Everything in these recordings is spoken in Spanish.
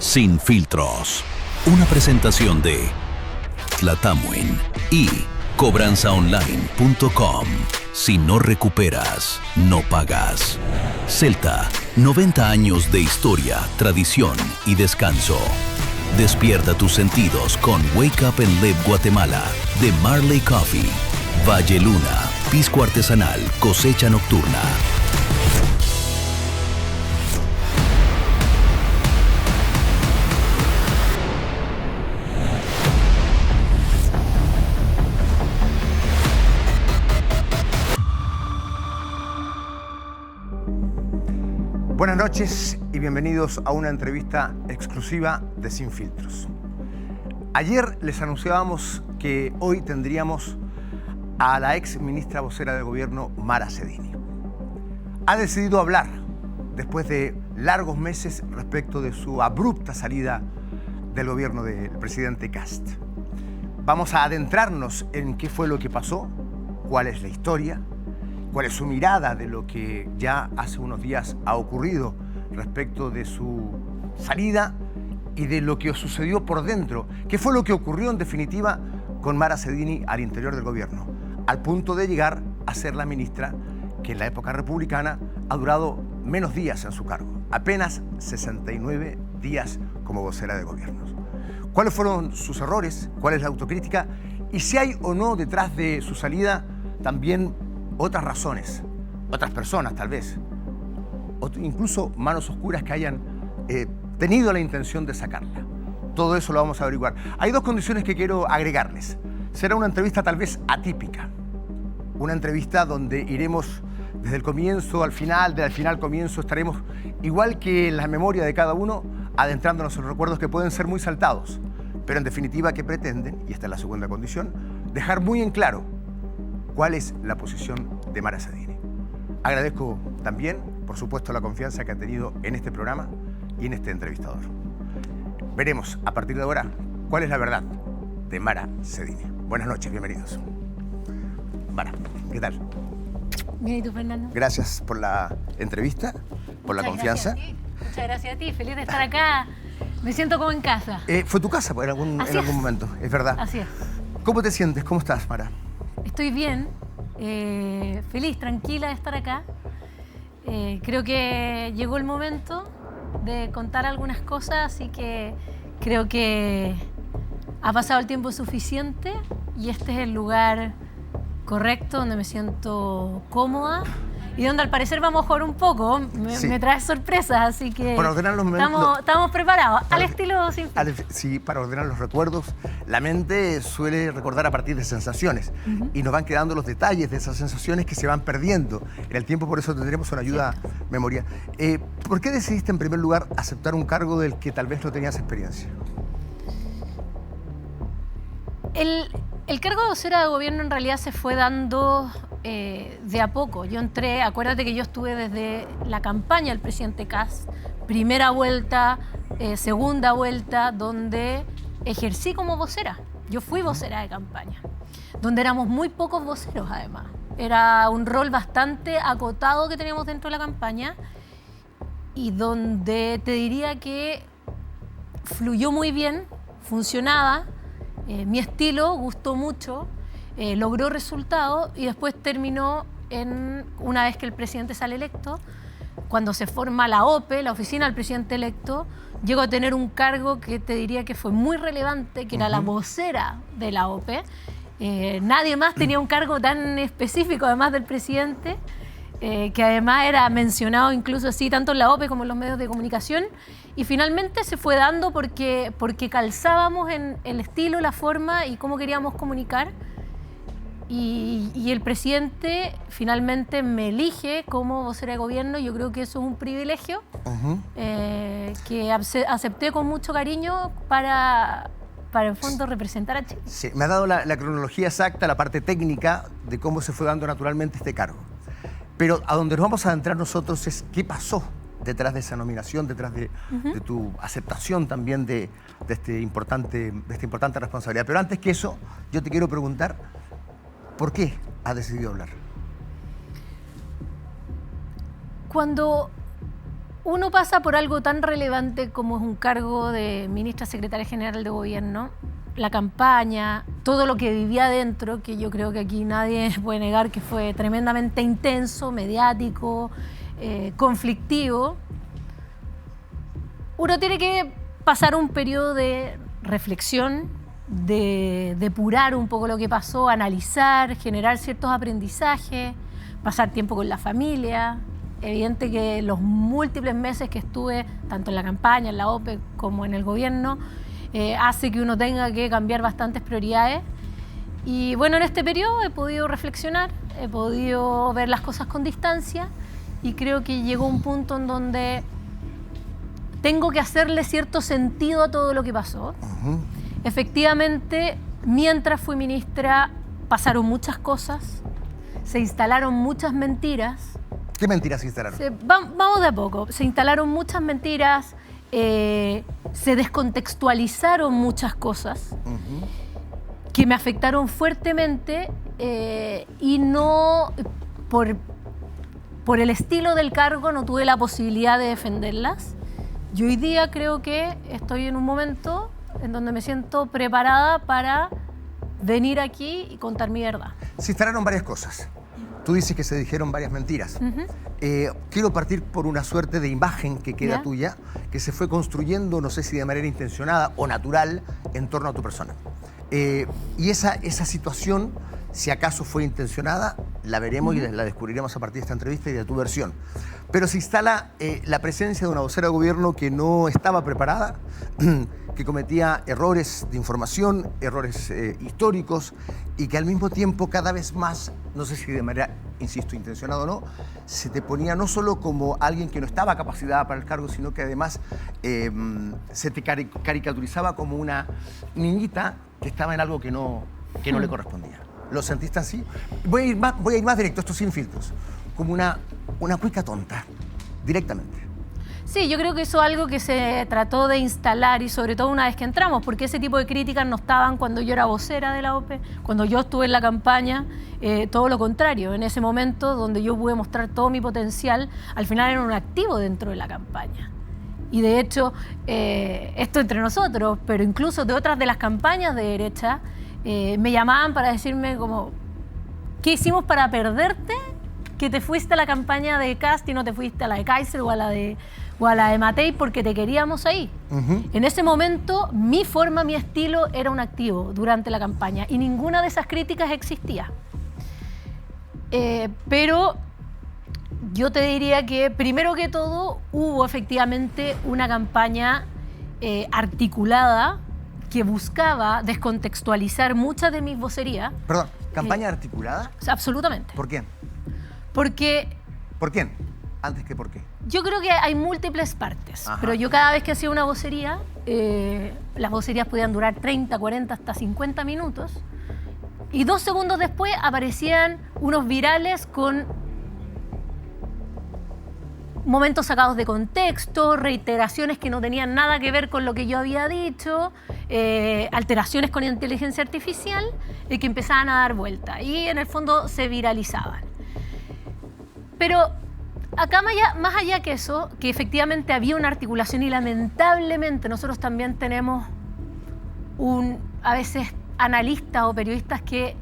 Sin filtros. Una presentación de Tlatamuin y cobranzaonline.com. Si no recuperas, no pagas. Celta, 90 años de historia, tradición y descanso. Despierta tus sentidos con Wake Up and Live Guatemala de Marley Coffee. Valle Luna, pisco artesanal, cosecha nocturna. Buenas noches y bienvenidos a una entrevista exclusiva de Sin Filtros. Ayer les anunciábamos que hoy tendríamos a la ex ministra vocera del gobierno, Mara Sedini. Ha decidido hablar después de largos meses respecto de su abrupta salida del gobierno del presidente Kast. Vamos a adentrarnos en qué fue lo que pasó, cuál es la historia, cuál es su mirada de lo que ya hace unos días ha ocurrido respecto de su salida y de lo que sucedió por dentro. ¿Qué fue lo que ocurrió en definitiva con Mara Sedini al interior del gobierno? Al punto de llegar a ser la ministra que en la época republicana ha durado menos días en su cargo, apenas 69 días como vocera de gobiernos. ¿Cuáles fueron sus errores? ¿Cuál es la autocrítica? Y si hay o no detrás de su salida también otras razones, otras personas tal vez, incluso manos oscuras que hayan tenido la intención de sacarla. Todo eso lo vamos a averiguar. Hay dos condiciones que quiero agregarles. Será una entrevista tal vez atípica, una entrevista donde iremos desde el comienzo al final, del final al comienzo, estaremos igual que en la memoria de cada uno, adentrándonos en los recuerdos que pueden ser muy saltados, pero en definitiva que pretenden, y esta es la segunda condición, dejar muy en claro cuál es la posición de Mara Sedini. Agradezco también, por supuesto, la confianza que ha tenido en este programa y en este entrevistador. Veremos a partir de ahora cuál es la verdad de Mara Sedini. Buenas noches, bienvenidos. Mara, ¿qué tal? Bien, ¿y tú, Fernando? Gracias por la entrevista, por la confianza. Muchas gracias a ti, feliz de estar acá. Me siento como en casa. Fue tu casa en algún momento, es verdad. Así es. ¿Cómo te sientes? ¿Cómo estás, Mara? Estoy bien, feliz, tranquila de estar acá. Creo que llegó el momento de contar algunas cosas, así que creo que ha pasado el tiempo suficiente y este es el lugar correcto donde me siento cómoda y donde al parecer vamos a jugar un poco. Me trae sorpresas, así que para ordenar estamos preparados, al estilo Sin Filtros. Sí, para ordenar los recuerdos. La mente suele recordar a partir de sensaciones y nos van quedando los detalles de esas sensaciones que se van perdiendo en el tiempo, por eso tendremos una ayuda memoria. ¿Por qué decidiste en primer lugar aceptar un cargo del que tal vez no tenías experiencia? El cargo de vocera de gobierno en realidad se fue dando de a poco. Yo entré, acuérdate que yo estuve desde la campaña del presidente Kast, primera vuelta, segunda vuelta, donde ejercí como vocera. Yo fui vocera de campaña, donde éramos muy pocos voceros además. Era un rol bastante acotado que teníamos dentro de la campaña y donde te diría que fluyó muy bien, funcionaba. Mi estilo gustó mucho, logró resultados y después terminó una vez que el presidente sale electo, cuando se forma la OPE, la oficina del presidente electo, llego a tener un cargo que te diría que fue muy relevante, que era la vocera de la OPE. Nadie más tenía un cargo tan específico, además del presidente, que además era mencionado incluso así, tanto en la OPE como en los medios de comunicación. Y finalmente se fue dando porque calzábamos en el estilo, la forma y cómo queríamos comunicar. Y el presidente finalmente me elige como vocera de gobierno. Yo creo que eso es un privilegio que acepté con mucho cariño para en fondo representar a Chile. Sí, me ha dado la cronología exacta, la parte técnica de cómo se fue dando naturalmente este cargo. Pero a donde nos vamos a adentrar nosotros es qué pasó detrás de esa nominación, detrás de tu aceptación también de esta importante responsabilidad. Pero antes que eso, yo te quiero preguntar, ¿por qué has decidido hablar? Cuando uno pasa por algo tan relevante como es un cargo de ministra secretaria general de gobierno, la campaña, todo lo que vivía adentro, que yo creo que aquí nadie puede negar que fue tremendamente intenso, mediático, conflictivo. Uno tiene que pasar un periodo de reflexión, de depurar un poco lo que pasó, analizar, generar ciertos aprendizajes, pasar tiempo con la familia. Evidente que los múltiples meses que estuve, tanto en la campaña, en la OPE, como en el gobierno, hace que uno tenga que cambiar bastantes prioridades. Y bueno, en este periodo he podido reflexionar, he podido ver las cosas con distancia y creo que llegó un punto en donde tengo que hacerle cierto sentido a todo lo que pasó. Efectivamente, mientras fui ministra, pasaron muchas cosas, se instalaron muchas mentiras. ¿Qué mentiras se instalaron? Vamos de a poco. Se instalaron muchas mentiras, se descontextualizaron muchas cosas que me afectaron fuertemente y no, por el estilo del cargo, no tuve la posibilidad de defenderlas. Y hoy día creo que estoy en un momento en donde me siento preparada para venir aquí y contar mi verdad. Se instalaron varias cosas. Tú dices que se dijeron varias mentiras. Quiero partir por una suerte de imagen que queda tuya, que se fue construyendo, no sé si de manera intencionada o natural, en torno a tu persona. Y esa situación, si acaso fue intencionada, la veremos y la descubriremos a partir de esta entrevista y de tu versión. Pero se instala la presencia de una vocera de gobierno que no estaba preparada, que cometía errores de información, errores históricos, y que al mismo tiempo cada vez más, no sé si de manera, insisto, intencionada o no, se te ponía no solo como alguien que no estaba capacitada para el cargo, sino que además se te caricaturizaba como una niñita que estaba en algo que no le correspondía. ¿Lo sentiste así? Voy a ir más directo, esto sin filtros, como una cuica tonta, directamente. Sí, yo creo que eso es algo que se trató de instalar y sobre todo una vez que entramos, porque ese tipo de críticas no estaban cuando yo era vocera de la OPE, cuando yo estuve en la campaña, todo lo contrario. En ese momento donde yo pude mostrar todo mi potencial, al final era un activo dentro de la campaña. Y de hecho, esto entre nosotros, pero incluso de otras de las campañas de derecha, me llamaban para decirme como, ¿qué hicimos para perderte? Que te fuiste a la campaña de Kast y no te fuiste a la de Kaiser o a la de Matei porque te queríamos ahí. En ese momento, mi forma, mi estilo era un activo durante la campaña y ninguna de esas críticas existía. Pero yo te diría que, primero que todo, hubo efectivamente una campaña articulada que buscaba descontextualizar muchas de mis vocerías. Perdón, ¿campaña articulada? Absolutamente. ¿Por quién? Porque... ¿Por quién? Antes que por qué. Yo creo que hay múltiples partes, pero yo cada vez que hacía una vocería, las vocerías podían durar 30, 40, hasta 50 minutos, y 2 segundos después aparecían unos virales con momentos sacados de contexto, reiteraciones que no tenían nada que ver con lo que yo había dicho, alteraciones con inteligencia artificial que empezaban a dar vuelta y en el fondo se viralizaban. Pero acá más allá que eso, que efectivamente había una articulación y lamentablemente nosotros también tenemos a veces analistas o periodistas que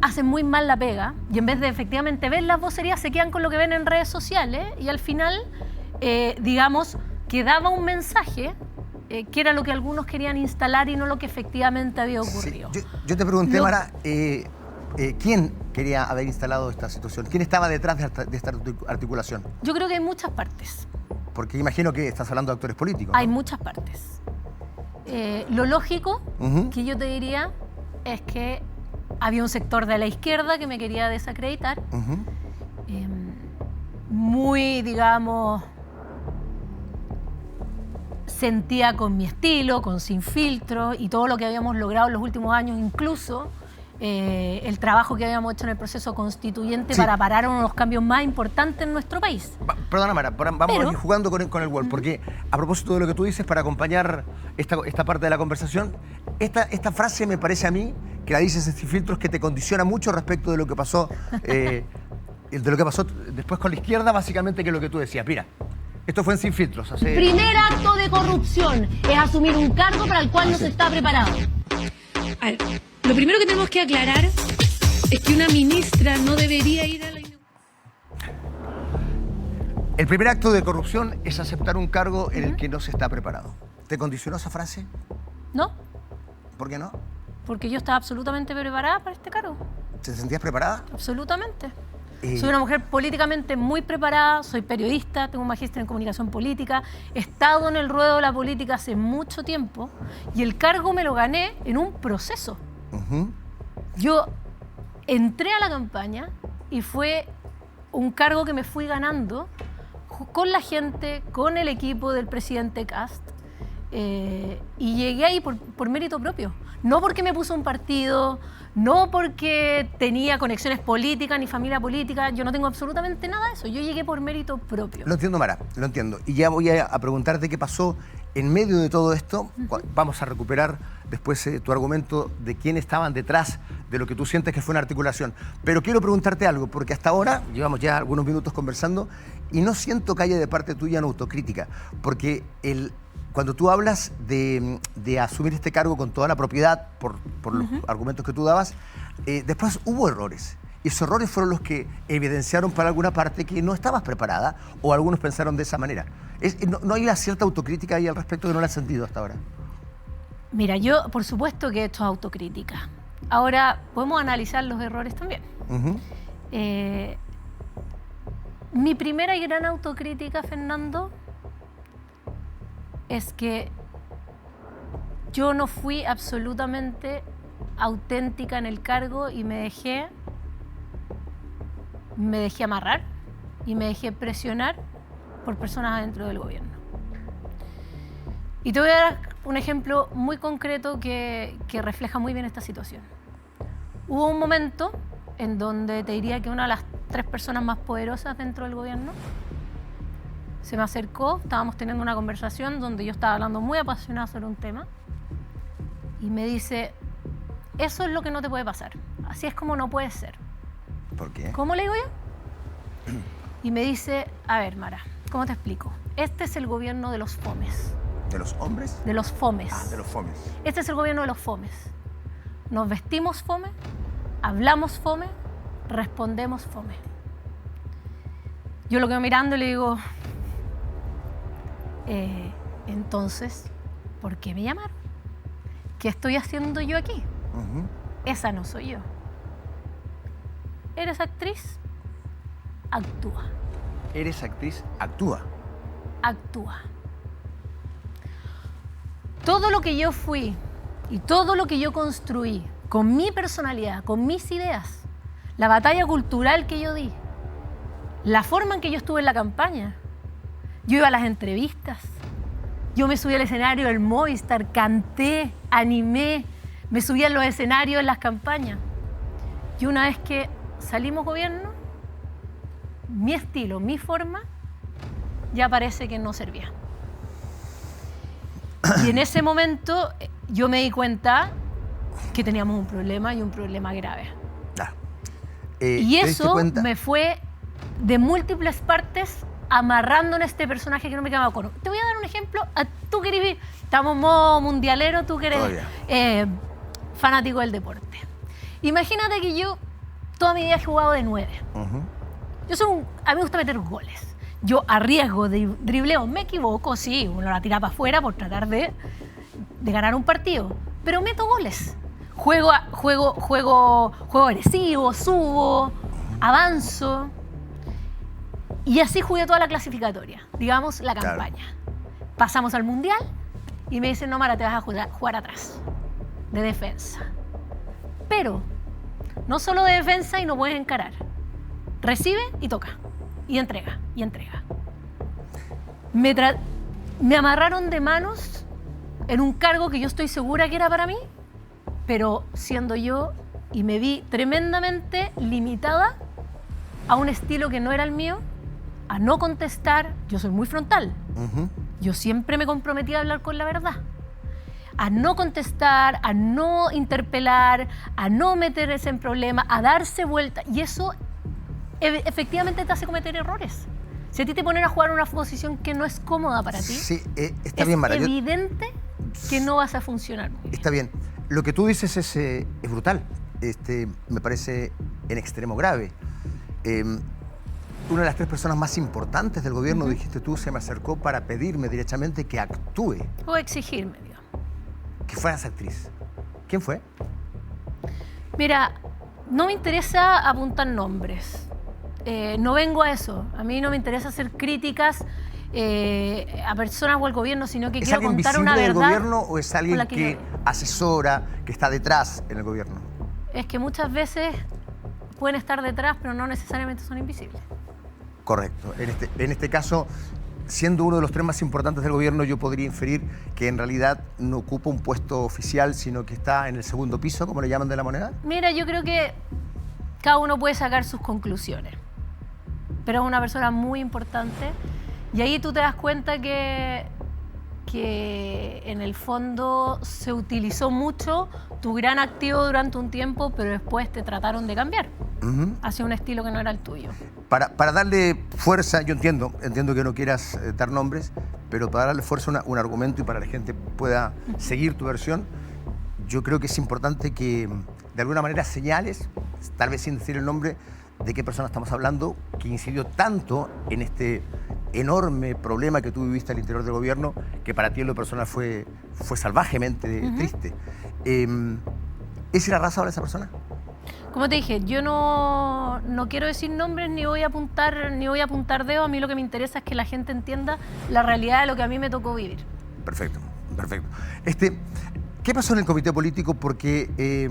hacen muy mal la pega y en vez de efectivamente ver las vocerías se quedan con lo que ven en redes sociales y al final, digamos, quedaba un mensaje que era lo que algunos querían instalar y no lo que efectivamente había ocurrido. Sí. Yo te pregunté, Mara, ¿quién quería haber instalado esta situación? ¿Quién estaba detrás de esta articulación? Yo creo que hay muchas partes. Porque imagino que estás hablando de actores políticos, ¿no? Hay muchas partes. Lo lógico que yo te diría es que había un sector de la izquierda que me quería desacreditar. Muy, digamos, sentía con mi estilo, con Sin Filtro y todo lo que habíamos logrado en los últimos años, incluso el trabajo que habíamos hecho en el proceso constituyente para parar uno de los cambios más importantes en nuestro país. Perdona, Mara, vamos a ir jugando con el gol, porque a propósito de lo que tú dices, para acompañar esta parte de la conversación, esta frase me parece a mí, que la dices Sin Filtros, que te condiciona mucho respecto de lo que pasó, después con la izquierda, básicamente, que es lo que tú decías. Mira, Esto fue en Sin Filtros. Primer acto de corrupción es asumir un cargo para el cual no se está preparado. A ver, lo primero que tenemos que aclarar es que una ministra no debería ir a la... El primer acto de corrupción es aceptar un cargo en el que no se está preparado. ¿Te condicionó esa frase? No, ¿Por qué no? porque yo estaba absolutamente preparada para este cargo. ¿Te sentías preparada? Absolutamente. Soy una mujer políticamente muy preparada, soy periodista, tengo un magíster en comunicación política, he estado en el ruedo de la política hace mucho tiempo y el cargo me lo gané en un proceso. Yo entré a la campaña y fue un cargo que me fui ganando con la gente, con el equipo del presidente Kast, y llegué ahí por mérito propio. No porque me puso un partido, no porque tenía conexiones políticas ni familia política, yo no tengo absolutamente nada de eso, yo llegué por mérito propio. Lo entiendo, Mara, lo entiendo. Y ya voy a preguntarte qué pasó en medio de todo esto. Vamos a recuperar después tu argumento de quién estaban detrás de lo que tú sientes que fue una articulación. Pero quiero preguntarte algo, porque hasta ahora, llevamos ya algunos minutos conversando, y no siento que haya de parte tuya una autocrítica, porque cuando tú hablas de asumir este cargo con toda la propiedad, por los argumentos que tú dabas, después hubo errores. Y esos errores fueron los que evidenciaron para alguna parte que no estabas preparada, o algunos pensaron de esa manera. ¿No hay una cierta autocrítica ahí al respecto que no la has sentido hasta ahora? Mira, yo por supuesto que esto es autocrítica. Ahora, podemos analizar los errores también. Mi primera y gran autocrítica, Fernando, es que yo no fui absolutamente auténtica en el cargo y me dejé amarrar y me dejé presionar por personas adentro del gobierno. Y te voy a dar un ejemplo muy concreto que refleja muy bien esta situación. Hubo un momento en donde te diría que una de las 3 personas más poderosas dentro del gobierno se me acercó, estábamos teniendo una conversación donde yo estaba hablando muy apasionada sobre un tema y me dice, eso es lo que no te puede pasar, así es como no puede ser. ¿Por qué? ¿Cómo le digo yo? Y me dice, a ver, Mara, ¿cómo te explico? Este es el gobierno de los fomes. ¿De los hombres? De los fomes. Ah, de los fomes. Este es el gobierno de los fomes. Nos vestimos fome, hablamos fome, respondemos fome. Yo lo quedo mirando y le digo, entonces, ¿por qué me llamaron? ¿Qué estoy haciendo yo aquí? Esa no soy yo. ¿Eres actriz? Actúa. ¿Eres actriz? Actúa. Actúa. Todo lo que yo fui y todo lo que yo construí con mi personalidad, con mis ideas, la batalla cultural que yo di, la forma en que yo estuve en la campaña, yo iba a las entrevistas, yo me subí al escenario del Movistar, canté, animé, me subí a los escenarios en las campañas. Y una vez que salimos gobierno, mi estilo, mi forma, ya parece que no servía. Y en ese momento yo me di cuenta que teníamos un problema y un problema grave. Y eso me fue de múltiples partes amarrando en este personaje que no me quedaba con. Te voy a dar un ejemplo. Tú que eres, estamos modo mundialero, tú que eres fanático del deporte. Imagínate que yo toda mi vida he jugado de 9. A mí me gusta meter goles. Yo arriesgo de dribleo, me equivoco, sí, uno la tira para afuera por tratar de ganar un partido, pero meto goles. Juego agresivo, subo, avanzo. Y así jugué toda la clasificatoria, digamos, la campaña. Claro. Pasamos al Mundial y me dicen, no, Mara, te vas a jugar atrás, de defensa. Pero no solo de defensa y no puedes encarar. Recibe y toca. Y entrega, y entrega. Me amarraron de manos en un cargo que yo estoy segura que era para mí, pero siendo yo, y me vi tremendamente limitada a un estilo que no era el mío, a no contestar. Yo soy muy frontal. Yo siempre me comprometí a hablar con la verdad. A no contestar, a no interpelar, a no meterse en problemas, a darse vuelta. Y eso efectivamente te hace cometer errores. Si a ti te ponen a jugar una posición que no es cómoda para ti, Sí, está bien, Mara. es evidente que no vas a funcionar muy bien. Está bien. Lo que tú dices es brutal. Me parece en extremo grave. Una de las 3 personas más importantes del gobierno, dijiste tú, se me acercó para pedirme directamente que actúe, O exigirme, digamos. que fueras actriz. ¿Quién fue? Mira, no me interesa apuntar nombres. No vengo a eso. A mí no me interesa hacer críticas a personas o al gobierno, sino que ¿Es quiero alguien contar visible una del verdad. gobierno o es alguien con la que yo- asesora, que está detrás en el gobierno? Es que muchas veces pueden estar detrás, pero no necesariamente son invisibles. Correcto. En este caso, siendo uno de los 3 más importantes del gobierno, yo podría inferir que en realidad no ocupa un puesto oficial, sino que está en el segundo piso, como le llaman de la moneda. Mira, yo creo que cada uno puede sacar sus conclusiones, pero es una persona muy importante y ahí tú te das cuenta que en el fondo se utilizó mucho tu gran activo durante un tiempo, pero después te trataron de cambiar hacia un estilo que no era el tuyo. Para darle fuerza, yo entiendo que no quieras dar nombres, pero para darle fuerza a un argumento y para que la gente pueda seguir tu versión, yo creo que es importante que de alguna manera señales, tal vez sin decir el nombre, de qué persona estamos hablando, que incidió tanto en este enorme problema que tú viviste al interior del gobierno, que para ti en lo personal fue salvajemente triste. ¿Es la raza de esa persona? Como te dije, yo no quiero decir nombres ni voy a apuntar dedo. A mí lo que me interesa es que la gente entienda la realidad de lo que a mí me tocó vivir. Perfecto, perfecto. ¿Qué pasó en el comité político? Porque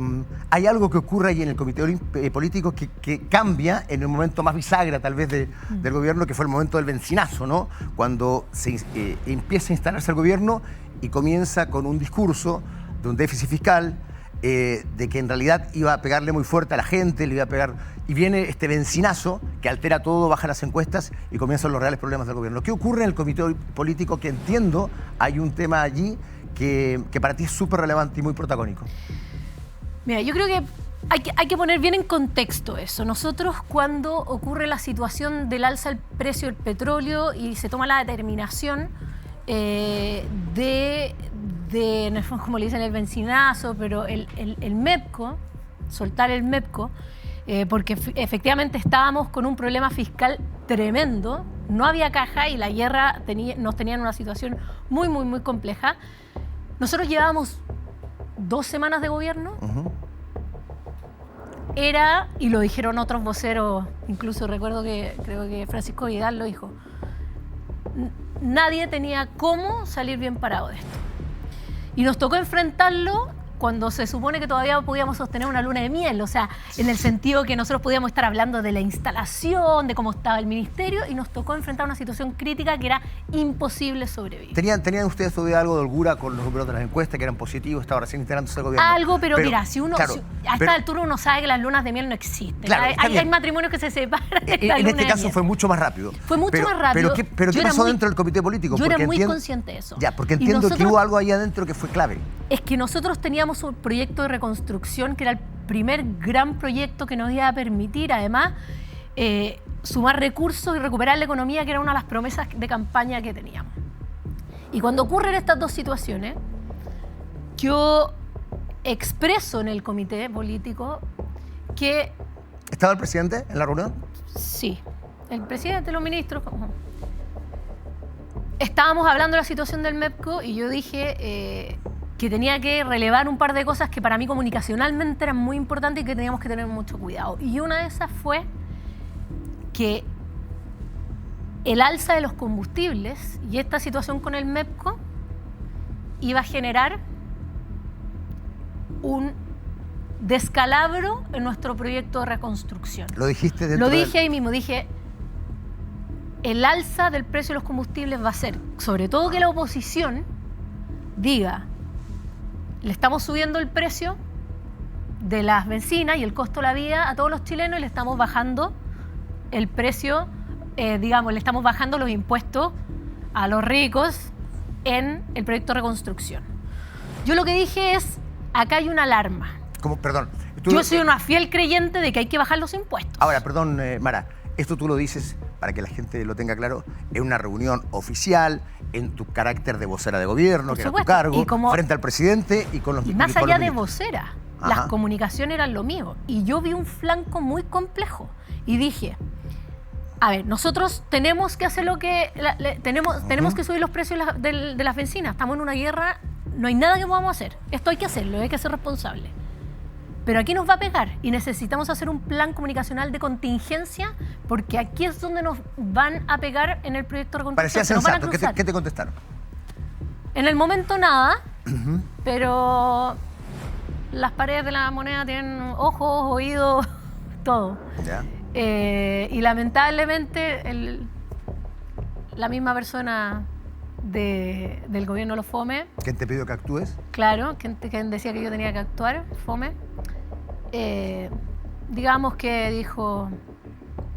hay algo que ocurre ahí en el comité político que cambia en el momento más bisagra, tal vez, del gobierno, que fue el momento del bencinazo, ¿no? Cuando empieza a instalarse el gobierno y comienza con un discurso de un déficit fiscal, de que en realidad iba a pegarle muy fuerte a la gente, le iba a pegar... Y viene este bencinazo que altera todo, baja las encuestas y comienzan los reales problemas del gobierno. ¿Qué ocurre en el comité político? Que entiendo, hay un tema allí que para ti es súper relevante y muy protagónico. Mira, yo creo que hay que poner bien en contexto eso. Nosotros, cuando ocurre la situación del alza del precio del petróleo y se toma la determinación en el fondo, como le dicen, el bencinazo, pero el MEPCO, soltar el MEPCO, porque efectivamente estábamos con un problema fiscal tremendo, no había caja y la guerra nos tenía en una situación muy, muy, muy compleja. Nosotros llevábamos 2 semanas de gobierno. Y lo dijeron otros voceros, incluso recuerdo que creo que Francisco Vidal lo dijo, nadie tenía cómo salir bien parado de esto. Y nos tocó enfrentarlo cuando se supone que todavía podíamos sostener una luna de miel, o sea, en el sentido que nosotros podíamos estar hablando de la instalación, de cómo estaba el ministerio, y nos tocó enfrentar una situación crítica que era imposible sobrevivir. ¿Tenían ustedes todavía algo de holgura con los números de las encuestas, que eran positivos, estaba recién integrándose el gobierno? Algo, pero mira, si uno, claro, a esta altura uno sabe que las lunas de miel no existen. Claro, hay matrimonios que se separan de la En luna este de caso miel. fue mucho más rápido. Fue mucho más rápido. Pero ¿qué Yo era pasó muy- dentro del comité político? Yo era Porque muy consciente de eso. Ya, porque Y entiendo que nosotros- hubo algo ahí adentro que fue clave. Es que nosotros teníamos un proyecto de reconstrucción que era el primer gran proyecto que nos iba a permitir, además, sumar recursos y recuperar la economía, que era una de las promesas de campaña que teníamos. Y cuando ocurren estas 2 situaciones, yo expreso en el comité político que ¿Estaba el presidente en la reunión? sí, el presidente, los ministros... Estábamos hablando de la situación del MEPCO y yo dije que tenía que relevar un par de cosas que para mí comunicacionalmente eran muy importantes y que teníamos que tener mucho cuidado. Y una de esas fue que el alza de los combustibles y esta situación con el MEPCO iba a generar un descalabro en nuestro proyecto de reconstrucción. Lo dijiste dentro Lo dije ahí mismo, dije, el alza del precio de los combustibles va a ser, sobre todo que la oposición diga, le estamos subiendo el precio de las bencinas y el costo de la vida a todos los chilenos y le estamos bajando el precio, le estamos bajando los impuestos a los ricos en el proyecto de reconstrucción. Yo lo que dije es, acá hay una alarma. Perdón. Yo soy una fiel creyente de que hay que bajar los impuestos. Ahora, perdón, Mara, esto tú lo dices para que la gente lo tenga claro, en una reunión oficial, en tu carácter de vocera de gobierno, Por que era tu supuesto. cargo, Y como- frente al presidente y con los Y más y con allá los de ministros. vocera, Ajá. las comunicaciones eran lo mío. Y yo vi un flanco muy complejo. Y dije, a ver, nosotros tenemos que hacer lo que... tenemos que subir los precios de las bencinas. Estamos en una guerra, no hay nada que podamos hacer. Esto hay que hacerlo, hay que ser responsable. Pero aquí nos va a pegar y necesitamos hacer un plan comunicacional de contingencia porque aquí es donde nos van a pegar en el proyecto de reconstrucción. Parecía Se nos van a sensato. cruzar. ¿Qué te contestaron? En el momento nada, pero las paredes de la moneda tienen ojos, oídos, todo. ¿Ya? Y lamentablemente la misma persona del gobierno lo FOME, ¿Quién te pidió que actúes? claro, quien decía que yo tenía que actuar, FOME, digamos que dijo,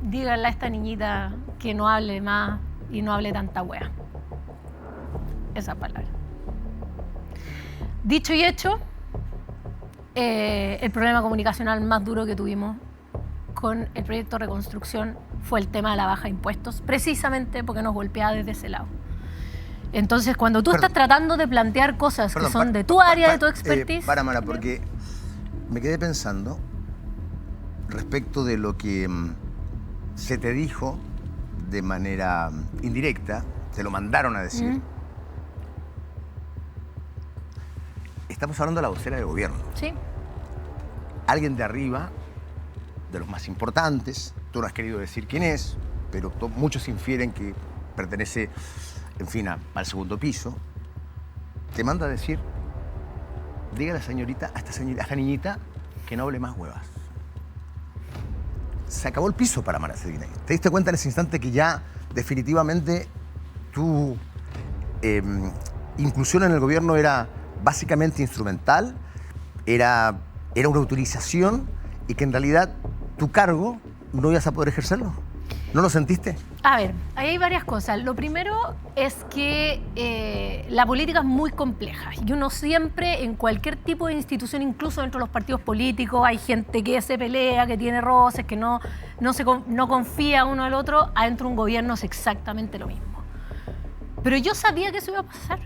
díganle a esta niñita que no hable más y no hable tanta wea. Esa palabra. Dicho y hecho, el problema comunicacional más duro que tuvimos con el proyecto de reconstrucción fue el tema de la baja de impuestos, precisamente porque nos golpeaba desde ese lado. Entonces, cuando tú estás tratando de plantear cosas que son de tu área, de tu expertise... Para, Mara, porque me quedé pensando respecto de lo que se te dijo de manera indirecta, te lo mandaron a decir. Estamos hablando de la vocera de gobierno. Sí, Alguien de arriba, de los más importantes, tú no has querido decir quién es, pero muchos infieren que pertenece, en fin, al segundo piso, te manda a decir, dígale a esta niñita que no hable más huevas. Se acabó el piso para Mara Seguinay. ¿Te diste cuenta en ese instante que ya definitivamente tu inclusión en el gobierno era básicamente instrumental, era una utilización y que en realidad tu cargo no ibas a poder ejercerlo? ¿No lo sentiste? a ver, ahí hay varias cosas. Lo primero es que la política es muy compleja y uno siempre, en cualquier tipo de institución, incluso dentro de los partidos políticos, hay gente que se pelea, que tiene roces, que no confía uno al otro. Adentro de un gobierno es exactamente lo mismo. Pero yo sabía que eso iba a pasar.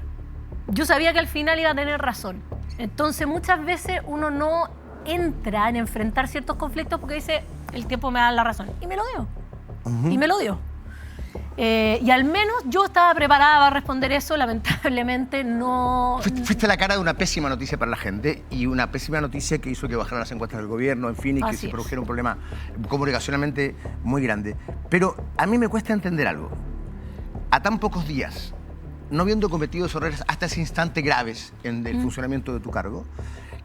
Yo sabía que al final iba a tener razón. Entonces muchas veces uno no entra en enfrentar ciertos conflictos porque dice, el tiempo me da la razón. Y me lo dio. Y me lo dio. Y al menos yo estaba preparada para responder eso, lamentablemente no... Fuiste la cara de una pésima noticia para la gente y una pésima noticia que hizo que bajaran las encuestas del gobierno, en fin, y que Así se es. produjera un problema comunicacionalmente muy grande. Pero a mí me cuesta entender algo. A tan pocos días, no habiendo cometido esos errores hasta ese instante graves en el funcionamiento de tu cargo,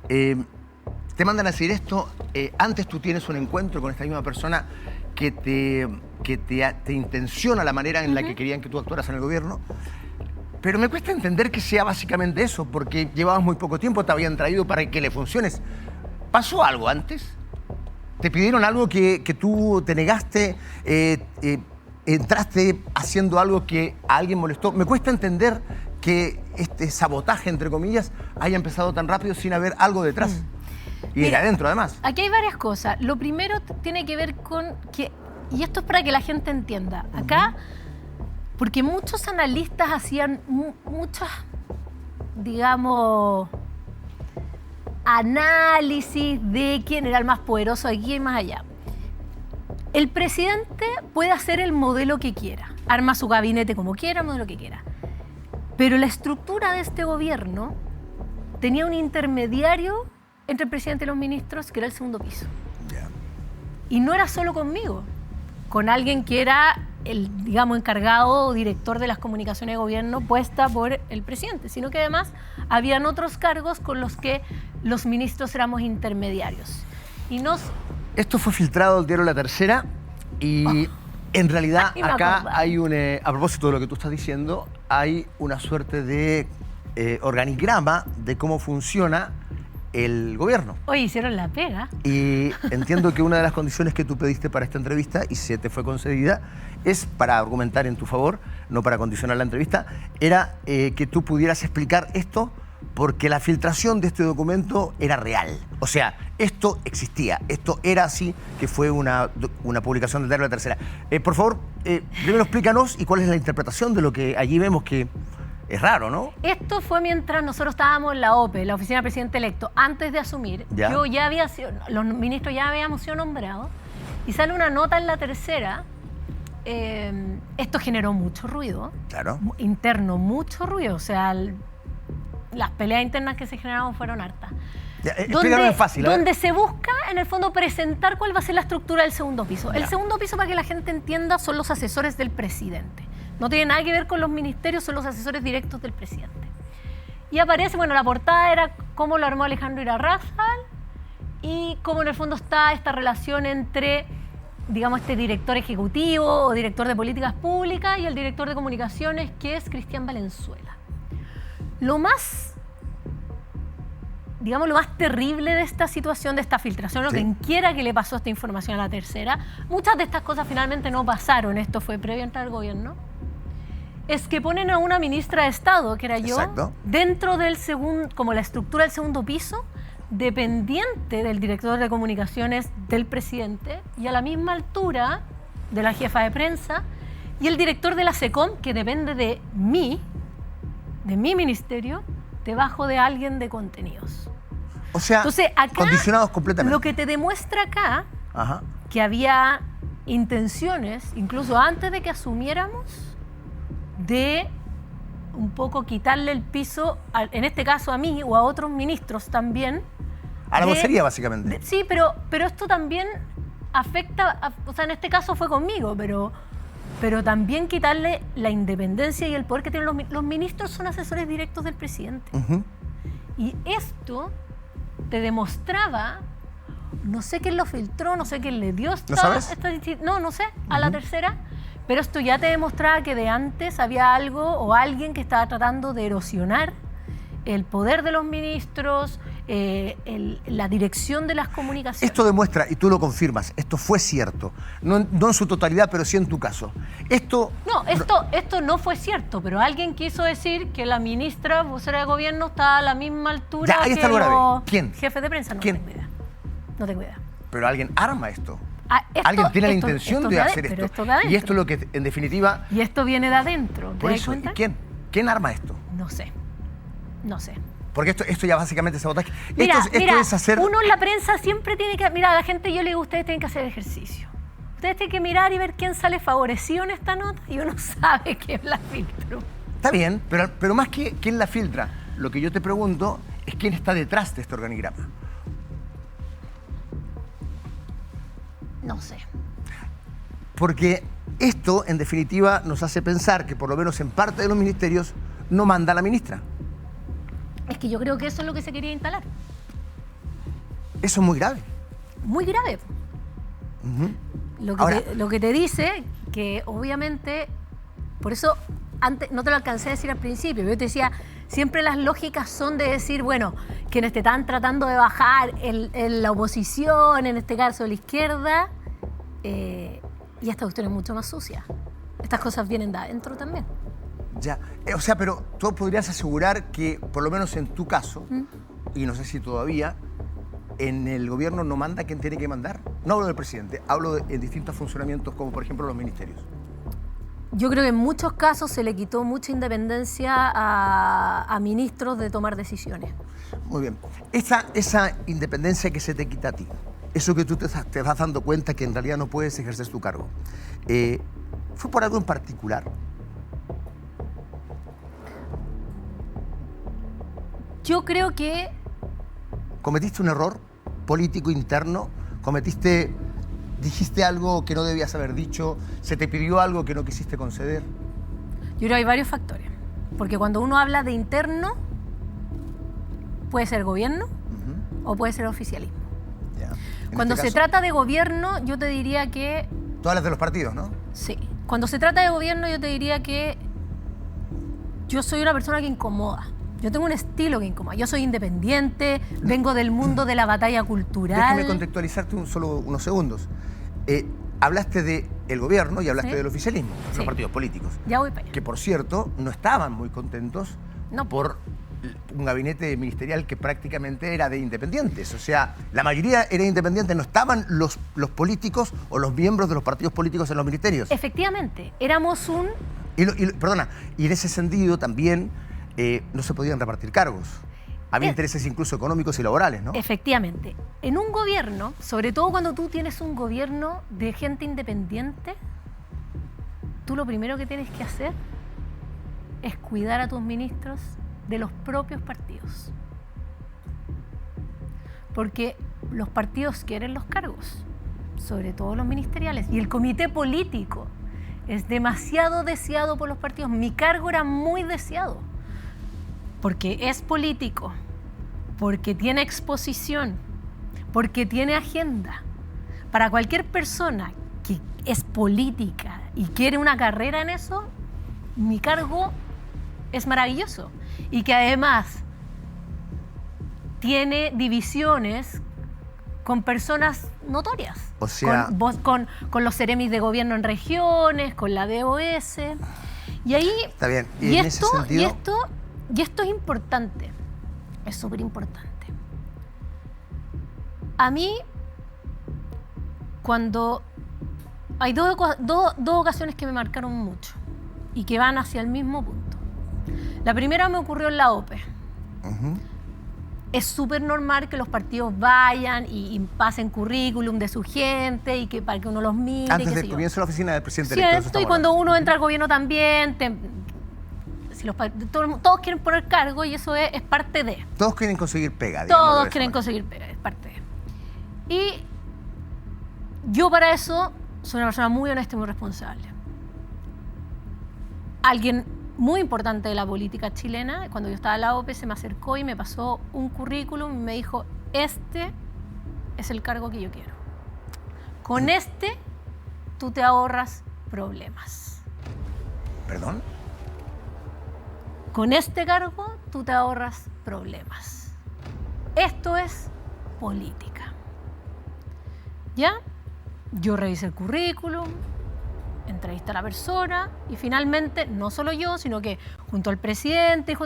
te mandan a decir esto, antes tú tienes un encuentro con esta misma persona que te intenciona la manera en la que querían que tú actuaras en el gobierno, pero me cuesta entender que sea básicamente eso, porque llevabas muy poco tiempo, te habían traído para que le funciones. ¿Pasó algo antes? ¿Te pidieron algo que tú te negaste? ¿Entraste haciendo algo que a alguien molestó? Me cuesta entender que este sabotaje, entre comillas, haya empezado tan rápido sin haber algo detrás. Y de Mira, adentro, además. Aquí hay varias cosas. Lo primero tiene que ver con que, y esto es para que la gente entienda, acá, porque muchos analistas hacían muchas, digamos, análisis de quién era el más poderoso aquí y más allá. El presidente puede hacer el modelo que quiera, arma su gabinete como quiera, el modelo que quiera. Pero la estructura de este gobierno tenía un intermediario entre el presidente y los ministros, que era el segundo piso. Ya. Y no era solo conmigo, con alguien que era el, digamos, encargado o director de las comunicaciones de gobierno puesta por el presidente, sino que además habían otros cargos con los que los ministros éramos intermediarios. Y Esto fue filtrado al diario La Tercera y en realidad Ay, me acá acordaba. hay a propósito de lo que tú estás diciendo, hay una suerte de organigrama de cómo funciona el gobierno. hoy hicieron la pega. Y entiendo que una de las condiciones que tú pediste para esta entrevista, y se te fue concedida, es para argumentar en tu favor, no para condicionar la entrevista, era que tú pudieras explicar esto porque la filtración de este documento era real. O sea, esto existía, esto era así, que fue una publicación del diario La Tercera. Por favor, primero explícanos y cuál es la interpretación de lo que allí vemos, que es raro, ¿no? Esto fue mientras nosotros estábamos en la OPE, la Oficina del Presidente Electo, antes de asumir. ¿Ya? Yo ya había sido, los ministros ya habíamos sido nombrados, y sale una nota en La Tercera. Esto generó mucho ruido. Claro. Interno, mucho ruido. O sea, las peleas internas que se generaron fueron hartas. Explícalo en fácil. Donde se busca, en el fondo, presentar cuál va a ser la estructura del segundo piso. Ya. El segundo piso, para que la gente entienda, son los asesores del presidente. No tiene nada que ver con los ministerios, son los asesores directos del presidente. Y aparece, bueno, la portada era cómo lo armó Alejandro Irarrázaval y cómo en el fondo está esta relación entre, digamos, este director ejecutivo o director de políticas públicas y el director de comunicaciones, que es Cristian Valenzuela. Lo más, digamos, lo más terrible de esta situación, de esta filtración, lo Sí. que quiera que le pasó esta información a La Tercera, muchas de estas cosas finalmente no pasaron, esto fue previo a entrar al gobierno, es que ponen a una ministra de Estado, que era yo, Exacto. dentro del segundo, como la estructura del segundo piso, dependiente del director de comunicaciones del presidente y a la misma altura de la jefa de prensa y el director de la SECOM, que depende de mi ministerio, debajo de alguien de contenidos. O sea, Entonces, acá, condicionados completamente. lo que te demuestra acá, Ajá. que había intenciones, incluso antes de que asumiéramos, de un poco quitarle el piso, en este caso a mí o a otros ministros también. A la de- vocería, básicamente. Sí, pero esto también afecta, o sea, en este caso fue conmigo, pero también quitarle la independencia y el poder que tienen los ministros. Son asesores directos del presidente. Ujú. Y esto te demostraba, no sé quién lo filtró, no sé quién le dio esta... ¿No sabes? No sé, a La Tercera, pero esto ya te demostraba que de antes había algo o alguien que estaba tratando de erosionar el poder de los ministros, la dirección de las comunicaciones. Esto demuestra, y tú lo confirmas, esto fue cierto. No en su totalidad, pero sí en tu caso. Esto Esto no fue cierto, pero alguien quiso decir que la ministra vocera de gobierno está a la misma altura Ya, ahí que está lo grave. los ¿Quién? jefes de prensa. No ¿Quién? tengo idea. No tengo idea. Pero alguien arma esto. Esto- Alguien tiene la esto- intención esto de hacer pero esto. esto de adentro. Y esto es lo que, en definitiva, Y esto viene de adentro. ¿Te por das eso, ¿y cuenta? quién? ¿Quién arma esto? No sé. No sé. Porque esto ya básicamente es sabotaje. Mira, esto es hacer... uno en la prensa siempre tiene que... Mira, a la gente yo le digo, ustedes tienen que hacer ejercicio. Ustedes tienen que mirar y ver quién sale favorecido en esta nota y uno sabe quién la filtró. Está bien, pero más que quién la filtra, lo que yo te pregunto es quién está detrás de este organigrama. No sé. Porque esto, en definitiva, nos hace pensar que por lo menos en parte de los ministerios no manda la ministra. Es que yo creo que eso es lo que se quería instalar. Eso es muy grave. Muy grave. Ahora- Lo que te dice que obviamente, por eso antes no te lo alcancé a decir al principio, yo te decía, siempre las lógicas son de decir, bueno, quienes te están tratando de bajar la oposición, en este caso la izquierda, y esta cuestión es mucho más sucia. Estas cosas vienen de adentro también. Ya, o sea, pero tú podrías asegurar que, por lo menos en tu caso, y no sé si todavía, en el gobierno no manda quien tiene que mandar. No hablo del presidente, hablo en distintos funcionamientos, como por ejemplo los ministerios. Yo creo que en muchos casos se le quitó mucha independencia a ministros de tomar decisiones. Muy bien. Esa independencia que se te quita a ti, eso que tú te vas dando cuenta que en realidad no puedes ejercer tu cargo, ¿fue por algo en particular? Yo creo que ¿Cometiste un error político interno? ¿Dijiste algo que no debías haber dicho? ¿Se te pidió algo que no quisiste conceder? Yo creo que hay varios factores. Porque cuando uno habla de interno, puede ser gobierno o puede ser oficialismo. Ya. En Cuando este se caso, trata de gobierno, yo te diría que tú hablas de los partidos, ¿no? sí. Cuando se trata de gobierno, yo te diría que yo soy una persona que incomoda. Yo tengo un estilo que incomoda. Yo soy independiente, vengo del mundo de la batalla cultural. Déjame contextualizarte solo unos segundos. Hablaste del gobierno y hablaste Sí. del oficialismo, Sí. los partidos políticos, Ya voy para allá. que por cierto no estaban muy contentos No. por un gabinete ministerial que prácticamente era de independientes. O sea, la mayoría era independiente, no estaban los políticos o los miembros de los partidos políticos en los ministerios. Efectivamente, éramos un... Perdona, y en ese sentido también no se podían repartir cargos. Había intereses incluso económicos y laborales, ¿no? Efectivamente. En un gobierno, sobre todo cuando tú tienes un gobierno de gente independiente, tú lo primero que tienes que hacer es cuidar a tus ministros de los propios partidos. Porque los partidos quieren los cargos, sobre todo los ministeriales, y el comité político es demasiado deseado por los partidos. Mi cargo era muy deseado, porque es político, porque tiene exposición, porque tiene agenda. Para cualquier persona que es política y quiere una carrera en eso, mi cargo es maravilloso. Y que además tiene divisiones con personas notorias. O sea... Con los seremis de gobierno en regiones, con la DOS. Y ahí... Está bien. Y esto es importante. Es súper importante. A mí, cuando... Hay dos ocasiones que me marcaron mucho y que van hacia el mismo punto. La primera me ocurrió en la OPE. Es súper normal que los partidos vayan y pasen currículum de su gente y que para que uno los mire. Antes del comienzo de la oficina del presidente electo. Cierto, y cuando uno entra al gobierno también, todos quieren poner cargo y eso es parte de. Todos quieren conseguir pega. Todos quieren conseguir pega, es parte de. Y yo para eso soy una persona muy honesta y muy responsable. Alguien muy importante de la política chilena, cuando yo estaba en la OPE, se me acercó y me pasó un currículum y me dijo, este es el cargo que yo quiero. Con este tú te ahorras problemas. ¿Perdón? Con este cargo tú te ahorras problemas. Esto es política. ¿Ya? Yo revisé el currículum, entrevisté a la persona y finalmente, no solo yo, sino que junto al presidente,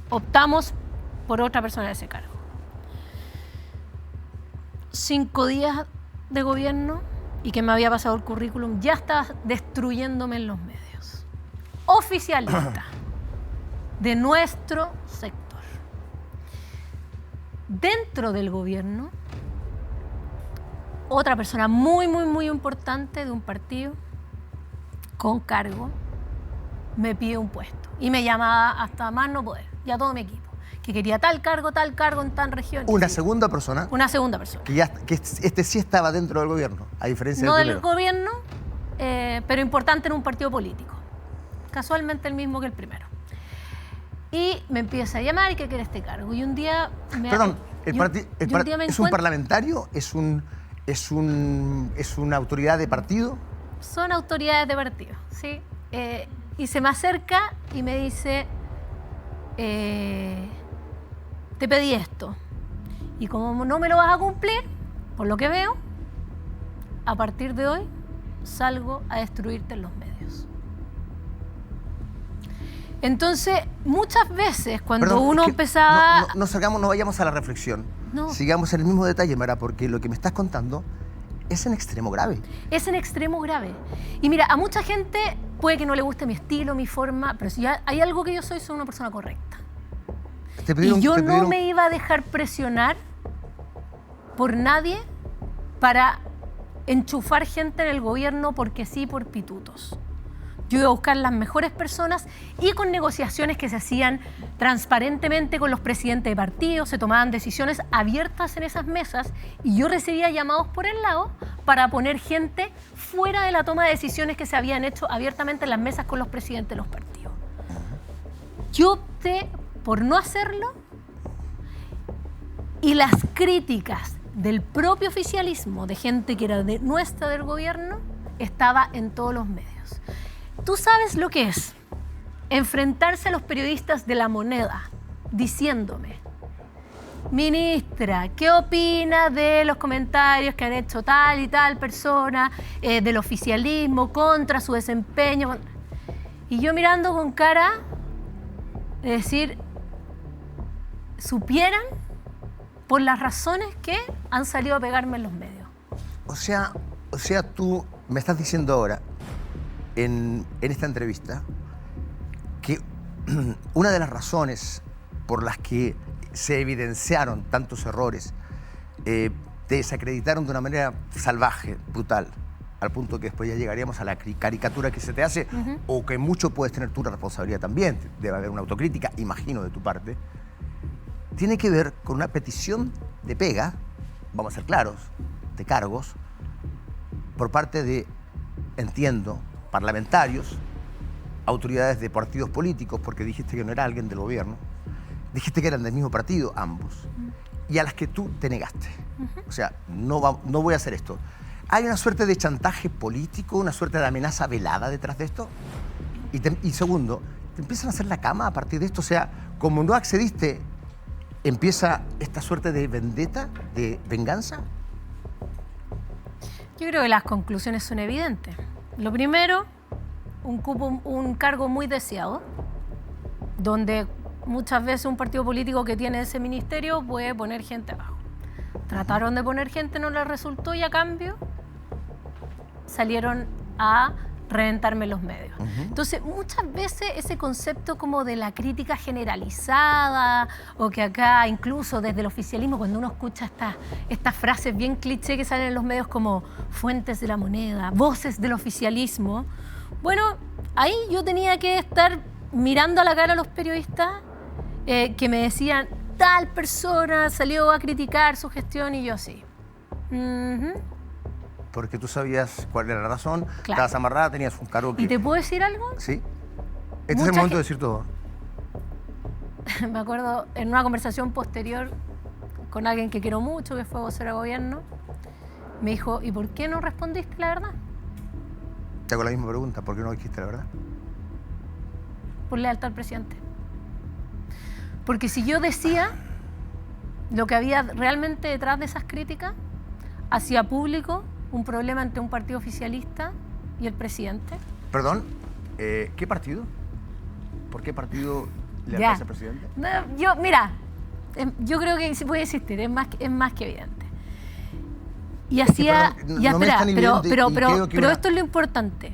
optamos por otra persona de ese cargo. 5 días de gobierno y que me había pasado el currículum, ya estaba destruyéndome en los medios. Oficialista de nuestro sector. Dentro del gobierno, otra persona muy, muy, muy importante de un partido con cargo me pide un puesto y me llamaba hasta más no poder, ya todo mi equipo, que quería tal cargo en tal región. ¿Una segunda persona? Una segunda persona. Que este sí estaba dentro del gobierno, a diferencia no del del gobierno, pero importante en un partido político. Casualmente el mismo que el primero. Y me empieza a llamar y que quiere este cargo. Y un día Perdón, ¿es un parlamentario? ¿Es una autoridad de partido? Son autoridades de partido, ¿sí? Y se me acerca y me dice, te pedí esto. Y como no me lo vas a cumplir, por lo que veo, a partir de hoy salgo a destruirte en los medios. Entonces, muchas veces cuando uno empezaba... No vayamos a la reflexión. No. Sigamos en el mismo detalle, Mara, porque lo que me estás contando es en extremo grave. Es en extremo grave. Y mira, a mucha gente puede que no le guste mi estilo, mi forma, pero si hay algo que yo soy una persona correcta. Yo no me iba a dejar presionar por nadie para enchufar gente en el gobierno porque sí, por pitutos. Yo iba a buscar las mejores personas y con negociaciones que se hacían transparentemente con los presidentes de partidos, se tomaban decisiones abiertas en esas mesas y yo recibía llamados por el lado para poner gente fuera de la toma de decisiones que se habían hecho abiertamente en las mesas con los presidentes de los partidos. Yo opté por no hacerlo y las críticas del propio oficialismo, de gente que era nuestra del gobierno, estaba en todos los medios. ¿Tú sabes lo que es enfrentarse a los periodistas de La Moneda diciéndome, ministra, ¿qué opina de los comentarios que han hecho tal y tal persona del oficialismo contra su desempeño? Y yo mirando con cara de decir, supieran por las razones que han salido a pegarme en los medios. O sea, tú me estás diciendo ahora, en esta entrevista, que una de las razones por las que se evidenciaron tantos errores, te desacreditaron de una manera salvaje, brutal, al punto que después ya llegaríamos a la caricatura que se te hace, o que mucho puedes tener tú la responsabilidad también, debe haber una autocrítica, imagino, de tu parte, tiene que ver con una petición de pega, vamos a ser claros, de cargos, por parte de, entiendo, parlamentarios, autoridades de partidos políticos, porque dijiste que no era alguien del gobierno, dijiste que eran del mismo partido ambos, y a las que tú te negaste. O sea, no voy a hacer esto. ¿Hay una suerte de chantaje político, una suerte de amenaza velada detrás de esto? Y segundo, ¿te empiezan a hacer la cama a partir de esto? O sea, como no accediste, ¿empieza esta suerte de vendetta, de venganza? Yo creo que las conclusiones son evidentes. Lo primero, un cargo muy deseado, donde muchas veces un partido político que tiene ese ministerio puede poner gente abajo. Trataron de poner gente, no les resultó, y a cambio salieron a reventarme los medios. Entonces, muchas veces ese concepto como de la crítica generalizada, o que acá incluso desde el oficialismo, cuando uno escucha estas frases bien cliché que salen en los medios como fuentes de la moneda, voces del oficialismo, bueno, ahí yo tenía que estar mirando a la cara a los periodistas que me decían, tal persona salió a criticar su gestión, y yo sí. Porque tú sabías cuál era la razón, Claro. estabas amarrada, tenías un cargo que... ¿Y te puedo decir algo? ¿Sí? Este es el momento de decir todo. Me acuerdo en una conversación posterior con alguien que quiero mucho, que fue vocero de gobierno, me dijo, ¿y por qué no respondiste la verdad? Te hago la misma pregunta, ¿por qué no dijiste la verdad? Por lealtad al presidente. Porque si yo decía lo que había realmente detrás de esas críticas, hacía público un problema entre un partido oficialista y el presidente. Perdón, ¿qué partido? ¿Por qué partido le Ya. hace al presidente? No, yo creo que sí puede existir, es más que evidente. Y hacía... perdón, ya, no me espera, es tan evidente y creo que pero una- esto es lo importante.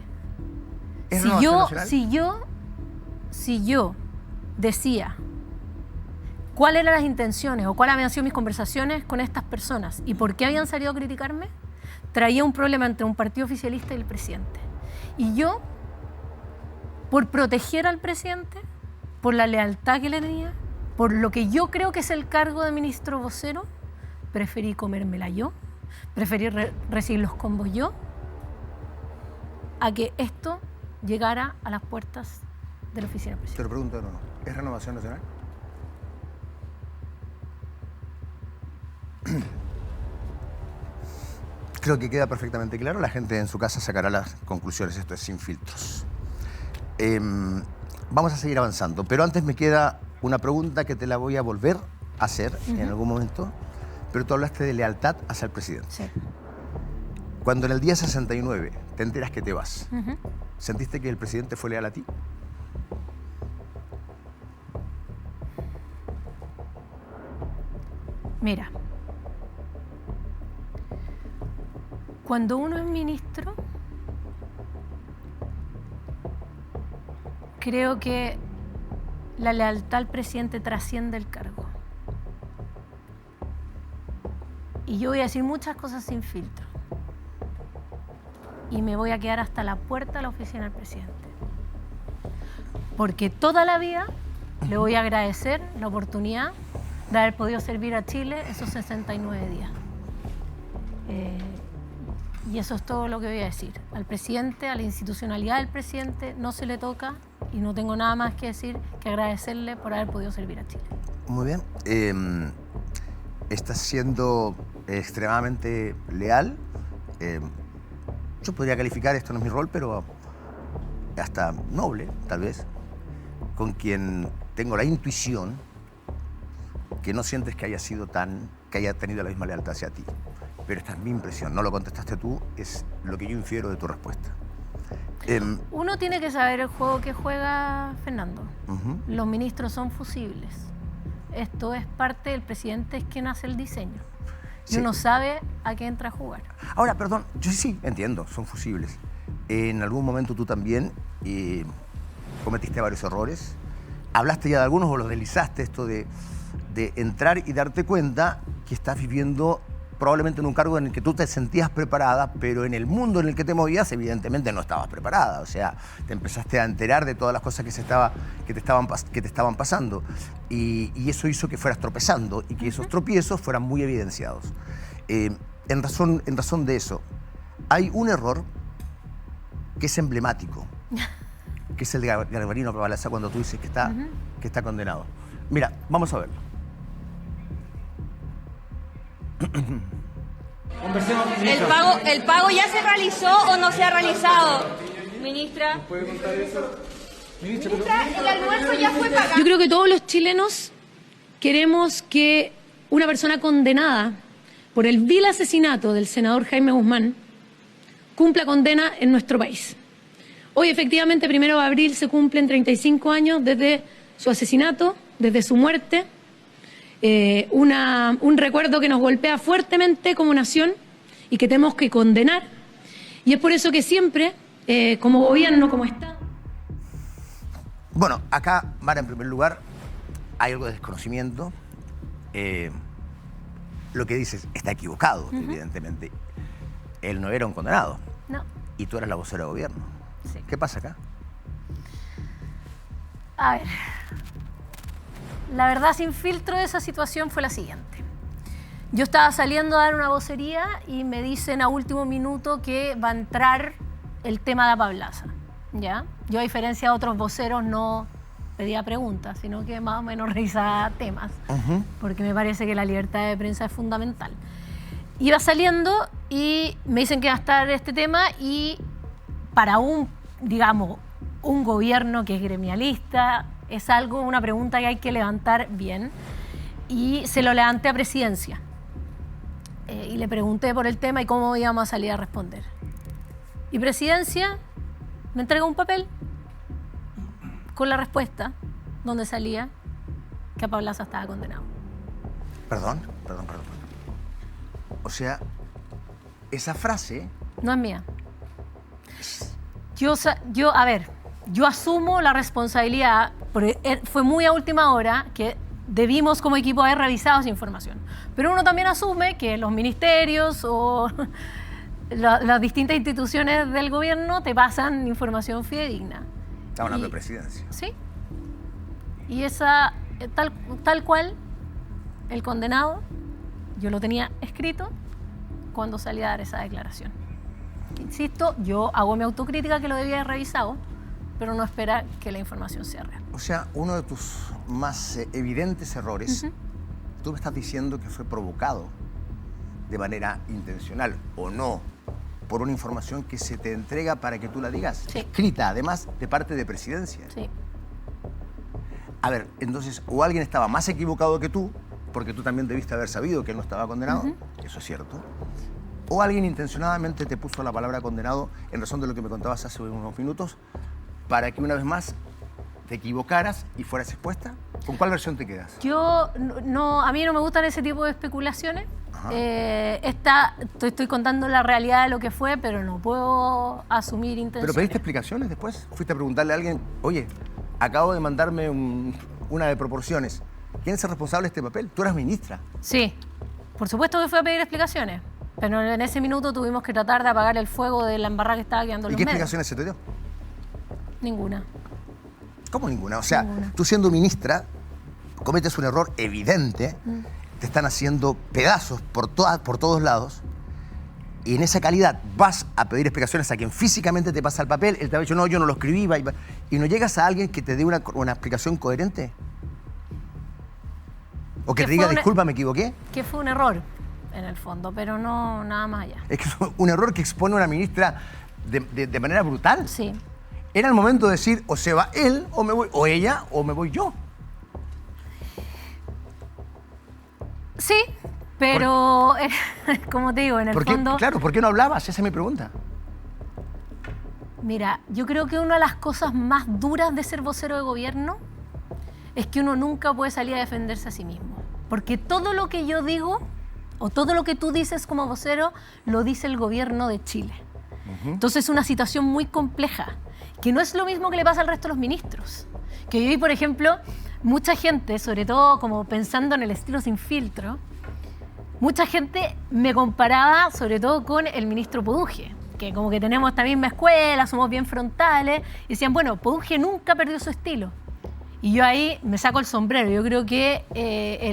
¿Es Renovación Nacional? Si yo decía cuáles eran las intenciones o cuáles habían sido mis conversaciones con estas personas y por qué habían salido a criticarme, traía un problema entre un partido oficialista y el presidente. Y yo, por proteger al presidente, por la lealtad que le tenía, por lo que yo creo que es el cargo de ministro vocero, preferí comérmela yo, preferí recibir los combos yo, a que esto llegara a las puertas de la oficina del presidente. Te lo pregunto de nuevo, ¿es Renovación Nacional? Creo que queda perfectamente claro, la gente en su casa sacará las conclusiones, esto es Sin Filtros. Vamos a seguir avanzando, pero antes me queda una pregunta que te la voy a volver a hacer en algún momento, pero tú hablaste de lealtad hacia el presidente. Sí. Cuando en el día 69 te enteras que te vas, ¿sentiste que el presidente fue leal a ti? Mira, cuando uno es ministro, creo que la lealtad al presidente trasciende el cargo. Y yo voy a decir muchas cosas sin filtro. Y me voy a quedar hasta la puerta de la oficina del presidente. Porque toda la vida le voy a agradecer la oportunidad de haber podido servir a Chile esos 69 días. Y eso es todo lo que voy a decir. Al presidente, a la institucionalidad del presidente, no se le toca, y no tengo nada más que decir que agradecerle por haber podido servir a Chile. Muy bien. Estás siendo extremadamente leal. Yo podría calificar, esto no es mi rol, pero hasta noble, tal vez, con quien tengo la intuición que no sientes que haya tenido la misma lealtad hacia ti. Pero esta es mi impresión, no lo contestaste tú, es lo que yo infiero de tu respuesta. Uno tiene que saber el juego que juega Fernando. Los ministros son fusibles. esto es parte del presidente, es quien hace el diseño. Y Sí. uno sabe a qué entra a jugar. Ahora, perdón, yo sí entiendo, son fusibles. En algún momento tú también cometiste varios errores. Hablaste ya de algunos o los deslizaste, esto de entrar y darte cuenta que estás viviendo probablemente en un cargo en el que tú te sentías preparada, pero en el mundo en el que te movías evidentemente no estabas preparada. O sea, te empezaste a enterar de todas las cosas que te estaban pasando. Y eso hizo que fueras tropezando y que esos tropiezos fueran muy evidenciados. En razón de eso, hay un error que es emblemático, que es el de Galvarino Pavalaza cuando tú dices que está condenado. Mira, vamos a verlo. ¿El pago ya se realizó o no se ha realizado, ministra? Ministra, el almuerzo ya fue pagado. Yo creo que todos los chilenos queremos que una persona condenada por el vil asesinato del senador Jaime Guzmán cumpla condena en nuestro país. Hoy, efectivamente, 1 de abril se cumplen 35 años desde su asesinato, desde su muerte. Un recuerdo que nos golpea fuertemente como nación y que tenemos que condenar. Y es por eso que siempre, como gobierno, como Estado... Bueno, acá, Mara, en primer lugar, hay algo de desconocimiento. Lo que dices está equivocado, evidentemente. Él no era un condenado. No. Y tú eras la vocera de gobierno. Sí. ¿Qué pasa acá? A ver, la verdad sin filtro de esa situación fue la siguiente. Yo estaba saliendo a dar una vocería y me dicen a último minuto que va a entrar el tema de la Pablaza, ¿ya? Yo, a diferencia de otros voceros, no pedía preguntas, sino que más o menos revisaba temas, porque me parece que la libertad de prensa es fundamental. Iba saliendo y me dicen que va a estar este tema y para un gobierno que es gremialista, es una pregunta que hay que levantar bien. Y se lo levanté a Presidencia. Y le pregunté por el tema y cómo íbamos a salir a responder. Y Presidencia me entregó un papel con la respuesta donde salía que a Pablaza estaba condenado. Perdón. O sea, esa frase... No es mía. Yo asumo la responsabilidad, porque fue muy a última hora que debimos como equipo haber revisado esa información. Pero uno también asume que los ministerios o las distintas instituciones del gobierno te pasan información fidedigna. Está hablando de Presidencia. Sí. Y esa, tal cual, el condenado, yo lo tenía escrito cuando salí a dar esa declaración. Insisto, yo hago mi autocrítica que lo debía haber revisado, pero no espera que la información sea real. O sea, uno de tus más evidentes errores, tú me estás diciendo que fue provocado de manera intencional o no por una información que se te entrega para que tú la digas, Sí. escrita además de parte de Presidencia. Sí. A ver, entonces, o alguien estaba más equivocado que tú, porque tú también debiste haber sabido que él no estaba condenado, eso es cierto, o alguien intencionadamente te puso la palabra condenado en razón de lo que me contabas hace unos minutos, para que una vez más te equivocaras y fueras expuesta. ¿Con cuál versión te quedas? Yo a mí no me gustan ese tipo de especulaciones. Estoy contando la realidad de lo que fue, pero no puedo asumir intenciones. ¿Pero pediste explicaciones después? ¿Fuiste a preguntarle a alguien, oye, acabo de mandarme una de proporciones? ¿Quién es el responsable de este papel? Tú eras ministra. Sí, por supuesto que fui a pedir explicaciones, pero en ese minuto tuvimos que tratar de apagar el fuego de la embarrada que estaba quedando en ¿Y los qué medios. explicaciones se te dio? Ninguna. ¿Cómo ninguna? O sea, Ninguna. tú siendo ministra, cometes un error evidente, te están haciendo pedazos por todos lados, y en esa calidad vas a pedir explicaciones a quien físicamente te pasa el papel, él te ha dicho, no, yo no lo escribí, y no llegas a alguien que te dé una explicación coherente. O que Que te diga, fue disculpa, me equivoqué. Que fue un error, en el fondo, pero no nada más allá. Es que es un error que expone a una ministra de manera brutal. Sí. Era el momento de decir, o se va él, o me voy, o ella, o me voy yo. Sí, pero como te digo, en el ¿Por qué? fondo... Claro, ¿por qué no hablabas? Esa es mi pregunta. Mira, yo creo que una de las cosas más duras de ser vocero de gobierno es que uno nunca puede salir a defenderse a sí mismo. Porque todo lo que yo digo, o todo lo que tú dices como vocero, lo dice el gobierno de Chile. Entonces es una situación muy compleja, que no es lo mismo que le pasa al resto de los ministros. Que yo vi, por ejemplo, mucha gente, sobre todo como pensando en el estilo sin filtro, mucha gente me comparaba sobre todo con el ministro Poduje, que como que tenemos esta misma escuela, somos bien frontales, y decían, bueno, Poduje nunca perdió su estilo. Y yo ahí me saco el sombrero. Yo creo que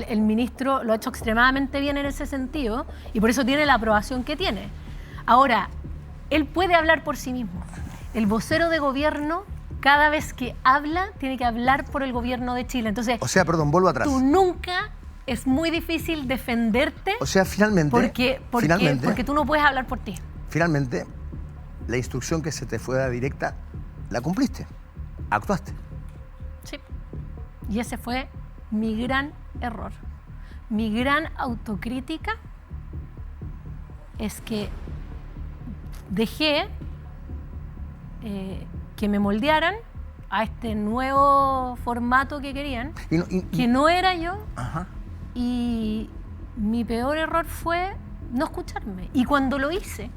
el ministro lo ha hecho extremadamente bien en ese sentido y por eso tiene la aprobación que tiene. Ahora, él puede hablar por sí mismo. El vocero de gobierno, cada vez que habla, tiene que hablar por el gobierno de Chile. Entonces, O sea, perdón, vuelvo atrás. tú nunca, es muy difícil defenderte O sea, finalmente, porque tú no puedes hablar por ti. finalmente, la instrucción que se te fue dada directa, la cumpliste, actuaste. Sí. Y ese fue mi gran error. Mi gran autocrítica es que dejé que me moldearan a este nuevo formato que querían, que no era yo. Ajá. Y mi peor error fue no escucharme. Y cuando lo hice,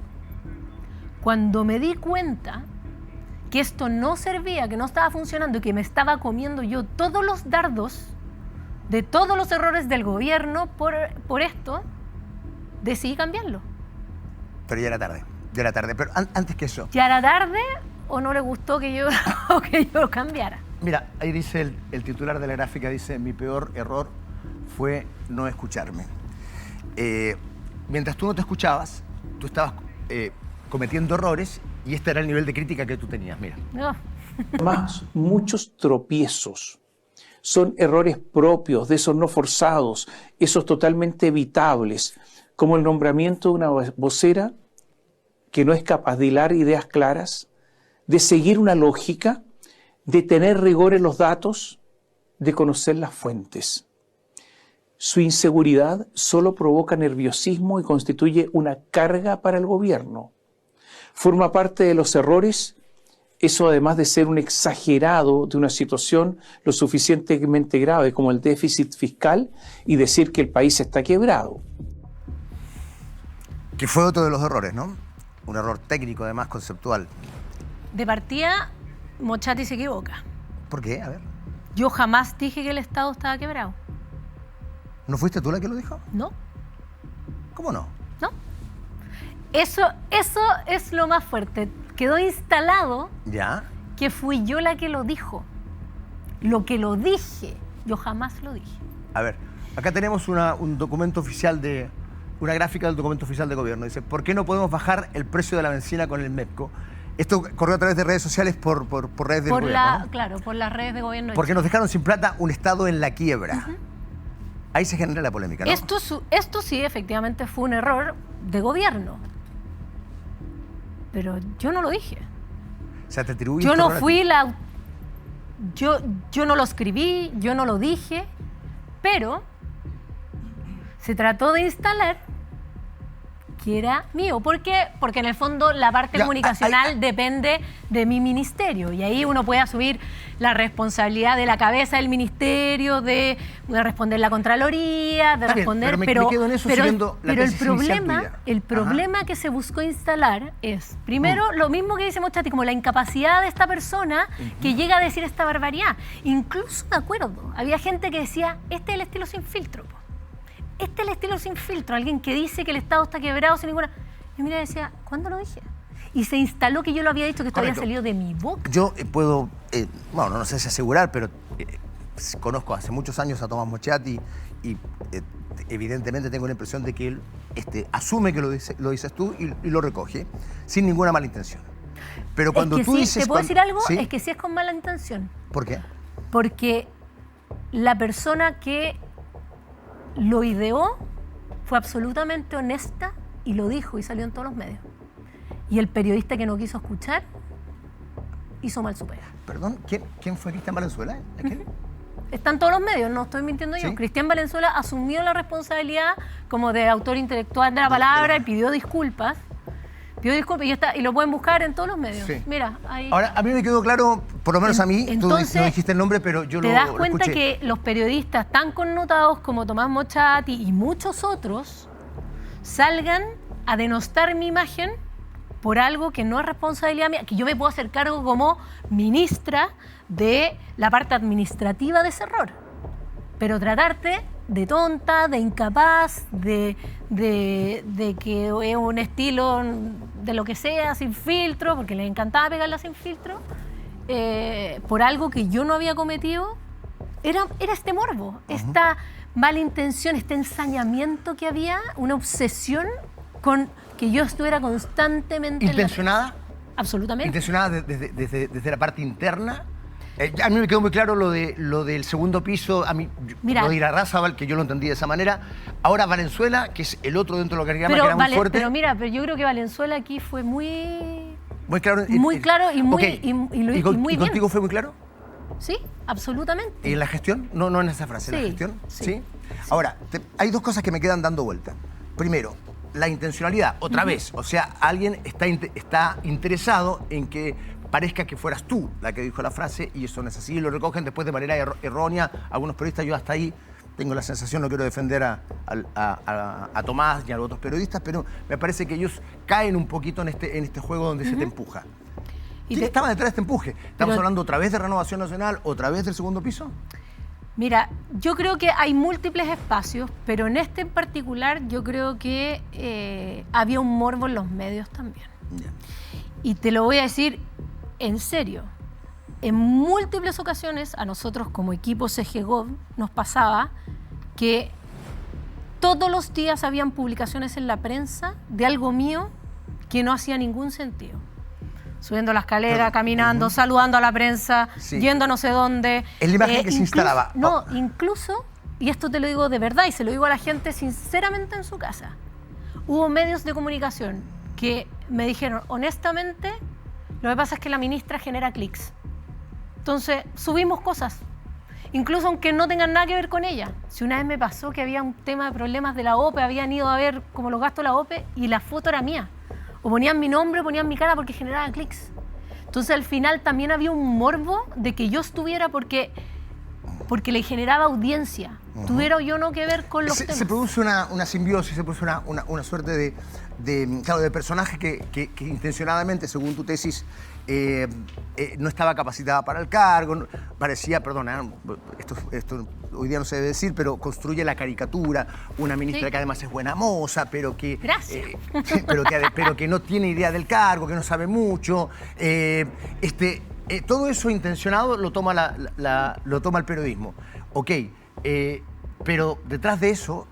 cuando me di cuenta que esto no servía, que no estaba funcionando y que me estaba comiendo yo todos los dardos de todos los errores del gobierno por esto, decidí cambiarlo. Pero ya era tarde. Ya era tarde. Pero antes que eso. ¿Ya era tarde o no le gustó que yo lo cambiara? Mira, ahí dice el titular de la gráfica, dice, mi peor error fue no escucharme. Mientras tú no te escuchabas, tú estabas cometiendo errores y este era el nivel de crítica que tú tenías, mira. No. Además, muchos tropiezos son errores propios, de esos no forzados, esos totalmente evitables, como el nombramiento de una vocera que no es capaz de hilar ideas claras, de seguir una lógica, de tener rigor en los datos, de conocer las fuentes. Su inseguridad solo provoca nerviosismo y constituye una carga para el gobierno. Forma parte de los errores, eso además de ser un exagerado de una situación lo suficientemente grave como el déficit fiscal y decir que el país está quebrado. Que fue otro de los errores, ¿no? Un error técnico, además, conceptual. De partida, Mochati se equivoca. ¿Por qué? A ver. Yo jamás dije que el Estado estaba quebrado. ¿No fuiste tú la que lo dijo? No, ¿Cómo no? no. Eso es lo más fuerte. Quedó instalado ¿Ya? que fui yo la que lo dijo. Lo que lo dije, yo jamás lo dije. A ver, acá tenemos un documento oficial de... Una gráfica del documento oficial de gobierno. Dice, ¿por qué no podemos bajar el precio de la bencina con el MEPCO? Esto corrió a través de redes sociales por redes del gobierno, ¿no? Claro, por las redes de gobierno. Porque nos dejaron sin plata un Estado en la quiebra. Ahí se genera la polémica, ¿no? Esto sí, efectivamente, fue un error de gobierno. Pero yo no lo dije. O sea, te atribuiste Yo no error a fui ti. la... Yo no lo escribí, yo no lo dije, pero se trató de instalar que era mío. ¿Por qué? Porque en el fondo la parte comunicacional depende de mi ministerio y ahí uno puede asumir la responsabilidad de la cabeza del ministerio, de responder la Contraloría, de responder... me quedo en eso siguiendo la tesis inicial tuya. El problema que se buscó instalar es, primero, lo mismo que dice Mochati, como la incapacidad de esta persona que llega a decir esta barbaridad. Incluso, me acuerdo, había gente que decía, este es el estilo sin filtro, po. Este es el estilo sin filtro, alguien que dice que el Estado está quebrado sin ninguna... Yo mira decía, ¿cuándo lo dije? Y se instaló que yo lo había dicho, que esto había salido de mi boca. Yo puedo, bueno, no sé si asegurar, pero conozco hace muchos años a Tomás Mochati y evidentemente tengo la impresión de que él asume que lo dices tú y lo recoge sin ninguna mala intención. Pero cuando tú dices... ¿Te puedo decir algo? ¿Sí? Es que sí es con mala intención. ¿Por qué? Porque la persona que lo ideó fue absolutamente honesta y lo dijo y salió en todos los medios. Y el periodista que no quiso escuchar hizo mal su pega. Perdón, ¿quién fue Cristian Valenzuela? ¿Quién? Está en todos los medios, no estoy mintiendo yo. ¿Sí? Cristian Valenzuela asumió la responsabilidad como de autor intelectual de la palabra y pidió disculpas, Pido disculpas y lo pueden buscar en todos los medios. Sí. Mira, ahí. Ahora, a mí me quedó claro, por lo menos a mí, Entonces, tú no dijiste el nombre, pero yo te lo das cuenta escuché. que los periodistas tan connotados como Tomás Mochati y muchos otros salgan a denostar mi imagen por algo que no es responsabilidad mía, que yo me puedo hacer cargo como ministra de la parte administrativa de ese error. Pero tratarte de tonta, de incapaz, de que es un estilo de lo que sea, sin filtro, porque les encantaba pegarla sin filtro, por algo que yo no había cometido, era este morbo, esta mala intención, este ensañamiento que había, una obsesión con que yo estuviera constantemente... ¿Intencionada? Absolutamente. ¿Intencionada desde la parte interna? A mí me quedó muy claro lo del segundo piso, a mí, Mira, lo de Irarrázaval, que yo lo entendí de esa manera. Ahora Valenzuela, que es el otro dentro del organigrama, que era muy fuerte. Pero mira, yo creo que Valenzuela aquí fue muy claro. Muy claro y muy, Ok. y muy ¿Y bien. contigo fue muy claro? Sí, absolutamente. ¿Y en la gestión? No en esa frase, ¿en la Sí, gestión? sí. Ahora, hay dos cosas que me quedan dando vuelta. Primero, la intencionalidad, otra vez. O sea, alguien está interesado en que parezca que fueras tú la que dijo la frase y eso no es así. Lo recogen después de manera errónea. Algunos periodistas, yo hasta ahí tengo la sensación, no quiero defender a Tomás y a los otros periodistas, pero me parece que ellos caen un poquito en este juego donde se te empuja. ¿Quién estaba detrás de este empuje? ¿Estamos hablando otra vez de Renovación Nacional, otra vez del segundo piso? Mira, yo creo que hay múltiples espacios, pero en este en particular yo creo que había un morbo en los medios también. Ya. Y te lo voy a decir en serio. En múltiples ocasiones a nosotros como equipo CGGov nos pasaba que todos los días habían publicaciones en la prensa de algo mío que no hacía ningún sentido. Subiendo la escalera, caminando, saludando a la prensa, yendo a no sé dónde. Es la imagen que se instalaba. No, incluso, y esto te lo digo de verdad y se lo digo a la gente sinceramente en su casa, hubo medios de comunicación que me dijeron, honestamente, lo que pasa es que la ministra genera clics. Entonces, subimos cosas, incluso aunque no tengan nada que ver con ella. Si una vez me pasó que había un tema de problemas de la OPE, habían ido a ver como los gastos de la OPE y la foto era mía. O ponían mi nombre, ponían mi cara porque generaba clics. Entonces, al final también había un morbo de que yo estuviera porque le generaba audiencia. Tuviera yo no que ver con los temas. Se produce una simbiosis, se produce una suerte de personaje que intencionadamente, según tu tesis, no estaba capacitada para el cargo, parecía, perdona, esto hoy día no se debe decir, pero construye la caricatura, una ministra que además es buena moza, pero que, pero que no tiene idea del cargo, que no sabe mucho. Todo eso intencionado lo toma el periodismo. Ok, pero detrás de eso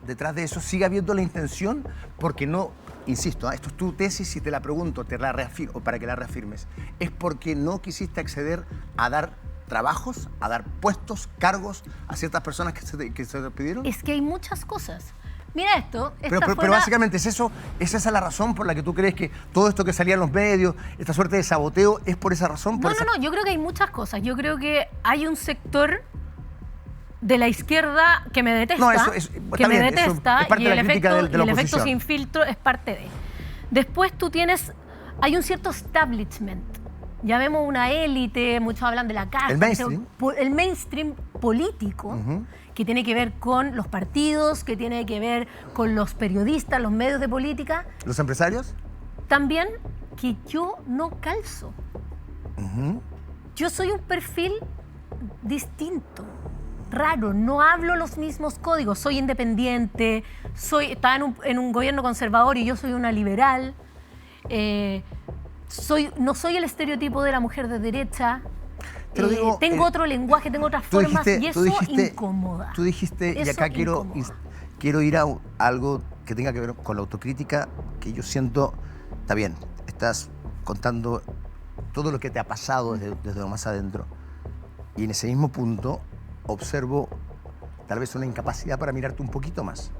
sigue habiendo la intención, porque no, insisto, esto es tu tesis y te la pregunto, te la reafirmo, para que la reafirmes, es porque no quisiste acceder a dar trabajos, a dar puestos, cargos a ciertas personas que se te pidieron. Es que hay muchas cosas. Mira esto. Pero básicamente es eso, ¿es esa la razón por la que tú crees que todo esto que salía en los medios, esta suerte de saboteo, es por esa razón? No, yo creo que hay muchas cosas. Yo creo que hay un sector de la izquierda que me detesta, y el efecto sin filtro es parte de. Después hay un cierto establishment. Ya vemos una élite, muchos hablan de la casa. El mainstream político, que tiene que ver con los partidos, que tiene que ver con los periodistas, los medios de política. ¿Los empresarios? También que yo no calzo. Yo soy un perfil distinto, raro, no hablo los mismos códigos, soy independiente, estaba en un gobierno conservador y yo soy una liberal. No soy el estereotipo de la mujer de derecha. Tengo otro lenguaje, tengo otras formas y eso incomoda. Tú dijiste, y acá quiero ir a algo que tenga que ver con la autocrítica, que yo siento, está bien, estás contando todo lo que te ha pasado desde lo más adentro. Y en ese mismo punto observo tal vez una incapacidad para mirarte un poquito más.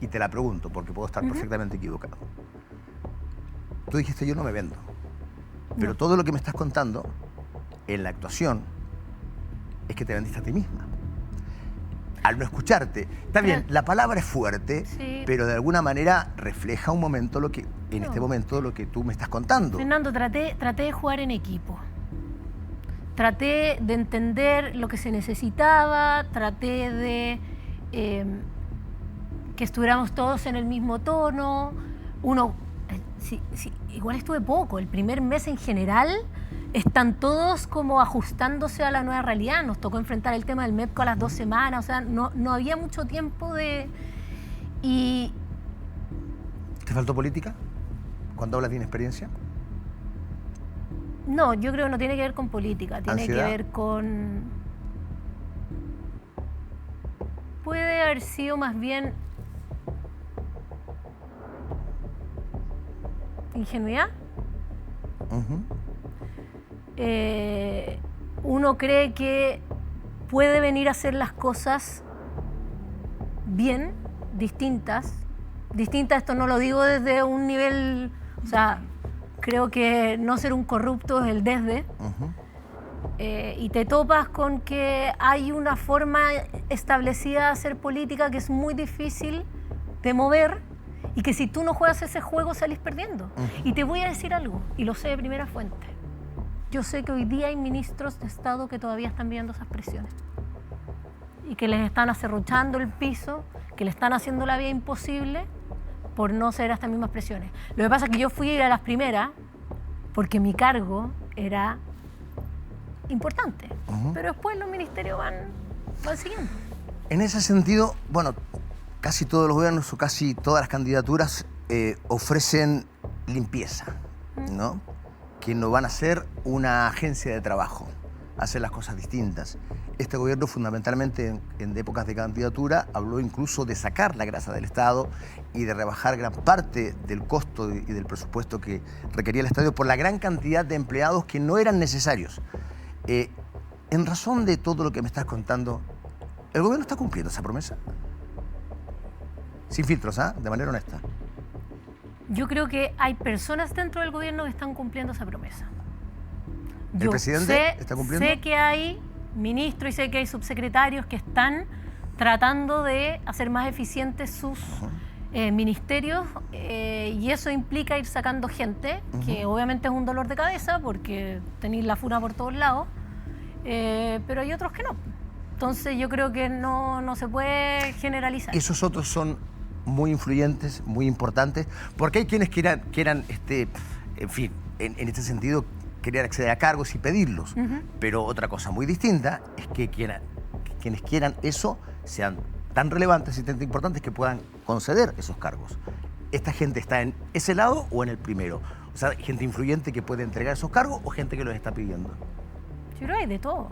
Y te la pregunto, porque puedo estar perfectamente equivocado. Tú dijiste, yo no me vendo. Pero todo lo que me estás contando en la actuación es que te vendiste a ti misma. al no escucharte. Está bien, la palabra es fuerte, Sí. pero de alguna manera refleja un momento este momento lo que tú me estás contando. Fernando, traté de jugar en equipo. Traté de entender lo que se necesitaba, traté de que estuviéramos todos en el mismo tono. Igual estuve poco. El primer mes en general están todos como ajustándose a la nueva realidad. Nos tocó enfrentar el tema del MEPCO a las 2 semanas. O sea, no había mucho tiempo de... ¿Te faltó política? ¿Cuando hablas de inexperiencia? No, yo creo que no tiene que ver con política. Tiene ¿Ansiedad? que ver con... Puede haber sido más bien... ingenuidad. Uno cree que puede venir a hacer las cosas bien, distintas. Distintas, esto no lo digo desde un nivel, o sea, creo que no ser un corrupto es el desde. Y te topas con que hay una forma establecida de hacer política que es muy difícil de mover y que si tú no juegas ese juego salís perdiendo. Y te voy a decir algo, y lo sé de primera fuente. Yo sé que hoy día hay ministros de Estado que todavía están viendo esas presiones y que les están acerruchando el piso, que le están haciendo la vida imposible por no ceder a estas mismas presiones. Lo que pasa es que yo fui a las primeras porque mi cargo era importante, pero después los ministerios van siguiendo. En ese sentido, bueno, casi todos los gobiernos o casi todas las candidaturas ofrecen limpieza, ¿no? Que no van a ser una agencia de trabajo, hacer las cosas distintas. Este gobierno, fundamentalmente en épocas de candidatura, habló incluso de sacar la grasa del Estado y de rebajar gran parte del costo y del presupuesto que requería el Estado por la gran cantidad de empleados que no eran necesarios. En razón de todo lo que me estás contando, ¿el gobierno está cumpliendo esa promesa? Sin filtros, ¿ah? De manera honesta. Yo creo que hay personas dentro del gobierno que están cumpliendo esa promesa. ¿El presidente está cumpliendo? Sé que hay ministros y sé que hay subsecretarios que están tratando de hacer más eficientes sus ministerios y eso implica ir sacando gente, que obviamente es un dolor de cabeza porque tenéis la funa por todos lados, pero hay otros que no. Entonces yo creo que no se puede generalizar. Esos otros son muy influyentes, muy importantes, porque hay quienes quieran en fin, en este sentido, querer acceder a cargos y pedirlos. Pero otra cosa muy distinta es que quienes quieran eso sean tan relevantes y tan importantes que puedan conceder esos cargos. ¿Esta gente está en ese lado o en el primero? O sea, gente influyente que puede entregar esos cargos o gente que los está pidiendo. Yo creo que hay de todo.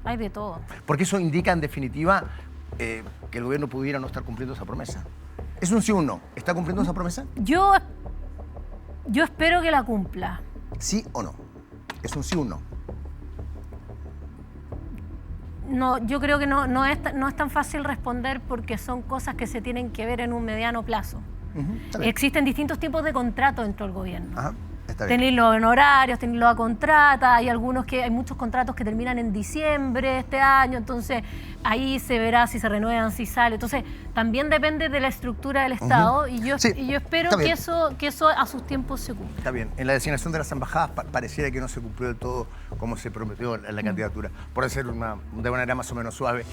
Hay de todo. Porque eso indica, en definitiva, que el gobierno pudiera no estar cumpliendo esa promesa. ¿Es un sí o un no? ¿Está cumpliendo esa promesa? Yo espero que la cumpla. ¿Sí o no? ¿Es un sí o un no? No, yo creo que no es tan fácil responder porque son cosas que se tienen que ver en un mediano plazo. Existen distintos tipos de contratos dentro del gobierno. Ajá, está bien. Tenéis los honorarios, tenéis los a contrata, hay muchos contratos que terminan en diciembre de este año, entonces ahí se verá si se renuevan, si sale. Entonces también depende de la estructura del Estado y yo espero que eso a sus tiempos se cumpla. Está bien. En la designación de las embajadas pareciera que no se cumplió del todo como se prometió en la candidatura, por decir de manera más o menos suave.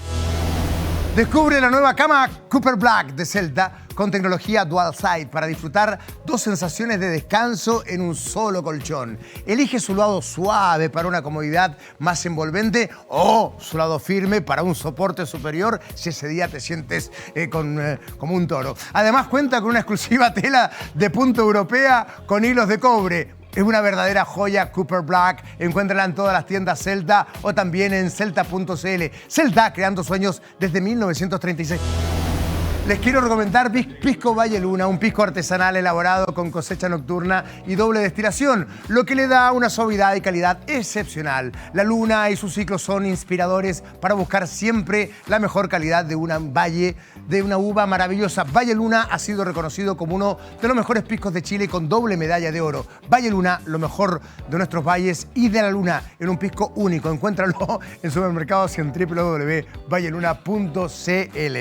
Descubre la nueva cama Cooper Black de Celta con tecnología Dual Side para disfrutar 2 sensaciones de descanso en un solo colchón. Elige su lado suave para una comodidad más envolvente o su lado firme para un soporte superior si ese día te sientes como un toro. Además cuenta con una exclusiva tela de punto europea con hilos de cobre. Es una verdadera joya Cooper Black. Encuéntrala en todas las tiendas Celta o también en celta.cl. Celta, creando sueños desde 1936. Les quiero recomendar Pisco Valle Luna, un pisco artesanal elaborado con cosecha nocturna y doble destilación, lo que le da una suavidad y calidad excepcional. La luna y su ciclo son inspiradores para buscar siempre la mejor calidad de una uva maravillosa. Valle Luna ha sido reconocido como uno de los mejores piscos de Chile con doble medalla de oro. Valle Luna, lo mejor de nuestros valles y de la luna, en un pisco único. Encuéntralo en supermercados y en www.valleluna.cl.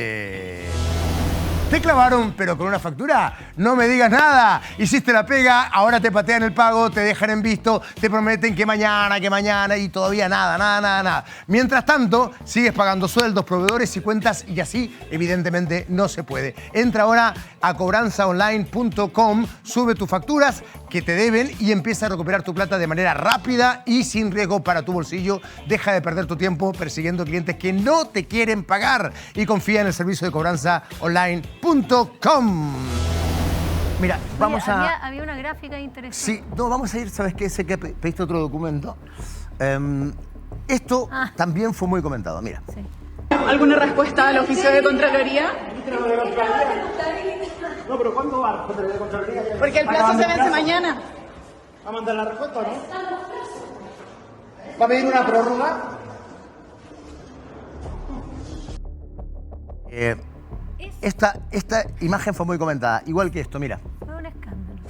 ¿Te clavaron pero con una factura? No me digas nada. Hiciste la pega, ahora te patean el pago, te dejan en visto, te prometen que mañana y todavía nada. Mientras tanto, sigues pagando sueldos, proveedores y cuentas y así, evidentemente, no se puede. Entra ahora a cobranzaonline.com, sube tus facturas que te deben y empieza a recuperar tu plata de manera rápida y sin riesgo para tu bolsillo. Deja de perder tu tiempo persiguiendo clientes que no te quieren pagar y confía en el servicio de cobranzaonline.com. Mira, vamos a... Había una gráfica interesante. Sí, no, vamos a ir, ¿sabes qué? Sé que pediste otro documento. Esto también fue muy comentado, mira. Sí. ¿Alguna respuesta al oficio de Contraloría? No, pero ¿cuándo va la Contraloría? Porque el plazo se vence mañana. ¿Va a mandar la respuesta o no? ¿Va a pedir una prórroga? Esta imagen fue muy comentada, igual que esto, mira. Fue un escándalo.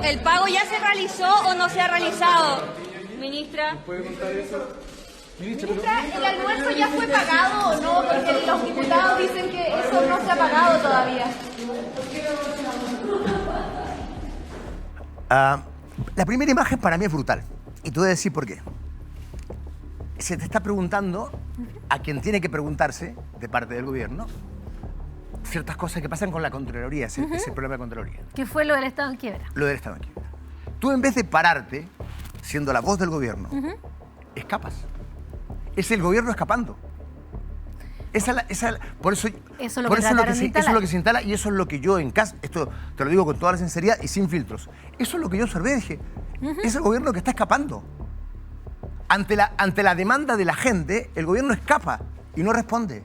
¿El pago ya se realizó o no se ha realizado? Ministra. ¿Puede contar eso? Ministra, ¿el almuerzo ya fue pagado o no? Porque los diputados dicen que eso no se ha pagado todavía. La primera imagen para mí es brutal. Y te voy a decir por qué. Se te está preguntando a quien tiene que preguntarse, de parte del gobierno, ciertas cosas que pasan con la Contraloría, ese problema de Contraloría. ¿Qué fue lo del Estado en quiebra? Lo del Estado en quiebra. Tú, en vez de pararte, siendo la voz del gobierno, escapas. Es el gobierno escapando. Por eso es lo que se instala y eso es lo que yo en casa, esto te lo digo con toda la sinceridad y sin filtros, eso es lo que yo observé, dije, es el gobierno que está escapando. Ante la demanda de la gente, el gobierno escapa y no responde.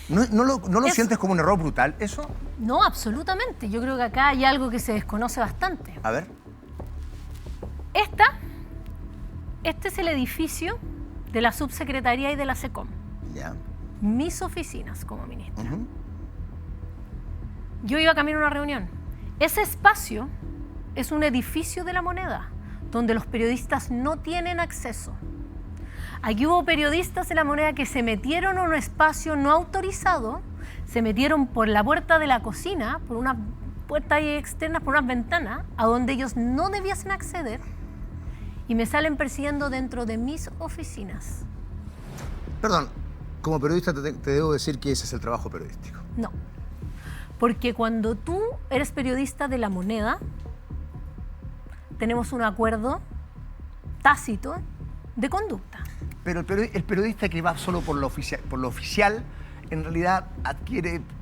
¿No lo sientes como un error brutal eso? No, absolutamente. Yo creo que acá hay algo que se desconoce bastante. A ver. Este es el edificio de la Subsecretaría y de la SECOM. Ya. Mis oficinas como ministra. Yo iba camino a una reunión. Ese espacio es un edificio de La Moneda, donde los periodistas no tienen acceso. Aquí hubo periodistas de La Moneda que se metieron en un espacio no autorizado, se metieron por la puerta de la cocina, por unas puertas externas, por unas ventanas, a donde ellos no debiesen acceder, y me salen persiguiendo dentro de mis oficinas. Perdón, como periodista te debo decir que ese es el trabajo periodístico. No, porque cuando tú eres periodista de La Moneda, tenemos un acuerdo tácito de conducta. Pero el periodista que va solo por lo oficial, en realidad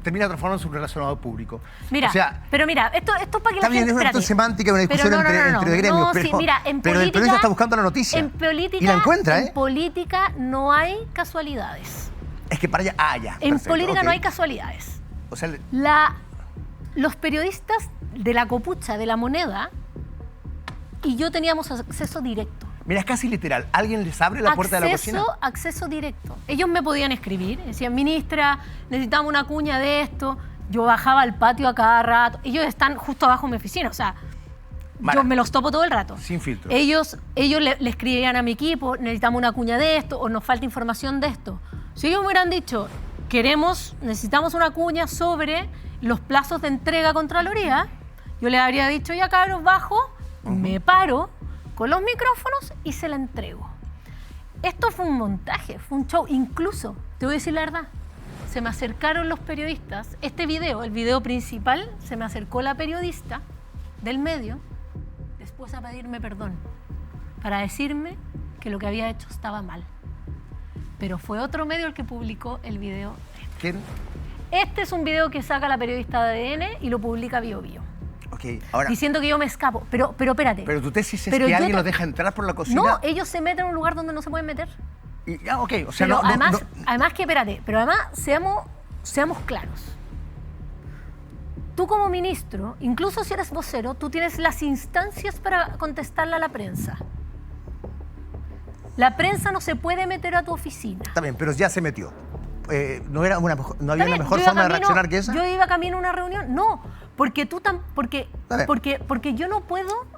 termina transformándose en un relacionado público. Mira, o sea, pero mira, esto es para que está la bien, gente... es una cuestión semántica, una discusión entre gremios, pero el periodista está buscando la noticia. En política, y la encuentra, en política no hay casualidades. Es que para allá... ya. En política no hay casualidades. O sea, los periodistas de la copucha, de La Moneda, y yo teníamos acceso directo. Mira, es casi literal. Alguien les abre la puerta de la cocina. Acceso directo. Ellos me podían escribir. Decían, ministra, necesitamos una cuña de esto. Yo bajaba al patio a cada rato. Ellos están justo abajo de mi oficina. O sea, yo me los topo todo el rato. Sin filtro. Ellos le escribían a mi equipo, necesitamos una cuña de esto o nos falta información de esto. Si ellos me hubieran dicho, necesitamos una cuña sobre los plazos de entrega a Contraloría, yo les habría dicho, ya cabros, bajo, me paro con los micrófonos y se la entrego. Esto fue un montaje, fue un show. Incluso, te voy a decir la verdad, se me acercaron los periodistas. Este video, el video principal, se me acercó la periodista del medio después a pedirme perdón para decirme que lo que había hecho estaba mal. Pero fue otro medio el que publicó el video. ¿Quién? Este es un video que saca la periodista de ADN y lo publica Bio Bio. Okay, ahora, diciendo que yo me escapo. Pero espérate. Pero tu tesis es que alguien los deja entrar por la cocina. No, ellos se meten en un lugar donde no se pueden meter. Ok, o sea, pero además que, espérate, pero además seamos claros. Tú como ministro, incluso si eres vocero, tú tienes las instancias para contestarle a la prensa. La prensa no se puede meter a tu oficina. Está bien, pero ya se metió. ¿No había una mejor Yo forma de camino- reaccionar que esa? Yo iba camino a una reunión. No, porque yo no puedo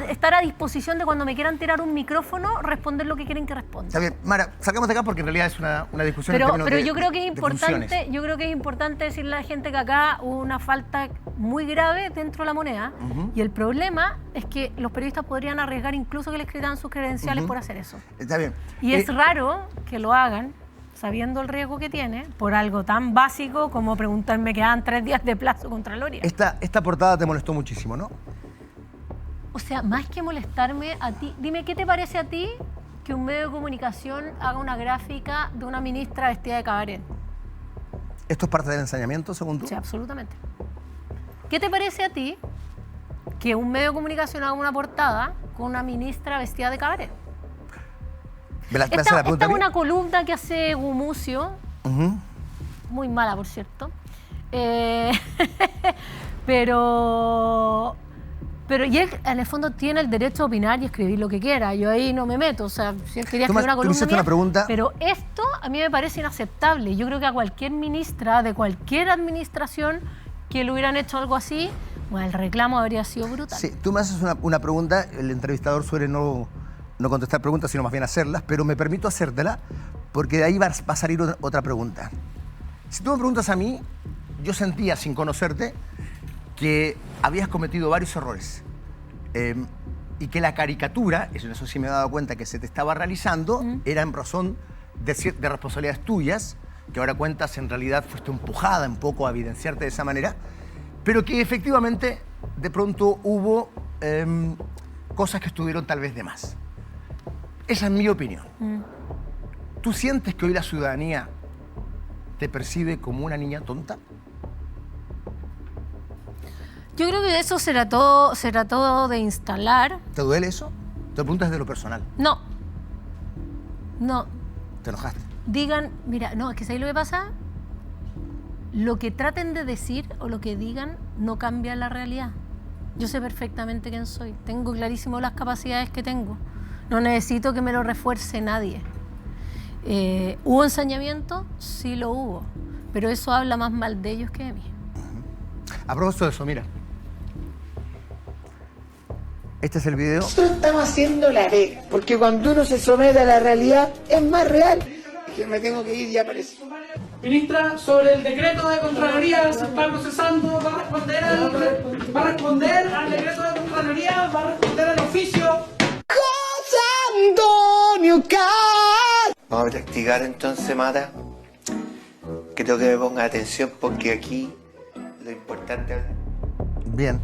estar a disposición de cuando me quieran tirar un micrófono, responder lo que quieren que responda. Está bien, Mara, salgamos de acá porque en realidad es una discusión en Pero términos yo creo que es de importante, funciones. yo creo que es importante decirle a la gente que acá hubo una falta muy grave dentro de la moneda, y el problema es que los periodistas podrían arriesgar incluso que les quitaran sus credenciales por hacer eso. Está bien. Y es raro que lo hagan sabiendo el riesgo que tiene por algo tan básico como preguntarme que quedan 3 días de plazo Contraloría. Esta portada te molestó muchísimo, ¿no? O sea, más que molestarme a ti, dime, ¿qué te parece a ti que un medio de comunicación haga una gráfica de una ministra vestida de cabaret? ¿Esto es parte del ensañamiento, según tú? Sí, absolutamente. ¿Qué te parece a ti que un medio de comunicación haga una portada con una ministra vestida de cabaret? ¿Me hace la Esta pregunta es a mí? una columna que hace Gumucio, Ujú. muy mala, por cierto. Pero y él, en el fondo, tiene el derecho a opinar y escribir lo que quiera. Yo ahí no me meto. O sea, si él quería Tú escribir una me columna hiciste una mía, pregunta. pero esto a mí me parece inaceptable. Yo creo que a cualquier ministra de cualquier administración que le hubieran hecho algo así, bueno, el reclamo habría sido brutal. Sí, tú me haces una pregunta, el entrevistador suele no contestar preguntas, sino más bien hacerlas, pero me permito hacértela porque de ahí va a salir otra pregunta. Si tú me preguntas a mí, yo sentía, sin conocerte, que habías cometido varios errores y que la caricatura, eso sí me he dado cuenta que se te estaba realizando, era en razón de responsabilidades tuyas, que ahora cuentas en realidad fuiste empujada un poco a evidenciarte de esa manera, pero que efectivamente de pronto hubo cosas que estuvieron tal vez de más. Esa es mi opinión. ¿Tú sientes que hoy la ciudadanía te percibe como una niña tonta? Yo creo que eso se trató de instalar. ¿Te duele eso? Te lo preguntas desde lo personal. No. ¿Te enojaste? Digan, mira, no, es que ¿sabes lo que pasa? Lo que traten de decir o lo que digan no cambia la realidad. Yo sé perfectamente quién soy. Tengo clarísimo las capacidades que tengo. No necesito que me lo refuerce nadie. ¿Hubo ensañamiento? Sí lo hubo. Pero eso habla más mal de ellos que de mí. A propósito de eso, mira. Este es el video. Nosotros estamos haciendo la ley, porque cuando uno se somete a la realidad es más real. Que me tengo que ir, ya parece. Ministra, sobre el decreto de Contraloría se está procesando, va a responder al decreto de Contraloría, va a responder al oficio. José Antonio Cal. Vamos a practicar entonces, Mata. Creo que me ponga atención porque aquí lo importante es... Bien.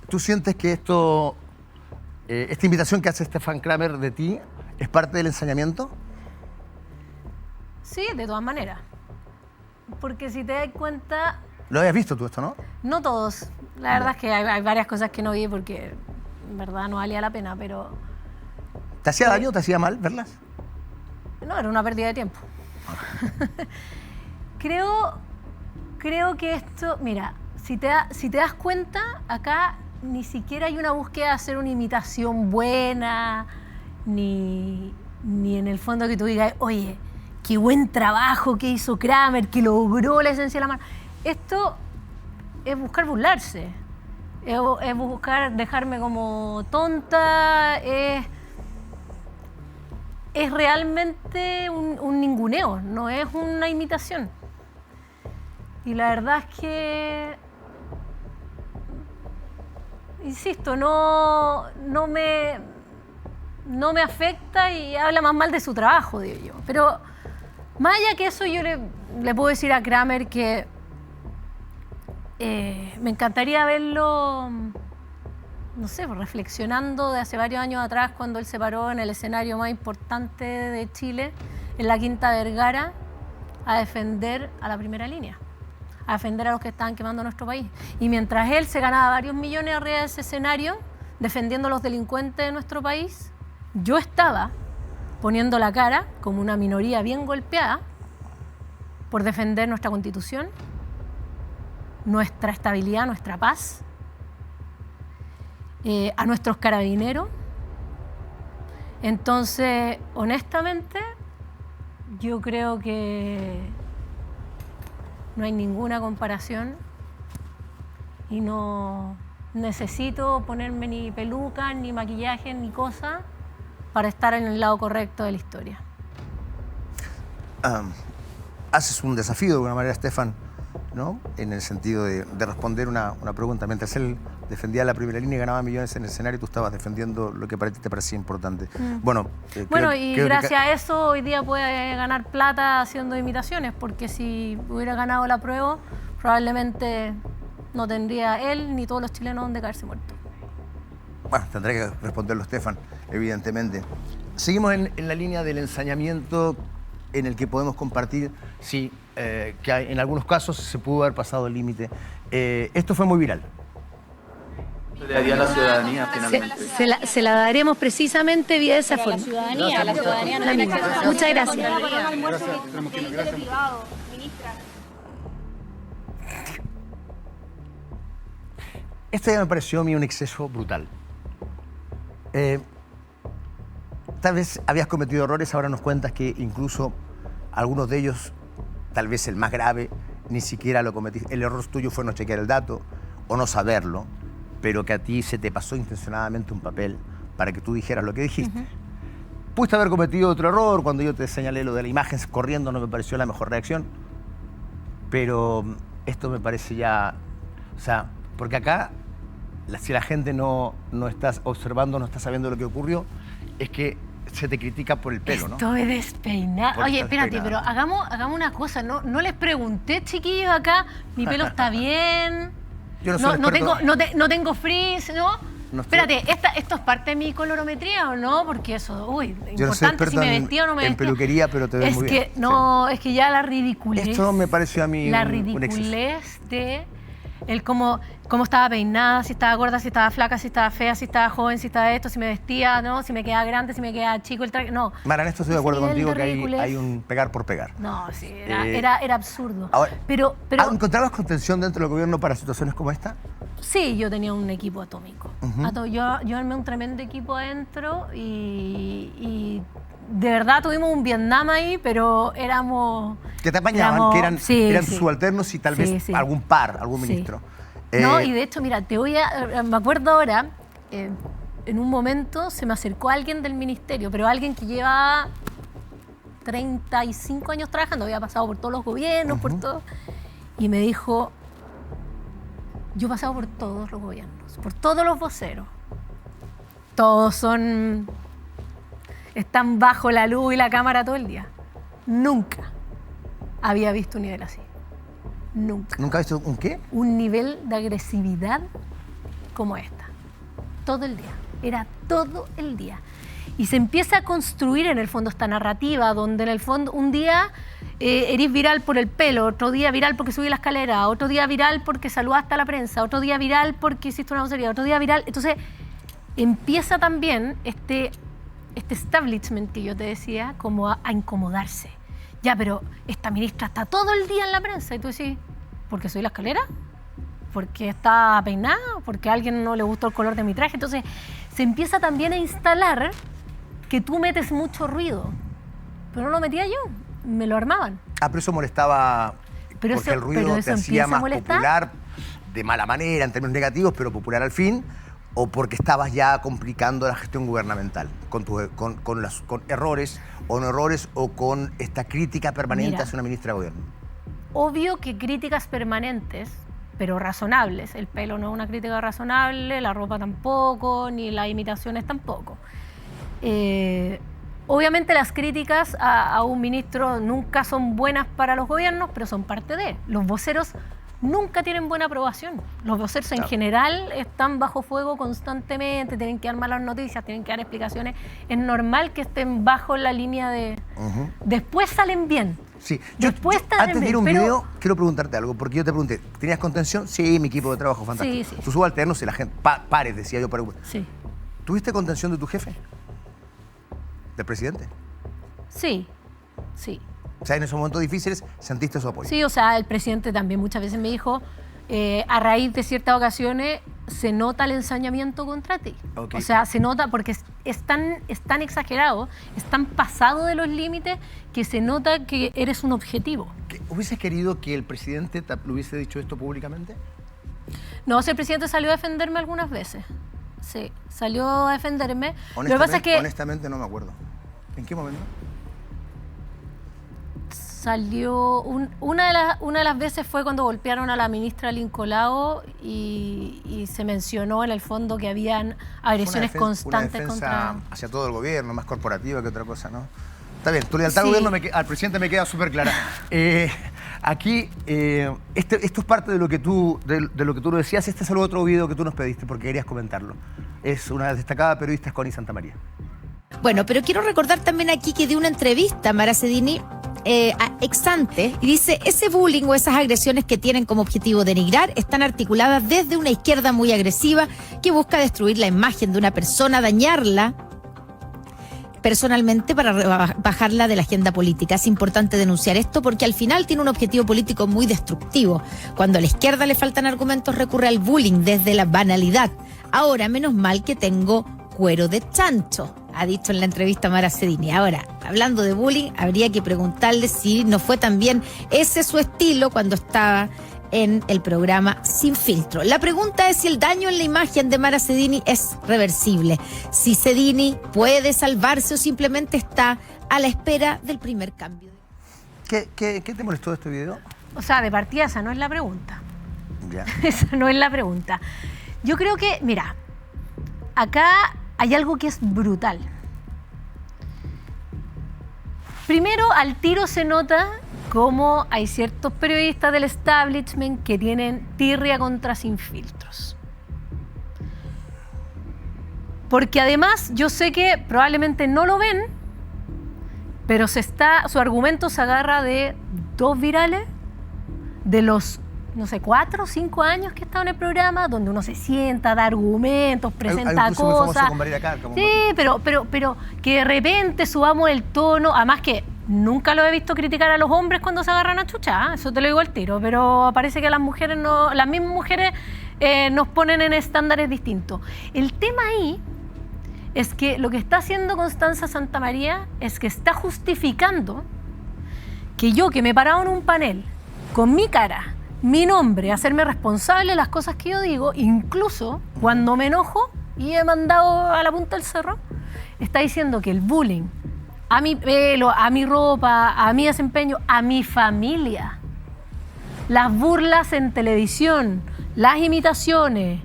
¿Tú sientes que esta invitación que hace Stefan Kramer de ti es parte del ensañamiento? Sí, de todas maneras. Porque si te das cuenta, Lo habías visto tú esto, ¿no? no todos. La verdad es que hay varias cosas que no vi porque en verdad no valía la pena, pero ¿Te hacía daño o te hacía mal verlas? no, era una pérdida de tiempo. Creo que esto, mira, si te das cuenta, acá ni siquiera hay una búsqueda de hacer una imitación buena, ni en el fondo que tú digas, oye, qué buen trabajo que hizo Kramer, que logró la esencia de la mano. Esto es buscar burlarse, es buscar dejarme como tonta, es realmente un ninguneo, no es una imitación. Y la verdad es que, insisto, no me afecta y habla más mal de su trabajo, digo yo. Pero más allá que eso, yo le puedo decir a Kramer que me encantaría verlo, no sé, reflexionando de hace varios años atrás, cuando él se paró en el escenario más importante de Chile, en la Quinta Vergara, a defender a la primera línea, a defender a los que estaban quemando nuestro país. Y mientras él se ganaba varios millones arriba de ese escenario, defendiendo a los delincuentes de nuestro país, yo estaba poniendo la cara como una minoría bien golpeada por defender nuestra Constitución, nuestra estabilidad, nuestra paz, a nuestros carabineros. Entonces, honestamente, yo creo que no hay ninguna comparación y no necesito ponerme ni peluca, ni maquillaje, ni cosa para estar en el lado correcto de la historia. Haces un desafío de alguna manera, Stefan, ¿no? En el sentido de responder una pregunta. Mientras él defendía la primera línea y ganaba millones en el escenario, tú estabas defendiendo lo que para ti te parecía importante. Bueno, y gracias a eso hoy día puede ganar plata haciendo imitaciones, porque si hubiera ganado la prueba, probablemente no tendría él ni todos los chilenos donde caerse muerto. Bueno, tendré que responderlo, Stefan, evidentemente. Seguimos en la línea del ensañamiento, en el que podemos compartir, sí, que en algunos casos se pudo haber pasado el límite. Esto fue muy viral. Le daría a la ciudadanía finalmente. Se la daremos precisamente vía esa forma. La ciudadanía no tiene acceso a la Muchas gracias. Esto ya me pareció a mí un exceso brutal. Tal vez habías cometido errores, ahora nos cuentas que incluso algunos de ellos, tal vez el más grave, ni siquiera lo cometiste. El error tuyo fue no chequear el dato o no saberlo, pero que a ti se te pasó intencionadamente un papel para que tú dijeras lo que dijiste. Pudiste haber cometido otro error, cuando yo te señalé lo de la imagen corriendo no me pareció la mejor reacción, pero esto me parece ya... O sea, porque acá, si la gente no está observando, no está sabiendo lo que ocurrió, es que se te critica por el pelo, ¿no? Estoy despeinada. Oye, espérate, pero hagamos una cosa. No les pregunté, chiquillos, acá, mi pelo está bien. Yo no tengo frizz, ¿no? Espérate, ¿esto es parte de mi colorometría o no? Porque eso, yo no soy importante si me vestía o no me vestía. en peluquería, pero te ves muy bien. Es que ya la ridiculez. Esto me pareció a mí la un ridiculez de el cómo estaba peinada, si estaba gorda, si estaba flaca, si estaba fea, si estaba joven, si estaba esto, si me vestía, ¿no? Si me quedaba grande, si me quedaba chico el traje. No. Mara, en esto estoy de acuerdo contigo que hay un pegar por pegar. No, sí, era absurdo. Ahora, pero ¿encontrabas contención dentro del gobierno para situaciones como esta? Sí, yo tenía un equipo atómico. Yo armé un tremendo equipo adentro y de verdad tuvimos un Vietnam ahí, pero éramos... Que te apañaban, que eran subalternos y tal vez algún ministro. No, y de hecho, mira, me acuerdo ahora, en un momento se me acercó alguien del ministerio, pero alguien que lleva 35 años trabajando, había pasado por todos los gobiernos, por todo, y me dijo, yo he pasado por todos los gobiernos, por todos los voceros. Todos están bajo la luz y la cámara todo el día. Nunca había visto un nivel así. Nunca. ¿Nunca has visto un qué? Un nivel de agresividad como esta. Todo el día. Era todo el día. Y se empieza a construir en el fondo esta narrativa donde en el fondo un día eres viral por el pelo, otro día viral porque subí la escalera, otro día viral porque saludaste a la prensa, otro día viral porque hiciste una vocería, otro día viral. Entonces empieza también este establishment que yo te decía como a incomodarse. Ya, pero esta ministra está todo el día en la prensa. Y tú decís, ¿porque soy la escalera? ¿Porque está peinada? ¿Porque a alguien no le gustó el color de mi traje? Entonces se empieza también a instalar que tú metes mucho ruido. Pero no lo metía yo, me lo armaban. Pero eso molestaba porque el ruido te hacía más popular de mala manera, en términos negativos, pero popular al fin, o porque estabas ya complicando la gestión gubernamental con errores o no errores o con esta crítica permanente hacia una ministra de gobierno. Obvio que críticas permanentes, pero razonables. El pelo no es una crítica razonable, la ropa tampoco, ni las imitaciones tampoco. Obviamente las críticas a un ministro nunca son buenas para los gobiernos, pero son parte de. Los voceros nunca tienen buena aprobación. Los voceros en general están bajo fuego constantemente, tienen que dar malas noticias, tienen que dar explicaciones. Es normal que estén bajo la línea de... Después salen bien. Sí. Antes de ir a un video, quiero preguntarte algo, porque yo te pregunté, ¿tenías contención? Sí, mi equipo de trabajo, fantástico. Sí. Tus subalternos y la gente, pares, decía yo. Sí. ¿Tuviste contención de tu jefe? ¿Del presidente? Sí. O sea, en esos momentos difíciles sentiste su apoyo. Sí, o sea, el presidente también muchas veces me dijo, a raíz de ciertas ocasiones se nota el ensañamiento contra ti. Okay. O sea, se nota porque es tan exagerado, es tan pasado de los límites que se nota que eres un objetivo. ¿Hubieses querido que el presidente le hubiese dicho esto públicamente? No, si el presidente salió a defenderme algunas veces. Sí, salió a defenderme. Lo que pasa es que honestamente no me acuerdo. ¿En qué momento? salió, una de las veces fue cuando golpearon a la ministra Lincolao y se mencionó en el fondo que habían agresiones constantes contra... hacia todo el gobierno, más corporativa que otra cosa, ¿no? Está bien, tu lealtad al gobierno, al presidente me queda súper clara. Aquí, esto es parte de lo que tú lo decías. Este es el otro video que tú nos pediste porque querías comentarlo. Es una destacada periodista, Connie Santamaría. Bueno, pero quiero recordar también aquí que dio una entrevista a Mara Cedini ex ante y dice: ese bullying o esas agresiones que tienen como objetivo denigrar están articuladas desde una izquierda muy agresiva que busca destruir la imagen de una persona, dañarla personalmente para bajarla de la agenda política. Es importante denunciar esto porque al final tiene un objetivo político muy destructivo. Cuando a la izquierda le faltan argumentos, recurre al bullying desde la banalidad. Ahora, menos mal que tengo cuero de chancho, ha dicho en la entrevista Mara Cedini. Ahora, hablando de bullying, habría que preguntarle si no fue también ese su estilo cuando estaba en el programa Sin Filtro. La pregunta es si el daño en la imagen de Mara Cedini es reversible, si Cedini puede salvarse o simplemente está a la espera del primer cambio. ¿Qué te molestó de este video? O sea, de partida esa no es la pregunta. Ya. Esa no es la pregunta. Yo creo que, mira, acá hay algo que es brutal. Primero, al tiro se nota cómo hay ciertos periodistas del establishment que tienen tirria contra Sin Filtros. Porque además yo sé que probablemente no lo ven, pero su argumento se agarra de 2 virales de los, no sé, 4 o 5 años que he estado en el programa, donde uno se sienta, da argumentos, presenta cosas. Sí, pero que de repente subamos el tono, además que nunca lo he visto criticar a los hombres cuando se agarran a chucha, eso te lo digo al tiro, pero parece que las mujeres no, las mismas mujeres nos ponen en estándares distintos. El tema ahí es que lo que está haciendo Constanza Santamaría es que está justificando que yo, que me he parado en un panel con mi cara, mi nombre, hacerme responsable de las cosas que yo digo, incluso cuando me enojo y he mandado a la punta del cerro, está diciendo que el bullying a mi pelo, a mi ropa, a mi desempeño, a mi familia, las burlas en televisión, las imitaciones,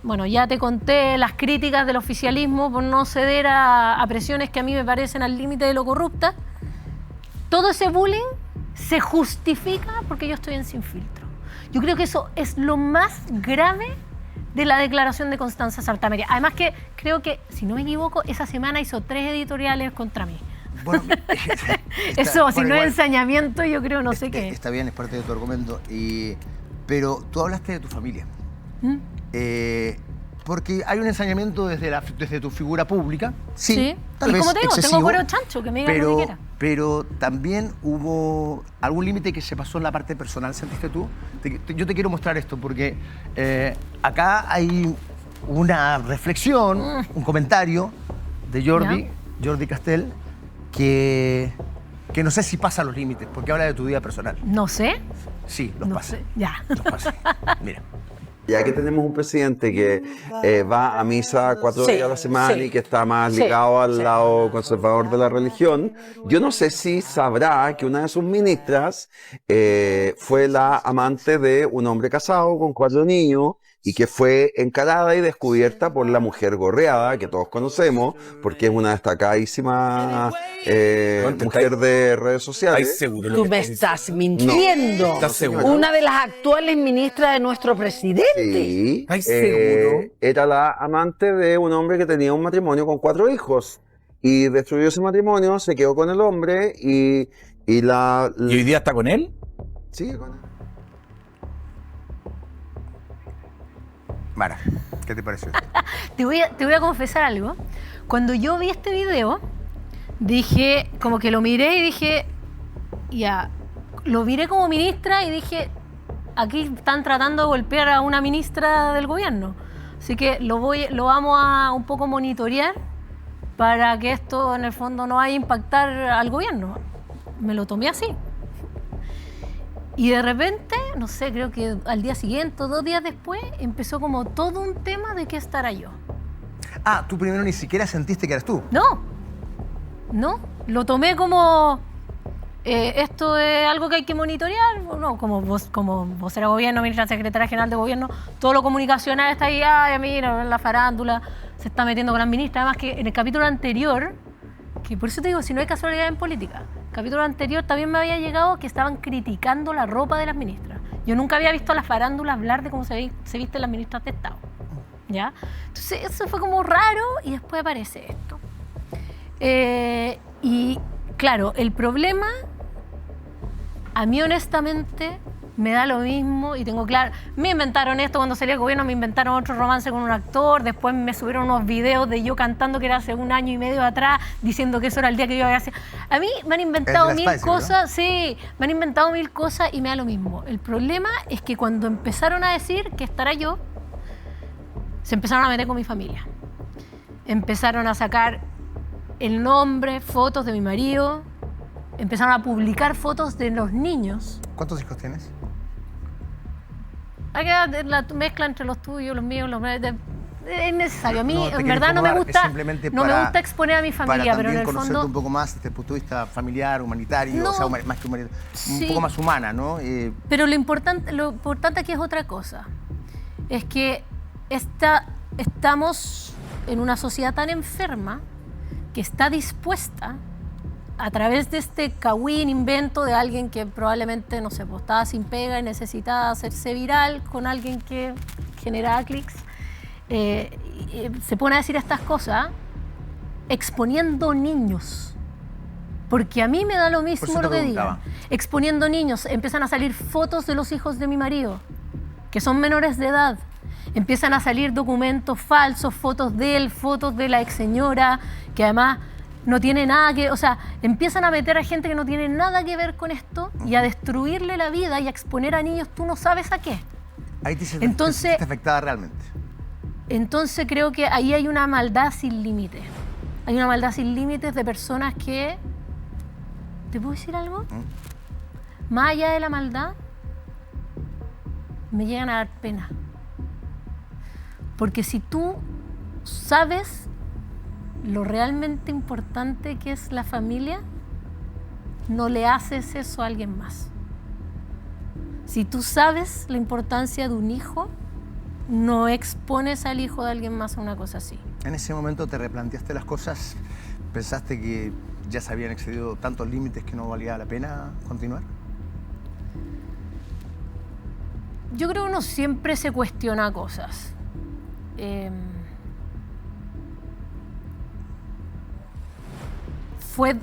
bueno, ya te conté las críticas del oficialismo por no ceder a presiones que a mí me parecen al límite de lo corrupta. Todo ese bullying se justifica porque yo estoy en Sin Filtro. Yo creo que eso es lo más grave de la declaración de Constanza Santamaría. Además que creo que, si no me equivoco, esa semana hizo 3 editoriales contra mí. Bueno, eso, si no es ensañamiento, yo creo no sé qué. Está bien, es parte de tu argumento. Pero tú hablaste de tu familia. Porque hay un ensañamiento desde tu figura pública. Sí. Tal vez como te digo, excesivo, tengo cuero chancho, que me digan lo que quiera. Pero también hubo algún límite que se pasó en la parte personal, ¿sentiste tú? Yo te quiero mostrar esto porque acá hay una reflexión, un comentario de Jordi Castell que no sé si pasa los límites, porque habla de tu vida personal. No sé. Sí, los pasa. Ya. Los pasa. Mira. Ya que tenemos un presidente que va a misa 4 días a la semana y que está más ligado al lado conservador de la religión, yo no sé si sabrá que una de sus ministras fue la amante de un hombre casado con 4 niños y que fue encarada y descubierta por la mujer gorreada, que todos conocemos, porque es una destacadísima mujer de redes sociales. Tú me estás mintiendo. No. ¿Estás seguro? Una de las actuales ministras de nuestro presidente. Sí. ¿Seguro? Era la amante de un hombre que tenía un matrimonio con 4 hijos. Y destruyó ese matrimonio, se quedó con el hombre y ¿Y hoy día está con él? Sí, con él. Mara, ¿qué te pareció? Te voy a confesar algo. Cuando yo vi este video, dije, como que lo miré y dije, ya, lo miré como ministra y dije, aquí están tratando de golpear a una ministra del gobierno. Así que lo vamos a un poco monitorear para que esto en el fondo no vaya a impactar al gobierno. Me lo tomé así. Y de repente, no sé, creo que al día siguiente o 2 días después, empezó como todo un tema de qué estará yo. Ah, tú primero ni siquiera sentiste que eras tú. No, lo tomé como... esto es algo que hay que monitorear, no, como vocera de gobierno, ministra secretaria general de gobierno, todo lo comunicacional está ahí, ay, mira, la farándula se está metiendo con las ministras. Además que en el capítulo anterior, que por eso te digo, si no hay casualidad en política, el capítulo anterior también me había llegado que estaban criticando la ropa de las ministras. Yo nunca había visto a la farándula hablar de cómo se visten las ministras de Estado, ¿ya? Entonces eso fue como raro y después aparece esto. Y claro, el problema, a mí honestamente me da lo mismo y tengo claro, me inventaron esto cuando salí del gobierno, me inventaron otro romance con un actor, después me subieron unos videos de yo cantando que era hace 1 año y medio atrás, diciendo que eso era el día que yo había sido. A mí me han inventado mil cosas, sí, me han inventado 1000 cosas y me da lo mismo. El problema es que cuando empezaron a decir que estará yo, se empezaron a meter con mi familia. Empezaron a sacar el nombre, fotos de mi marido, empezaron a publicar fotos de los niños. ¿Cuántos hijos tienes? Hay que la mezcla entre los tuyos, los míos, es necesario. A mí, no, en verdad, no me gusta exponer a mi familia, pero en el conocerte fondo... un poco más desde el punto de vista familiar, humanitario, No. o sea, más que humanitario, Sí. un poco más humana, ¿no? Pero lo importante aquí es otra cosa. Es que estamos en una sociedad tan enferma que está dispuesta, a través de este cagüín invento de alguien que probablemente, no sé, pues, estaba sin pega y necesitaba hacerse viral con alguien que generaba clics, se pone a decir estas cosas exponiendo niños. Porque a mí me da lo mismo lo que digan. Exponiendo niños, empiezan a salir fotos de los hijos de mi marido, que son menores de edad. Empiezan a salir documentos falsos, fotos de él, fotos de la ex señora, que además no tiene nada que... O sea, empiezan a meter a gente que no tiene nada que ver con esto y a destruirle la vida y a exponer a niños, tú no sabes a qué. Ahí te sentiste afectada realmente. Entonces creo que ahí hay una maldad sin límites. Hay una maldad sin límites de personas que... ¿Te puedo decir algo? Más allá de la maldad, me llegan a dar pena. Porque si tú sabes lo realmente importante que es la familia, no le haces eso a alguien más. Si tú sabes la importancia de un hijo, no expones al hijo de alguien más a una cosa así. ¿En ese momento te replanteaste las cosas? ¿Pensaste que ya se habían excedido tantos límites que no valía la pena continuar? Yo creo que uno siempre se cuestiona cosas.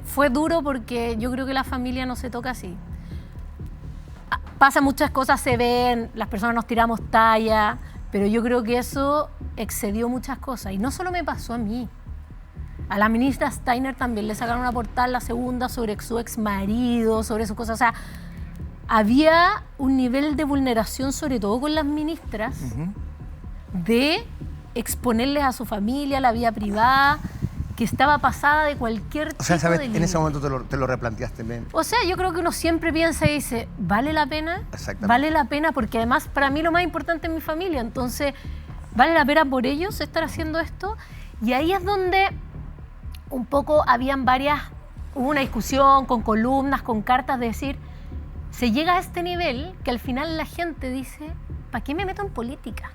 Fue duro porque yo creo que la familia no se toca así. Pasan muchas cosas, se ven, las personas nos tiramos talla, pero yo creo que eso excedió muchas cosas. Y no solo me pasó a mí. A la ministra Steiner también le sacaron una portada, la segunda, sobre su ex marido, sobre sus cosas. O sea, había un nivel de vulneración, sobre todo con las ministras, de exponerles a su familia, la vida privada, que estaba pasada de cualquier tipo de límite. En ese momento te lo replanteaste bien. O sea, yo creo que uno siempre piensa y dice, ¿vale la pena? Exactamente. ¿Vale la pena? Porque además para mí lo más importante es mi familia. Entonces, ¿vale la pena por ellos estar haciendo esto? Y ahí es donde un poco hubo una discusión con columnas, con cartas, de decir, se llega a este nivel que al final la gente dice, ¿para qué me meto en política?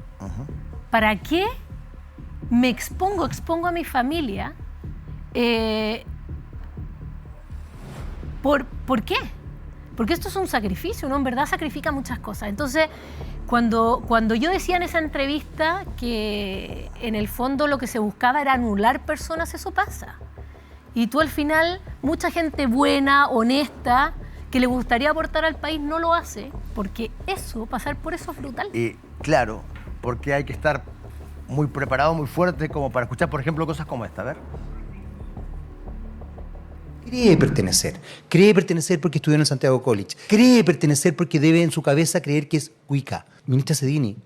¿Para qué me expongo a mi familia? ¿Por qué? Porque esto es un sacrificio, uno en verdad sacrifica muchas cosas. Entonces, cuando yo decía en esa entrevista que en el fondo lo que se buscaba era anular personas, eso pasa. Y tú al final, mucha gente buena, honesta, que le gustaría aportar al país, no lo hace, porque pasar por eso es brutal. Claro, porque hay que estar muy preparado, muy fuerte, como para escuchar, por ejemplo, cosas como esta. A ver. Cree pertenecer porque estudió en el Santiago College, cree pertenecer porque debe en su cabeza creer que es cuica. Ministra Cedini,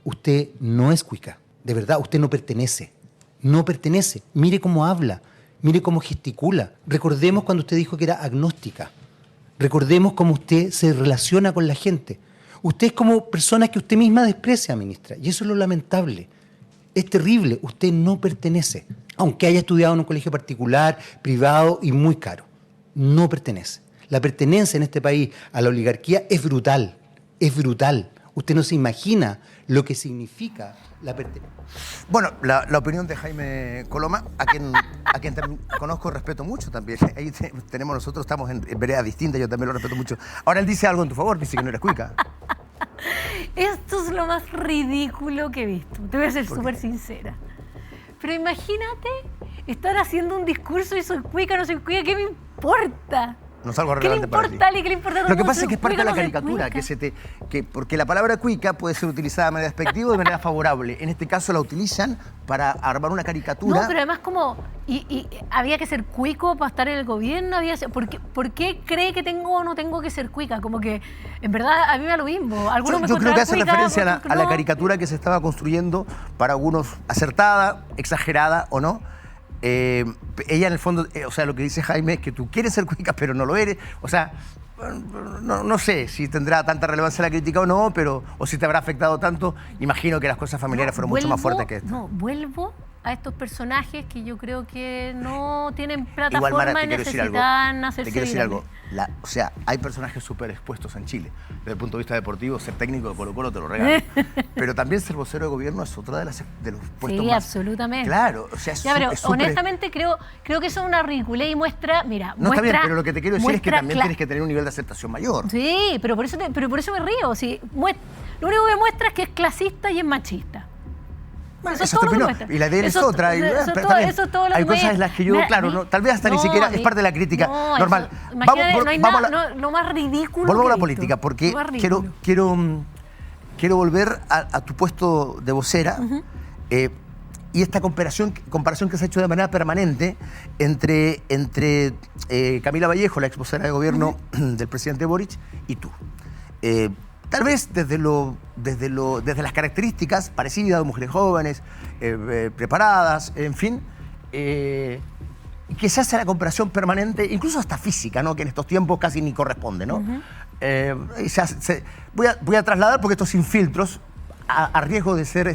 usted no es cuica, de verdad, usted no pertenece, mire cómo habla, mire cómo gesticula. Recordemos cuando usted dijo que era agnóstica, recordemos cómo usted se relaciona con la gente. Usted es como persona que usted misma desprecia, ministra, y eso es lo lamentable. Es terrible, usted no pertenece, aunque haya estudiado en un colegio particular, privado y muy caro. No pertenece. La pertenencia en este país a la oligarquía es brutal, es brutal. Usted no se imagina lo que significa la pertenencia. Bueno, la opinión de Jaime Coloma, a quien conozco, respeto mucho también. Ahí tenemos nosotros, estamos en veredas distintas, yo también lo respeto mucho. Ahora él dice algo en tu favor, dice que no eres cuica. Esto es lo más ridículo que he visto. Te voy a ser súper sincera. Pero imagínate estar haciendo un discurso y soy cuica, no soy cuica, ¿qué me importa? No es algo ¿Qué le relevante para ti. importa? ¿Qué le importa? Lo que pasa es que es parte de la caricatura, porque la palabra cuica puede ser utilizada de manera despectiva o de manera favorable. En este caso la utilizan para armar una caricatura. No, pero además como, y había que ser cuico para estar en el gobierno, ¿por qué cree que tengo o no tengo que ser cuica? Como que, en verdad, a mí me da lo mismo. Yo creo que hace referencia a la caricatura que se estaba construyendo, para algunos acertada, exagerada o no. Ella en el fondo, o sea, lo que dice Jaime es que tú quieres ser cuica, pero no lo eres. O sea, no sé si tendrá tanta relevancia la crítica o no, o si te habrá afectado tanto. Imagino que las cosas familiares fueron mucho más fuertes que esto. No, vuelvo a estos personajes que yo creo que no tienen plataforma. Igual, Mara, y necesitan hacerse. Te quiero decir algo. O sea, hay personajes súper expuestos en Chile. Desde el punto de vista deportivo, ser técnico de Colo-Colo te lo regalo. Pero también ser vocero de gobierno es otra de los puestos sí, más. absolutamente. Claro, o sea, ya, pero honestamente creo que eso es una ridiculez y muestra, mira, no muestra, está bien, pero lo que te quiero decir es que también tienes que tener un nivel de aceptación mayor. Sí, pero por eso me río. Sí, lo único que muestra es que es clasista y es machista. Bueno, eso es todo lo que y la de él es otra. Eso es todo lo hay cosas en las que yo, tal vez hasta ni siquiera es parte de la crítica normal. Lo más ridículo. Volvamos a la política, porque quiero volver a tu puesto de vocera y esta comparación que se ha hecho de manera permanente entre Camila Vallejo, la ex vocera de gobierno del presidente Boric, y tú. Tal vez desde las características parecidas de mujeres jóvenes, preparadas, en fin, que se hace la comparación permanente, incluso hasta física, ¿no? Que en estos tiempos casi ni corresponde, ¿no? Voy a trasladar, porque esto es sin filtros, a riesgo de ser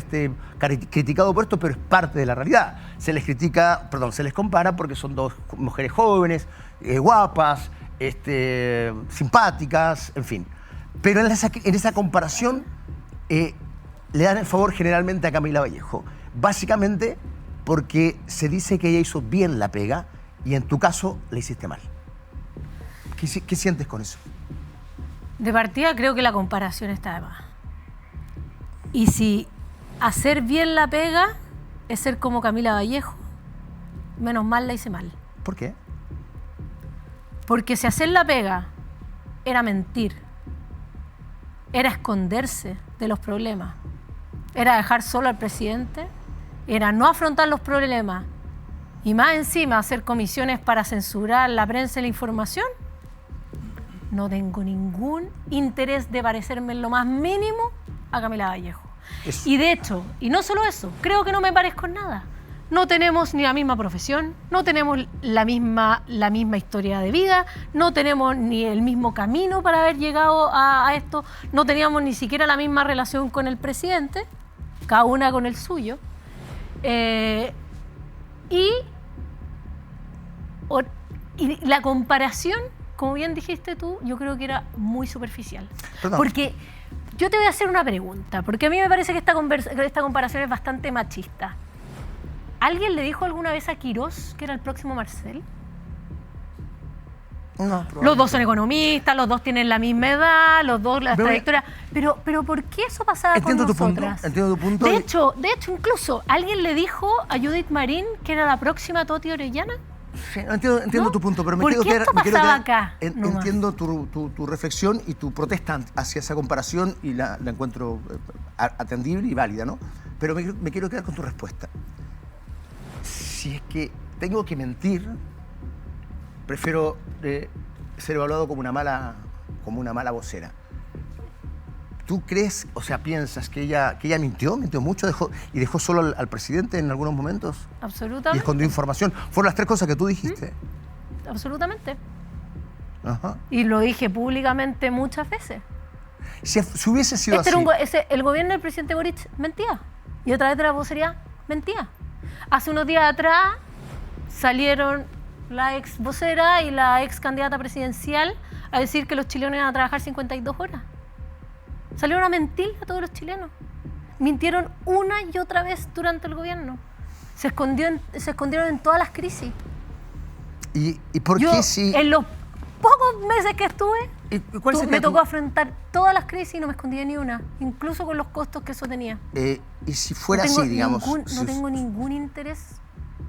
criticado por esto, pero es parte de la realidad. Se les compara porque son dos mujeres jóvenes, guapas, simpáticas, en fin. Pero en esa comparación le dan el favor generalmente a Camila Vallejo. Básicamente porque se dice que ella hizo bien la pega y en tu caso la hiciste mal. ¿Qué sientes con eso? De partida creo que la comparación está de más. Y si hacer bien la pega es ser como Camila Vallejo, menos mal la hice mal. ¿Por qué? Porque si hacer la pega era mentir, era esconderse de los problemas, era dejar solo al presidente, era no afrontar los problemas y más encima hacer comisiones para censurar la prensa y la información, no tengo ningún interés de parecerme en lo más mínimo a Camila Vallejo. Eso. Y de hecho, y no solo eso, creo que no me parezco en nada. No tenemos ni la misma profesión, no tenemos la misma historia de vida, no tenemos ni el mismo camino para haber llegado a esto, no teníamos ni siquiera la misma relación con el presidente, cada una con el suyo. Y la comparación, como bien dijiste tú, yo creo que era muy superficial. Perdón. Porque yo te voy a hacer una pregunta, porque a mí me parece que esta comparación es bastante machista. ¿Alguien le dijo alguna vez a Quirós que era el próximo Marcel? No, los dos son economistas, los dos tienen la misma edad, los dos la trayectoria. Pero ¿por qué eso pasaba con nosotras? Entiendo tu punto. De hecho, incluso, ¿alguien le dijo a Judith Marín que era la próxima Toti Orellana? Sí, entiendo tu punto, pero entiendo tu reflexión y tu protesta hacia esa comparación y la encuentro atendible y válida, ¿no? Pero me quiero quedar con tu respuesta. Si es que tengo que mentir, prefiero ser evaluado como una mala vocera. ¿Tú crees, o sea, piensas que ella mintió mucho dejó solo al presidente en algunos momentos? Y Absolutamente. escondió información. Fueron las tres cosas que tú dijiste. Absolutamente. Ajá. Y lo dije públicamente muchas veces. Si hubiese sido así... El gobierno del presidente Boric mentía. Y a través de la vocería mentía. Hace unos días atrás salieron la ex vocera y la ex candidata presidencial a decir que los chilenos iban a trabajar 52 horas. Salieron a mentir a todos los chilenos. Mintieron una y otra vez durante el gobierno. Se escondieron en todas las crisis. ¿Y por qué si...? En los pocos meses que estuve, me tocó tu... afrontar todas las crisis y no me escondí de ni una, incluso con los costos que eso tenía. Y si fuera así, digamos... No tengo ningún interés,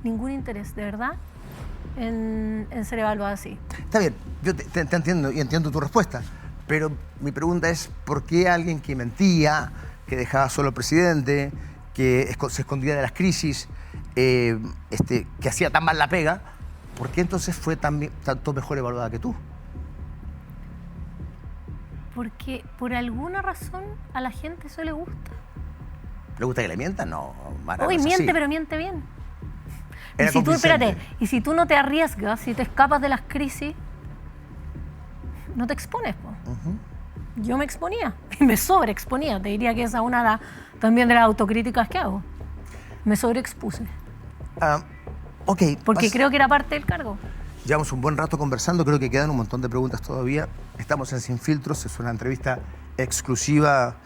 de verdad, en ser evaluada así. Está bien, yo te entiendo y entiendo tu respuesta, pero mi pregunta es, ¿por qué alguien que mentía, que dejaba solo al presidente, que se escondía de las crisis, que hacía tan mal la pega, ¿por qué entonces fue tanto mejor evaluada que tú? Porque por alguna razón a la gente eso le gusta. ¿Le gusta que le mientan? No, Mara, Hoy no es miente, así. pero miente bien. Era Y convincente. y si tú no te arriesgas, si te escapas de las crisis, no te expones, po. Yo me exponía, y me sobreexponía. Te diría que esa es una también de las autocríticas que hago. Me sobreexpuse. Porque creo que era parte del cargo. Llevamos un buen rato conversando, creo que quedan un montón de preguntas todavía. Estamos en Sin Filtros, es una entrevista exclusiva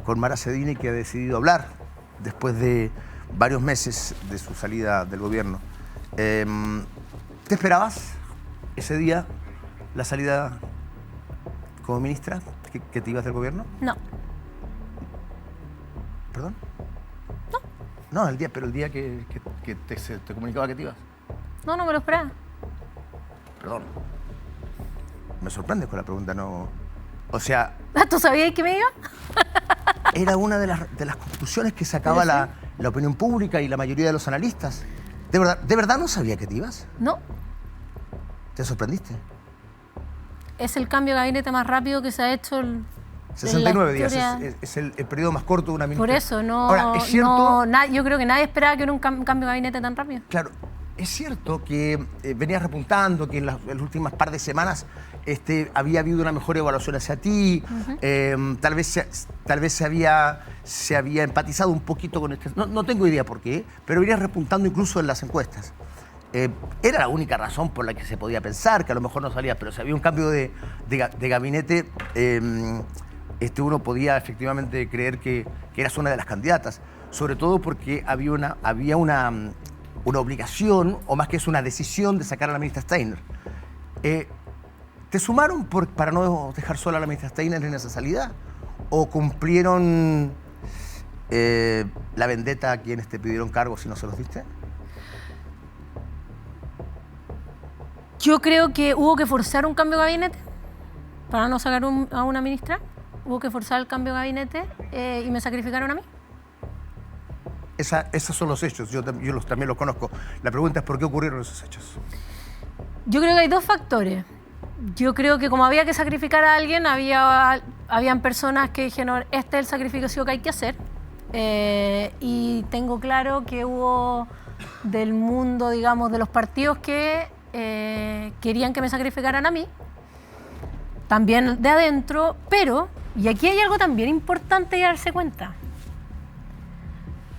con Mara Cedini, que ha decidido hablar después de varios meses de su salida del gobierno. ¿Te esperabas ese día la salida como ministra, que te ibas del gobierno? No. ¿Perdón? No, el día que se te comunicaba que te ibas. No me lo esperaba. Perdón. Me sorprendes con la pregunta, no... O sea... ¿Tú sabías que me iba? Era una de las conclusiones que sacaba la opinión pública y la mayoría de los analistas. ¿De verdad no sabía que te ibas? No. ¿Te sorprendiste? Es el cambio de gabinete más rápido que se ha hecho 69 días, es el periodo más corto de una ministra. Por eso, Ahora, ¿es cierto? yo creo que nadie esperaba que hubiera un cambio de gabinete tan rápido. Claro, es cierto que venías repuntando que en las últimas par de semanas había habido una mejor evaluación hacia ti, tal vez se había empatizado un poquito con este... No tengo idea por qué, pero venías repuntando incluso en las encuestas. Era la única razón por la que se podía pensar que a lo mejor no salía, pero si había un cambio de gabinete, uno podía efectivamente creer que eras una de las candidatas, sobre todo porque había una obligación, o más que es una decisión, de sacar a la ministra Steiner. ¿Te sumaron para no dejar sola a la ministra Steiner en esa salida? ¿O cumplieron la vendetta a quienes te pidieron cargos y no se los diste? Yo creo que hubo que forzar un cambio de gabinete para no sacar a una ministra. Hubo que forzar el cambio de gabinete y me sacrificaron a mí. Esos son los hechos, yo también los conozco. La pregunta es ¿por qué ocurrieron esos hechos? Yo creo que hay dos factores. Yo creo que como había que sacrificar a alguien, habían personas que dijeron, este es el sacrificio que hay que hacer. Y tengo claro que hubo del mundo, digamos, de los partidos que querían que me sacrificaran a mí, también de adentro, pero, y aquí hay algo también importante de darse cuenta,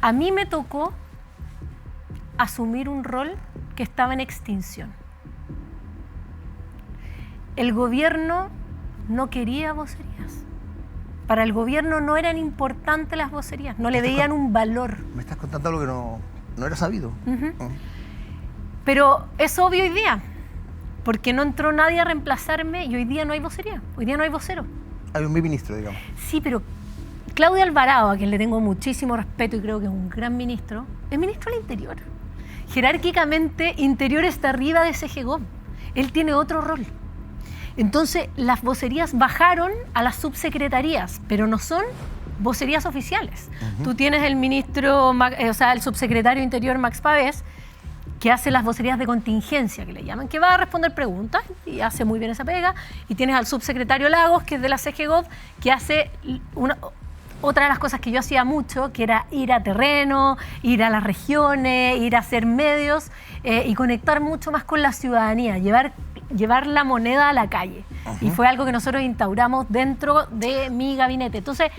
a mí me tocó asumir un rol que estaba en extinción. El gobierno no quería vocerías. Para el gobierno no eran importantes las vocerías, no le veían un valor. Me estás contando algo que no era sabido. Pero es obvio hoy día, porque no entró nadie a reemplazarme y hoy día no hay vocería, hoy día no hay vocero. Hay un ministro, digamos. Sí, pero Claudio Alvarado, a quien le tengo muchísimo respeto y creo que es un gran ministro, es ministro del Interior. Jerárquicamente, Interior está arriba de CGGOM. Él tiene otro rol. Entonces, las vocerías bajaron a las subsecretarías, pero no son vocerías oficiales. Tú tienes el ministro, el subsecretario de Interior, Max Pavés, que hace las vocerías de contingencia, que le llaman, que va a responder preguntas y hace muy bien esa pega. Y tienes al subsecretario Lagos, que es de la CGGOV, que hace otra de las cosas que yo hacía mucho, que era ir a terreno, ir a las regiones, ir a hacer medios y conectar mucho más con la ciudadanía, llevar la moneda a la calle. Y fue algo que nosotros instauramos dentro de mi gabinete. Entonces,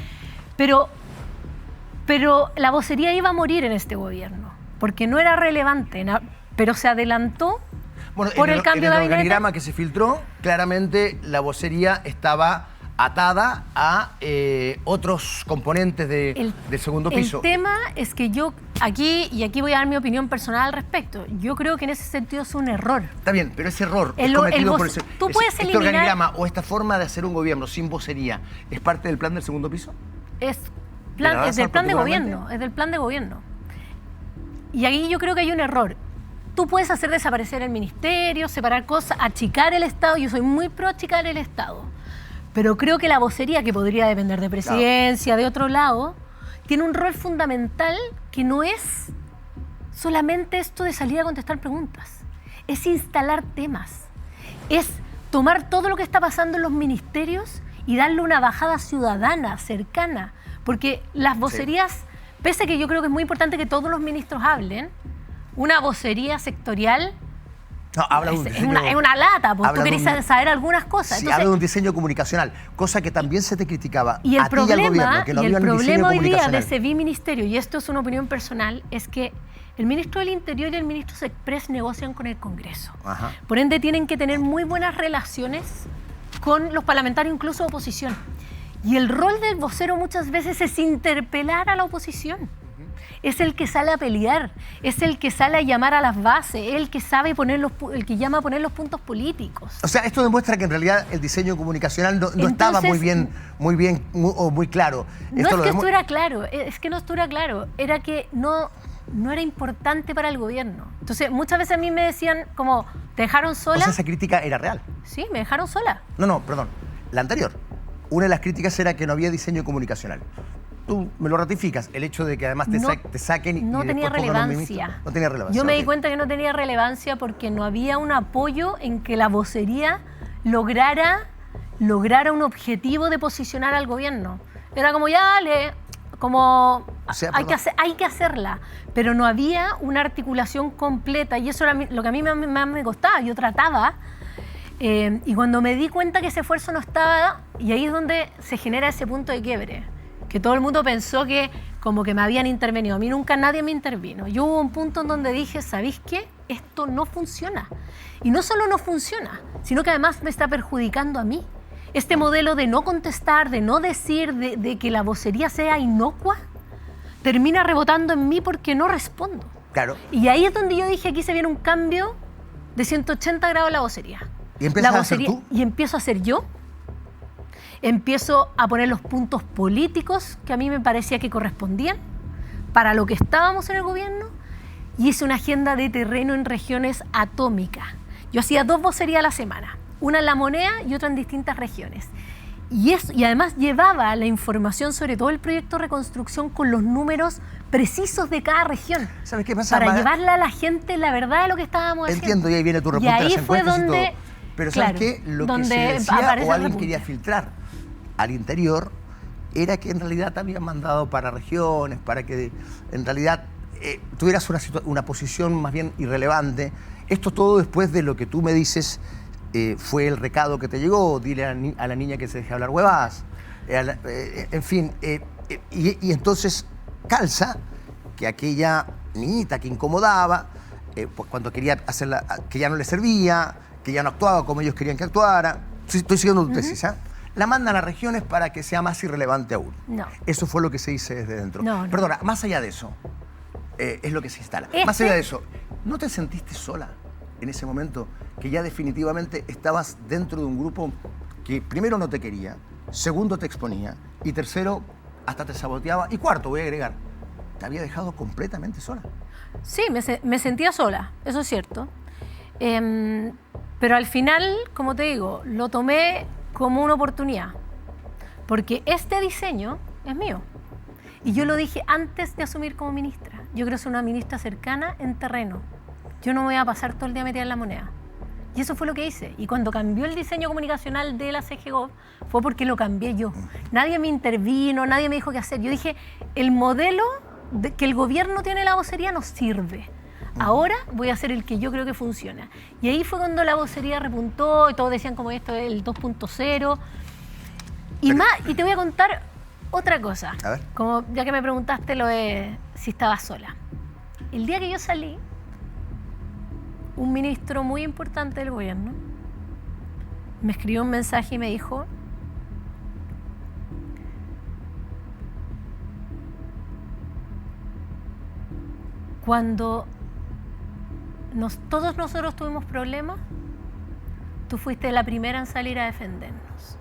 pero la vocería iba a morir en este gobierno, porque no era relevante, pero se adelantó por el cambio de gabinete. En el organigrama que se filtró, claramente la vocería estaba atada a otros componentes del segundo piso. El tema es que yo aquí voy a dar mi opinión personal al respecto. Yo creo que en ese sentido es un error. Está bien, pero ese error es cometido por este organigrama o esta forma de hacer un gobierno sin vocería, ¿es parte del plan del segundo piso? Es del plan de gobierno, es del plan de gobierno. Y ahí yo creo que hay un error. Tú puedes hacer desaparecer el ministerio, separar cosas, achicar el Estado. Yo soy muy pro achicar el Estado. Pero creo que la vocería, que podría depender de presidencia, de otro lado, tiene un rol fundamental que no es solamente esto de salir a contestar preguntas. Es instalar temas. Es tomar todo lo que está pasando en los ministerios y darle una bajada ciudadana, cercana. Porque las vocerías, pese a que yo creo que es muy importante que todos los ministros hablen, una vocería sectorial es una lata, porque tú querés saber algunas cosas. Sí, Entonces, habla de un diseño comunicacional, cosa que también se te criticaba y el a ti y al gobierno, que no había un diseño problema hoy día comunicacional. de ese biministerio, y esto es una opinión personal, es que el ministro del Interior y el ministro Sexpress negocian con el Congreso. Ajá. Por ende, tienen que tener muy buenas relaciones con los parlamentarios, incluso oposición. Y el rol del vocero muchas veces es interpelar a la oposición. Es el que sale a pelear, es el que sale a llamar a las bases, el que sabe el que llama a poner los puntos políticos. O sea, esto demuestra que en realidad el diseño comunicacional no estaba muy claro. No es que estuviera claro, es que no estuviera claro, era que no era importante para el gobierno. Entonces, muchas veces a mí me decían como, ¿te dejaron sola? O sea, esa crítica era real. Sí, me dejaron sola. No, perdón. La anterior. Una de las críticas era que no había diseño comunicacional. Tú me lo ratificas, el hecho de que además te saquen y no tenía relevancia. No tenía relevancia. Yo me di cuenta que no tenía relevancia porque no había un apoyo en que la vocería lograra un objetivo de posicionar al gobierno. Era como, ya dale, como hay que hacerla, pero no había una articulación completa y eso era lo que a mí más me costaba. Yo trataba y cuando me di cuenta que ese esfuerzo no estaba, y ahí es donde se genera ese punto de quiebre, que todo el mundo pensó que como que me habían intervenido. A mí nunca nadie me intervino. Yo hubo un punto en donde dije, ¿sabéis qué? Esto no funciona. Y no solo no funciona, sino que además me está perjudicando a mí. Este modelo de no contestar, de no decir, de que la vocería sea inocua, termina rebotando en mí porque no respondo. Claro. Y ahí es donde yo dije, aquí se viene un cambio de 180 grados en la vocería. ¿Y empiezas a hacer tú? Y empiezo a hacer yo. Empiezo a poner los puntos políticos que a mí me parecía que correspondían para lo que estábamos en el gobierno y hice una agenda de terreno en regiones atómica. Yo hacía 2 vocerías a la semana, una en La Moneda y otra en distintas regiones. Y además llevaba la información sobre todo el proyecto de reconstrucción con los números precisos de cada región. ¿Sabes qué pasa? Para llevarle a la gente la verdad de lo que estábamos haciendo. Entiendo, y ahí viene tu respuesta a las encuestas y todo. Pero ¿sabes claro, qué? Lo que se decía o alguien quería filtrar al interior era que en realidad te habían mandado para regiones, para que en realidad tuvieras una posición más bien irrelevante. Esto todo después de lo que tú me dices fue el recado que te llegó, dile a la niña que se deje hablar huevadas, en fin, y entonces calza que aquella niñita que incomodaba, pues cuando quería hacerla, que ya no le servía, que ya no actuaba como ellos querían que actuara, estoy siguiendo tu tesis, ¿eh? La mandan a regiones para que sea más irrelevante aún. No. Eso fue lo que se dice desde dentro. No. Perdona, más allá de eso, es lo que se instala. Más allá de eso, ¿no te sentiste sola en ese momento? Que ya definitivamente estabas dentro de un grupo que primero no te quería, segundo te exponía y tercero hasta te saboteaba y cuarto, voy a agregar, te había dejado completamente sola. Sí, me sentía sola, eso es cierto. Pero al final, como te digo, lo tomé como una oportunidad, porque este diseño es mío. Y yo lo dije antes de asumir como ministra. Yo quiero ser una ministra cercana en terreno, yo no me voy a pasar todo el día metida en la moneda. Y eso fue lo que hice. Y cuando cambió el diseño comunicacional de la CGGov, fue porque lo cambié yo. Nadie me intervino, nadie me dijo qué hacer. Yo dije, el modelo que el gobierno tiene la vocería no sirve. Ahora voy a hacer el que yo creo que funciona. Y ahí fue cuando la vocería repuntó y todos decían como esto es el 2.0. Y te voy a contar otra cosa. A ver. Como ya que me preguntaste lo de si estaba sola. El día que yo salí, un ministro muy importante del gobierno me escribió un mensaje y me dijo: cuando todos nosotros tuvimos problemas, tú fuiste la primera en salir a defendernos.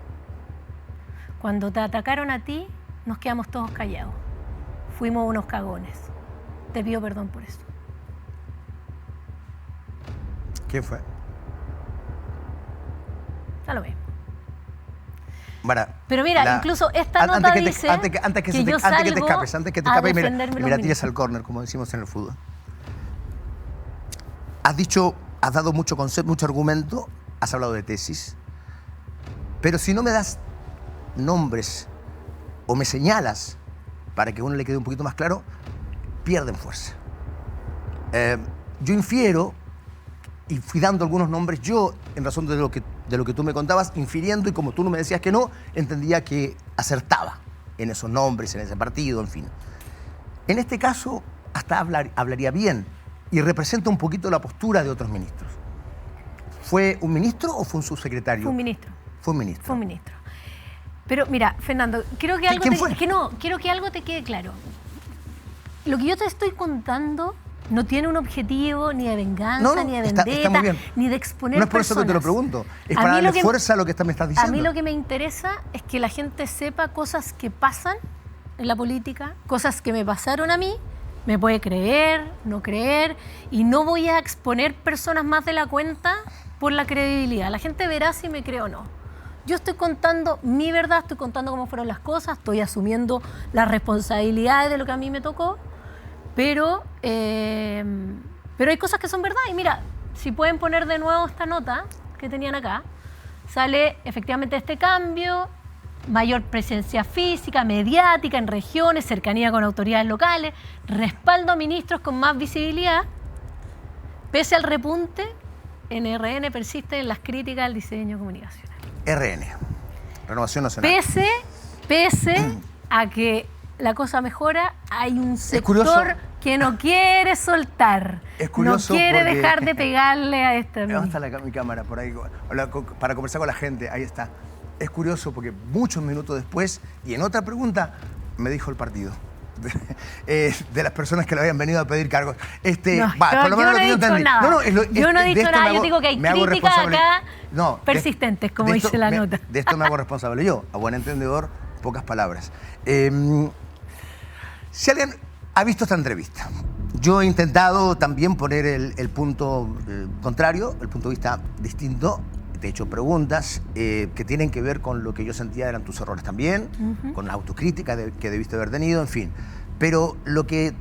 Cuando te atacaron a ti, nos quedamos todos callados. Fuimos unos cagones. Te pido perdón por eso. ¿Quién fue? Ya lo mismo. Mara, pero mira, incluso esta nota dice antes que te escapes, mira, tires al córner, como decimos en el fútbol. Has dado mucho concepto, mucho argumento, has hablado de tesis, pero si no me das nombres o me señalas para que a uno le quede un poquito más claro, pierden fuerza. Yo infiero, y fui dando algunos nombres yo, en razón de lo que tú me contabas, infiriendo, y como tú no me decías que no, entendía que acertaba en esos nombres, en ese partido, en fin. En este caso, hasta hablaría bien, y representa un poquito la postura de otros ministros. ¿Fue un ministro o fue un subsecretario? Fue un ministro. Fue un ministro. Fue un ministro. Pero mira, Fernando, quiero que algo quiero que algo te quede claro. Lo que yo te estoy contando no tiene un objetivo ni de venganza, ni de vendetta, ni de exponer personas. No es por eso que te lo pregunto, es para darle fuerza a lo que me estás diciendo. A mí lo que me interesa es que la gente sepa cosas que pasan en la política, cosas que me pasaron a mí, me puede creer, no creer, y no voy a exponer personas más de la cuenta por la credibilidad. La gente verá si me cree o no. Yo estoy contando mi verdad, estoy contando cómo fueron las cosas, estoy asumiendo las responsabilidades de lo que a mí me tocó, pero hay cosas que son verdad. Y mira, si pueden poner de nuevo esta nota que tenían acá, sale efectivamente este cambio, mayor presencia física, mediática en regiones, cercanía con autoridades locales, respaldo a ministros con más visibilidad. Pese al repunte, RN persiste en las críticas al diseño comunicacional. RN, Renovación Nacional. Pese a que la cosa mejora, hay un sector que no quiere soltar, no quiere dejar de pegarle a esta. ¿Dónde está mi cámara? Por ahí, para conversar con la gente, ahí está. Es curioso porque muchos minutos después, y en otra pregunta, me dijo el partido. De las personas que le habían venido a pedir cargos. Por lo menos lo que yo entendí. Yo no he dicho nada, yo digo que hay críticas acá persistentes, como dice la nota. De esto me hago responsable yo, a buen entendedor, pocas palabras. Si alguien ha visto esta entrevista, yo he intentado también poner el punto contrario, el punto de vista distinto. Te he hecho preguntas que tienen que ver con lo que yo sentía eran tus errores también, con la autocrítica que debiste haber tenido, en fin. Pero de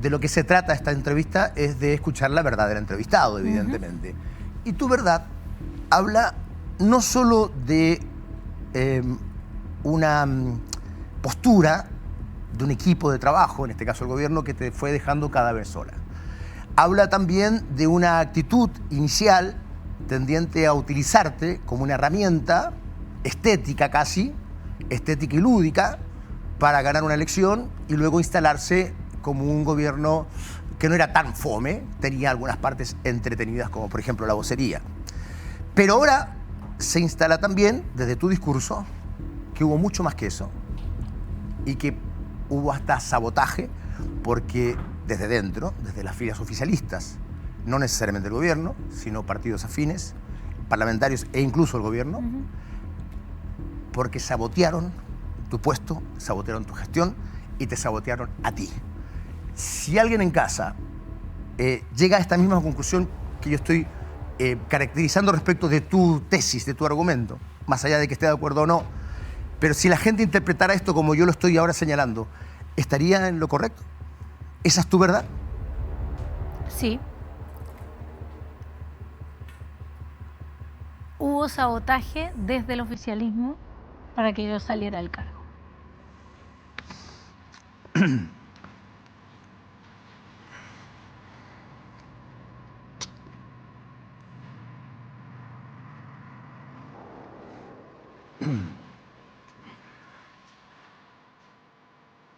lo que se trata esta entrevista es de escuchar la verdad del entrevistado, evidentemente. Y tu verdad habla no solo de una postura de un equipo de trabajo, en este caso el gobierno, que te fue dejando cada vez sola. Habla también de una actitud inicial tendiente a utilizarte como una herramienta estética casi, estética y lúdica, para ganar una elección y luego instalarse como un gobierno que no era tan fome, tenía algunas partes entretenidas como por ejemplo la vocería. Pero ahora se instala también, desde tu discurso, que hubo mucho más que eso y que hubo hasta sabotaje porque desde dentro, desde las filas oficialistas, no necesariamente el gobierno, sino partidos afines, parlamentarios e incluso el gobierno, porque sabotearon tu puesto, sabotearon tu gestión y te sabotearon a ti. Si alguien en casa llega a esta misma conclusión que yo estoy caracterizando respecto de tu tesis, de tu argumento, más allá de que esté de acuerdo o no, pero si la gente interpretara esto como yo lo estoy ahora señalando, ¿estaría en lo correcto? ¿Esa es tu verdad? Sí. hubo sabotaje desde el oficialismo para que yo saliera del cargo.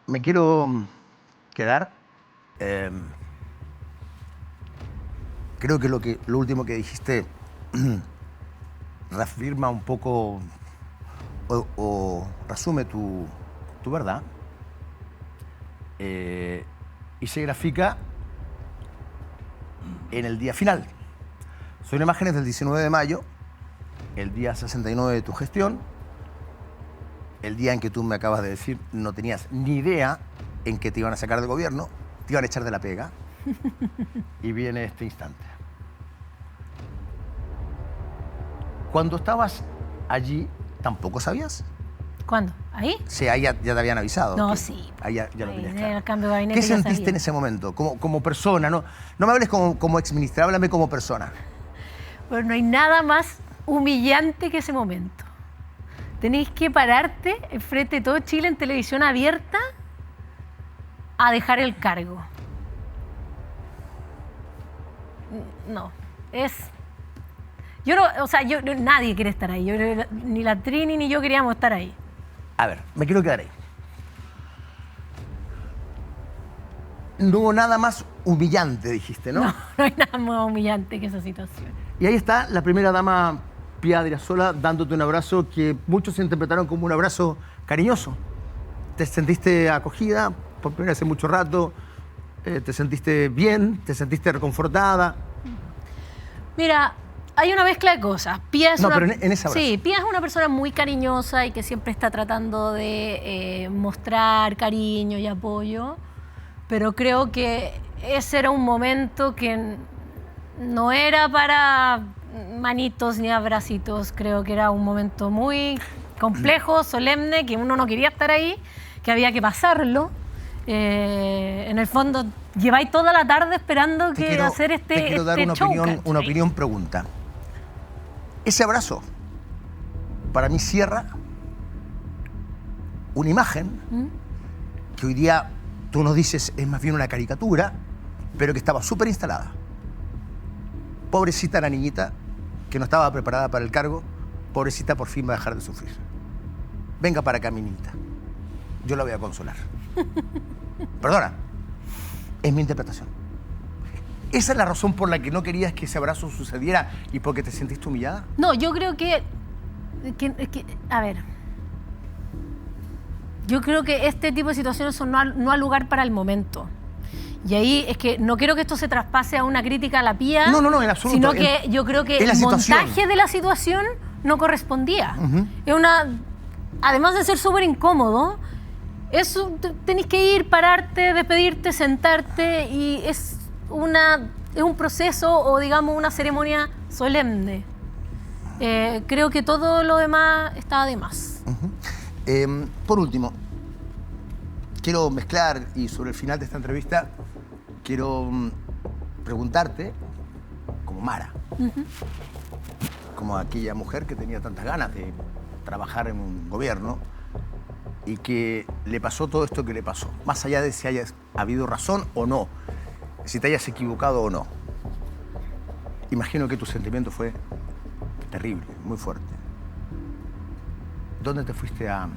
Me quiero quedar. Creo que lo último que dijiste reafirma un poco o resume tu verdad. Y se grafica en el día final. Son imágenes del 19 de mayo, el día 69 de tu gestión, el día en que tú me acabas de decir no tenías ni idea en que te iban a sacar del gobierno, te iban a echar de la pega, y viene este instante. Cuando estabas allí, ¿tampoco sabías? ¿Cuándo? ¿Ahí? Sí, ahí ya te habían avisado. No, sí. Ahí ya lo tenías En claro. el cambio de gabinete ¿Qué ya sentiste sabía. en ese momento, como persona? No me hables como exministra, háblame como persona. Pero no hay nada más humillante que ese momento. Tenéis que pararte enfrente de todo Chile en televisión abierta a dejar el cargo. No, es... Yo no, o sea, nadie quiere estar ahí. Ni la Trini ni yo queríamos estar ahí. A ver, me quiero quedar ahí. No hubo nada más humillante, dijiste, ¿no? No hay nada más humillante que esa situación. Y ahí está la primera dama, Pía Adriasola, dándote un abrazo que muchos interpretaron como un abrazo cariñoso. Te sentiste acogida por primera vez en mucho rato, te sentiste bien, te sentiste reconfortada. Mira, hay una mezcla de cosas. Pía es pero en ese abrazo. Sí, Pía es una persona muy cariñosa y que siempre está tratando de mostrar cariño y apoyo, pero creo que ese era un momento que no era para manitos ni abracitos. Creo que era un momento muy complejo, solemne, que uno no quería estar ahí, que había que pasarlo. En el fondo, lleváis toda la tarde esperando hacer este Te quiero dar una opinión pregunta. Ese abrazo, para mí cierra una imagen que hoy día tú nos dices es más bien una caricatura, pero que estaba súper instalada. Pobrecita la niñita que no estaba preparada para el cargo, pobrecita por fin va a dejar de sufrir. Venga para acá, mi niñita. Yo la voy a consolar. Perdona, es mi interpretación. ¿Esa es la razón por la que no querías que ese abrazo sucediera y porque te sentiste humillada? No, yo creo que a ver, yo creo que este tipo de situaciones son no al lugar para el momento. Y ahí es que no quiero que esto se traspase a una crítica a la Pía. No, en absoluto. Sino que yo creo que el montaje de la situación no correspondía. Es además de ser súper incómodo, tenés que ir, pararte, despedirte, sentarte, y es un proceso o digamos una ceremonia solemne. Creo que todo lo demás estaba de más. Por último, quiero mezclar, y sobre el final de esta entrevista quiero preguntarte, como Mara, como aquella mujer que tenía tantas ganas de trabajar en un gobierno y que le pasó todo esto que le pasó, más allá de si hayas habido razón o no, si te hayas equivocado o no. Imagino que tu sentimiento fue terrible, muy fuerte. ¿Dónde te fuiste a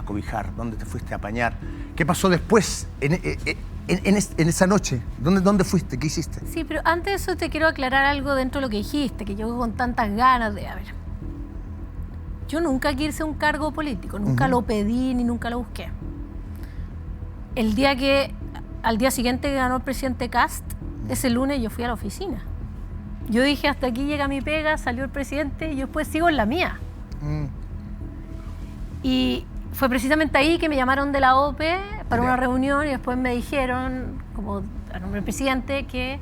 cobijar? ¿Dónde te fuiste a apañar? ¿Qué pasó después, en esa noche? ¿Dónde fuiste? ¿Qué hiciste? Sí, pero antes de eso te quiero aclarar algo dentro de lo que dijiste, que yo con tantas ganas de... A ver, yo nunca quise un cargo político, nunca lo pedí ni nunca lo busqué. Al día siguiente que ganó el presidente Kast, ese lunes yo fui a la oficina. Yo dije, hasta aquí llega mi pega, salió el presidente y yo después sigo en la mía. Y fue precisamente ahí que me llamaron de la OPE para una reunión y después me dijeron, como a nombre del presidente, que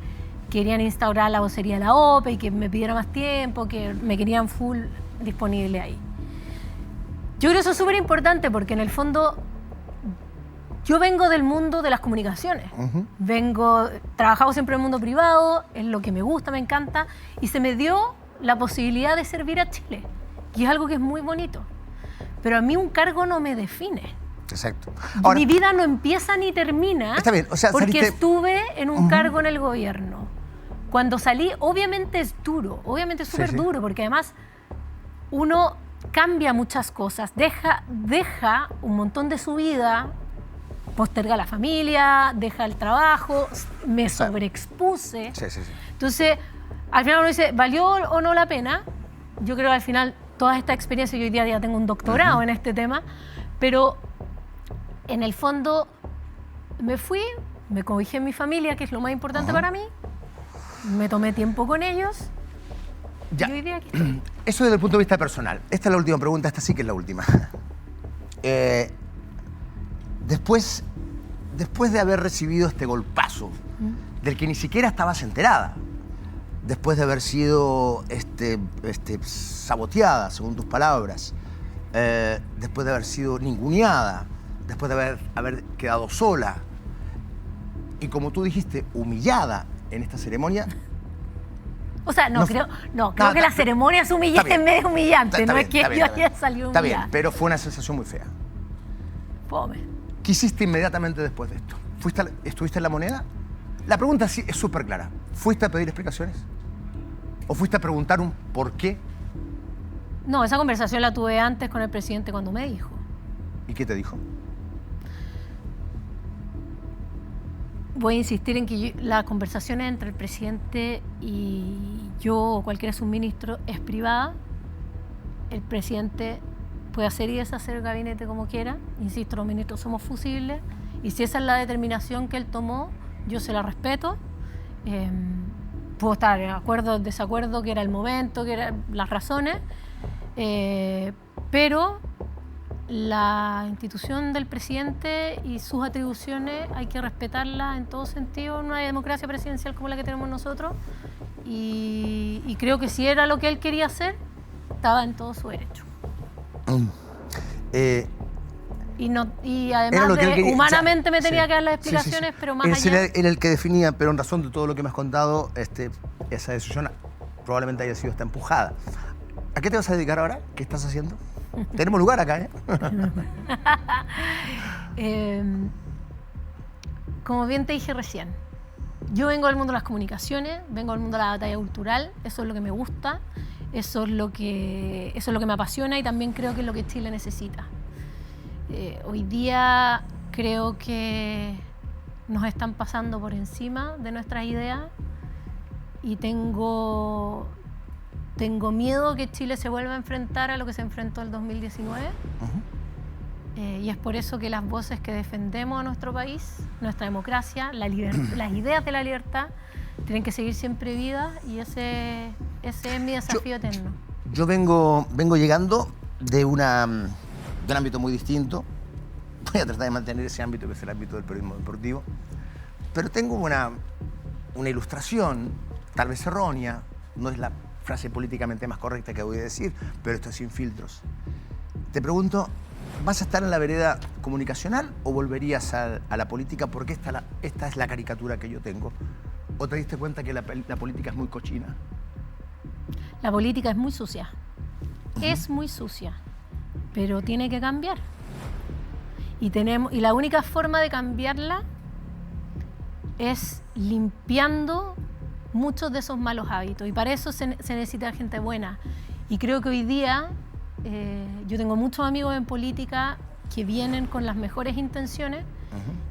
querían instaurar la vocería de la OPE y que me pidiera más tiempo, que me querían full disponible ahí. Yo creo que eso es súper importante porque en el fondo yo vengo del mundo de las comunicaciones. Trabajado siempre en el mundo privado, es lo que me gusta, me encanta, y se me dio la posibilidad de servir a Chile, y es algo que es muy bonito. Pero a mí un cargo no me define. Exacto. Ahora, mi vida no empieza ni termina está bien, o sea, porque saliste... estuve en un cargo en el gobierno. Cuando salí, obviamente es duro, obviamente es súper duro, porque además uno cambia muchas cosas, deja un montón de su vida, posterga la familia, deja el trabajo, me sobreexpuse. Entonces, al final uno dice, ¿valió o no la pena? Yo creo que al final toda esta experiencia, yo hoy día ya tengo un doctorado en este tema, pero en el fondo me fui, me cobijé en mi familia, que es lo más importante para mí, me tomé tiempo con ellos. Ya. Y hoy día aquí estoy. Eso desde el punto de vista personal. Esta es la última pregunta, esta sí que es la última. Después de haber recibido este golpazo, del que ni siquiera estabas enterada, después de haber sido saboteada, según tus palabras, después de haber sido ninguneada, después de haber quedado sola, y como tú dijiste, humillada en esta ceremonia. O sea, creo que la ceremonia es medio humillante, no es que yo haya salido humillada. Está bien, pero fue una sensación muy fea. Fome. ¿Qué hiciste inmediatamente después de esto? ¿Estuviste en La Moneda? La pregunta sí es súper clara. ¿Fuiste a pedir explicaciones? ¿O fuiste a preguntar un por qué? No, esa conversación la tuve antes con el presidente cuando me dijo. ¿Y qué te dijo? Voy a insistir en que las conversaciones entre el presidente y yo o cualquiera subministro es privada. El presidente puede hacer y deshacer el gabinete como quiera. Insisto, los ministros somos fusibles. Y si esa es la determinación que él tomó, yo se la respeto. Puedo estar de acuerdo o desacuerdo, que era el momento, que eran las razones. Pero la institución del presidente y sus atribuciones hay que respetarlas en todo sentido en una democracia presidencial como la que tenemos nosotros. Y creo que si era lo que él quería hacer, estaba en todo su derecho. Y además humanamente me tenía que dar las explicaciones, pero más allá... Era el que definía, pero en razón de todo lo que me has contado, esa decisión probablemente haya sido esta empujada. ¿A qué te vas a dedicar ahora? ¿Qué estás haciendo? Tenemos lugar acá, Como bien te dije recién, yo vengo del mundo de las comunicaciones, vengo del mundo de la batalla cultural, eso es lo que me gusta, eso es lo que me apasiona y también creo que es lo que Chile necesita. Hoy día creo que nos están pasando por encima de nuestras ideas y tengo miedo que Chile se vuelva a enfrentar a lo que se enfrentó en el 2019. Y es por eso que las voces que defendemos a nuestro país, nuestra democracia, las ideas de la libertad, tienen que seguir siempre vivas y ese es mi desafío eterno. Yo vengo llegando de un ámbito muy distinto. Voy a tratar de mantener ese ámbito, que es el ámbito del periodismo deportivo. Pero tengo una ilustración, tal vez errónea, no es la frase políticamente más correcta que voy a decir, pero esto es sin filtros. Te pregunto, ¿vas a estar en la vereda comunicacional o volverías a la política? Porque esta es la caricatura que yo tengo. ¿O te diste cuenta que la política es muy cochina? La política es muy sucia. Es muy sucia, pero tiene que cambiar. Y la única forma de cambiarla es limpiando muchos de esos malos hábitos. Y para eso se necesita gente buena. Y creo que hoy día yo tengo muchos amigos en política que vienen con las mejores intenciones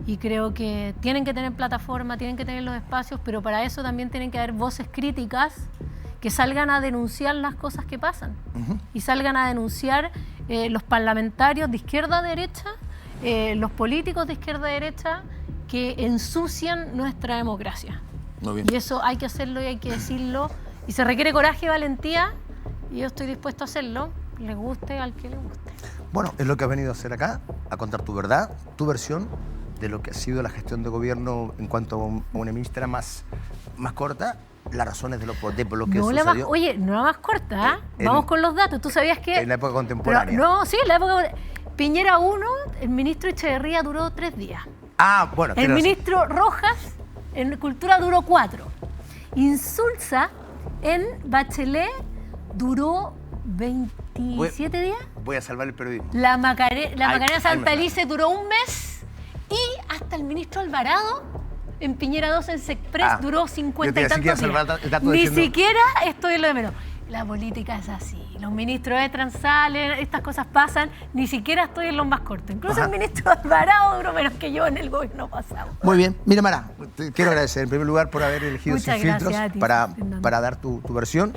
y creo que tienen que tener plataforma, tienen que tener los espacios, pero para eso también tienen que haber voces críticas que salgan a denunciar las cosas que pasan y salgan a denunciar los parlamentarios de izquierda a derecha, los políticos de izquierda a derecha que ensucian nuestra democracia. Muy bien. Y eso hay que hacerlo y hay que decirlo y se requiere coraje y valentía y yo estoy dispuesto a hacerlo, le guste al que le guste. Bueno, es lo que has venido a hacer acá, a contar tu verdad, tu versión de lo que ha sido la gestión de gobierno en cuanto a una ministra más corta, las razones de lo que sucedió. Oye, no la más corta, vamos con los datos. ¿Tú sabías que...? En la época contemporánea. En la época... Piñera 1, el ministro Echeverría duró 3 días. Bueno. El ministro Rojas en Cultura duró 4. Insulza en Bachelet duró 27 días. Voy a salvar el periodismo. La Macarena Santa me Elise duró un mes y hasta el ministro Alvarado en Piñera 2 en Sexpress duró 50 y tantos días. Ni siquiera esto es lo de menos. La política es así. Los ministros entran, salen, estas cosas pasan. Ni siquiera estoy en los más cortos. Incluso el ministro Alvarado duró menos que yo en el gobierno pasado. Muy bien. Mira, Mara, te quiero agradecer en primer lugar por haber elegido Muchas Sin Filtros gracias a ti, para dar tu versión.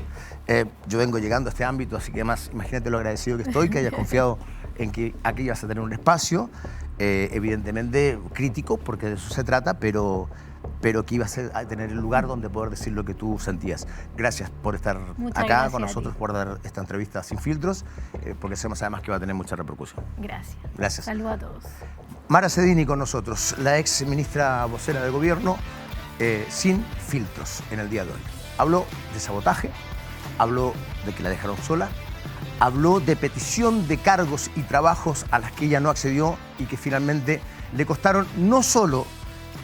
Yo vengo llegando a este ámbito, así que además imagínate lo agradecido que estoy, que hayas confiado en que aquí ibas a tener un espacio, evidentemente crítico, porque de eso se trata, pero que ibas a tener el lugar donde poder decir lo que tú sentías. Gracias por estar acá con nosotros, por dar esta entrevista Sin Filtros, porque sabemos además que va a tener mucha repercusión. Gracias. Gracias. Saludos a todos. Mara Cedini con nosotros, la ex ministra vocera del gobierno, Sin Filtros en el día de hoy. Habló de sabotaje, habló de que la dejaron sola, habló de petición de cargos y trabajos a las que ella no accedió y que finalmente le costaron no solo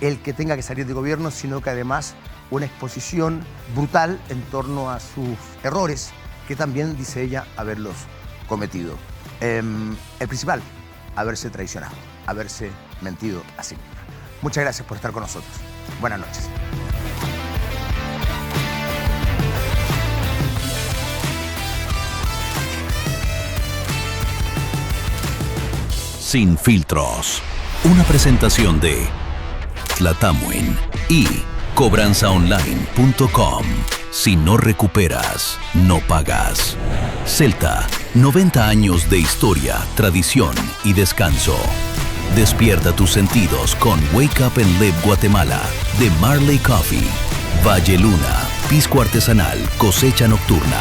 el que tenga que salir de gobierno, sino que además una exposición brutal en torno a sus errores, que también dice ella haberlos cometido. El principal, haberse traicionado, haberse mentido a sí misma. Muchas gracias por estar con nosotros. Buenas noches. Sin Filtros, una presentación de Tlatamuin y cobranzaonline.com. Si no recuperas, no pagas. Celta, 90 años de historia, tradición y descanso. Despierta tus sentidos con Wake Up and Live Guatemala de Marley Coffee. Valle Luna, pisco artesanal, cosecha nocturna.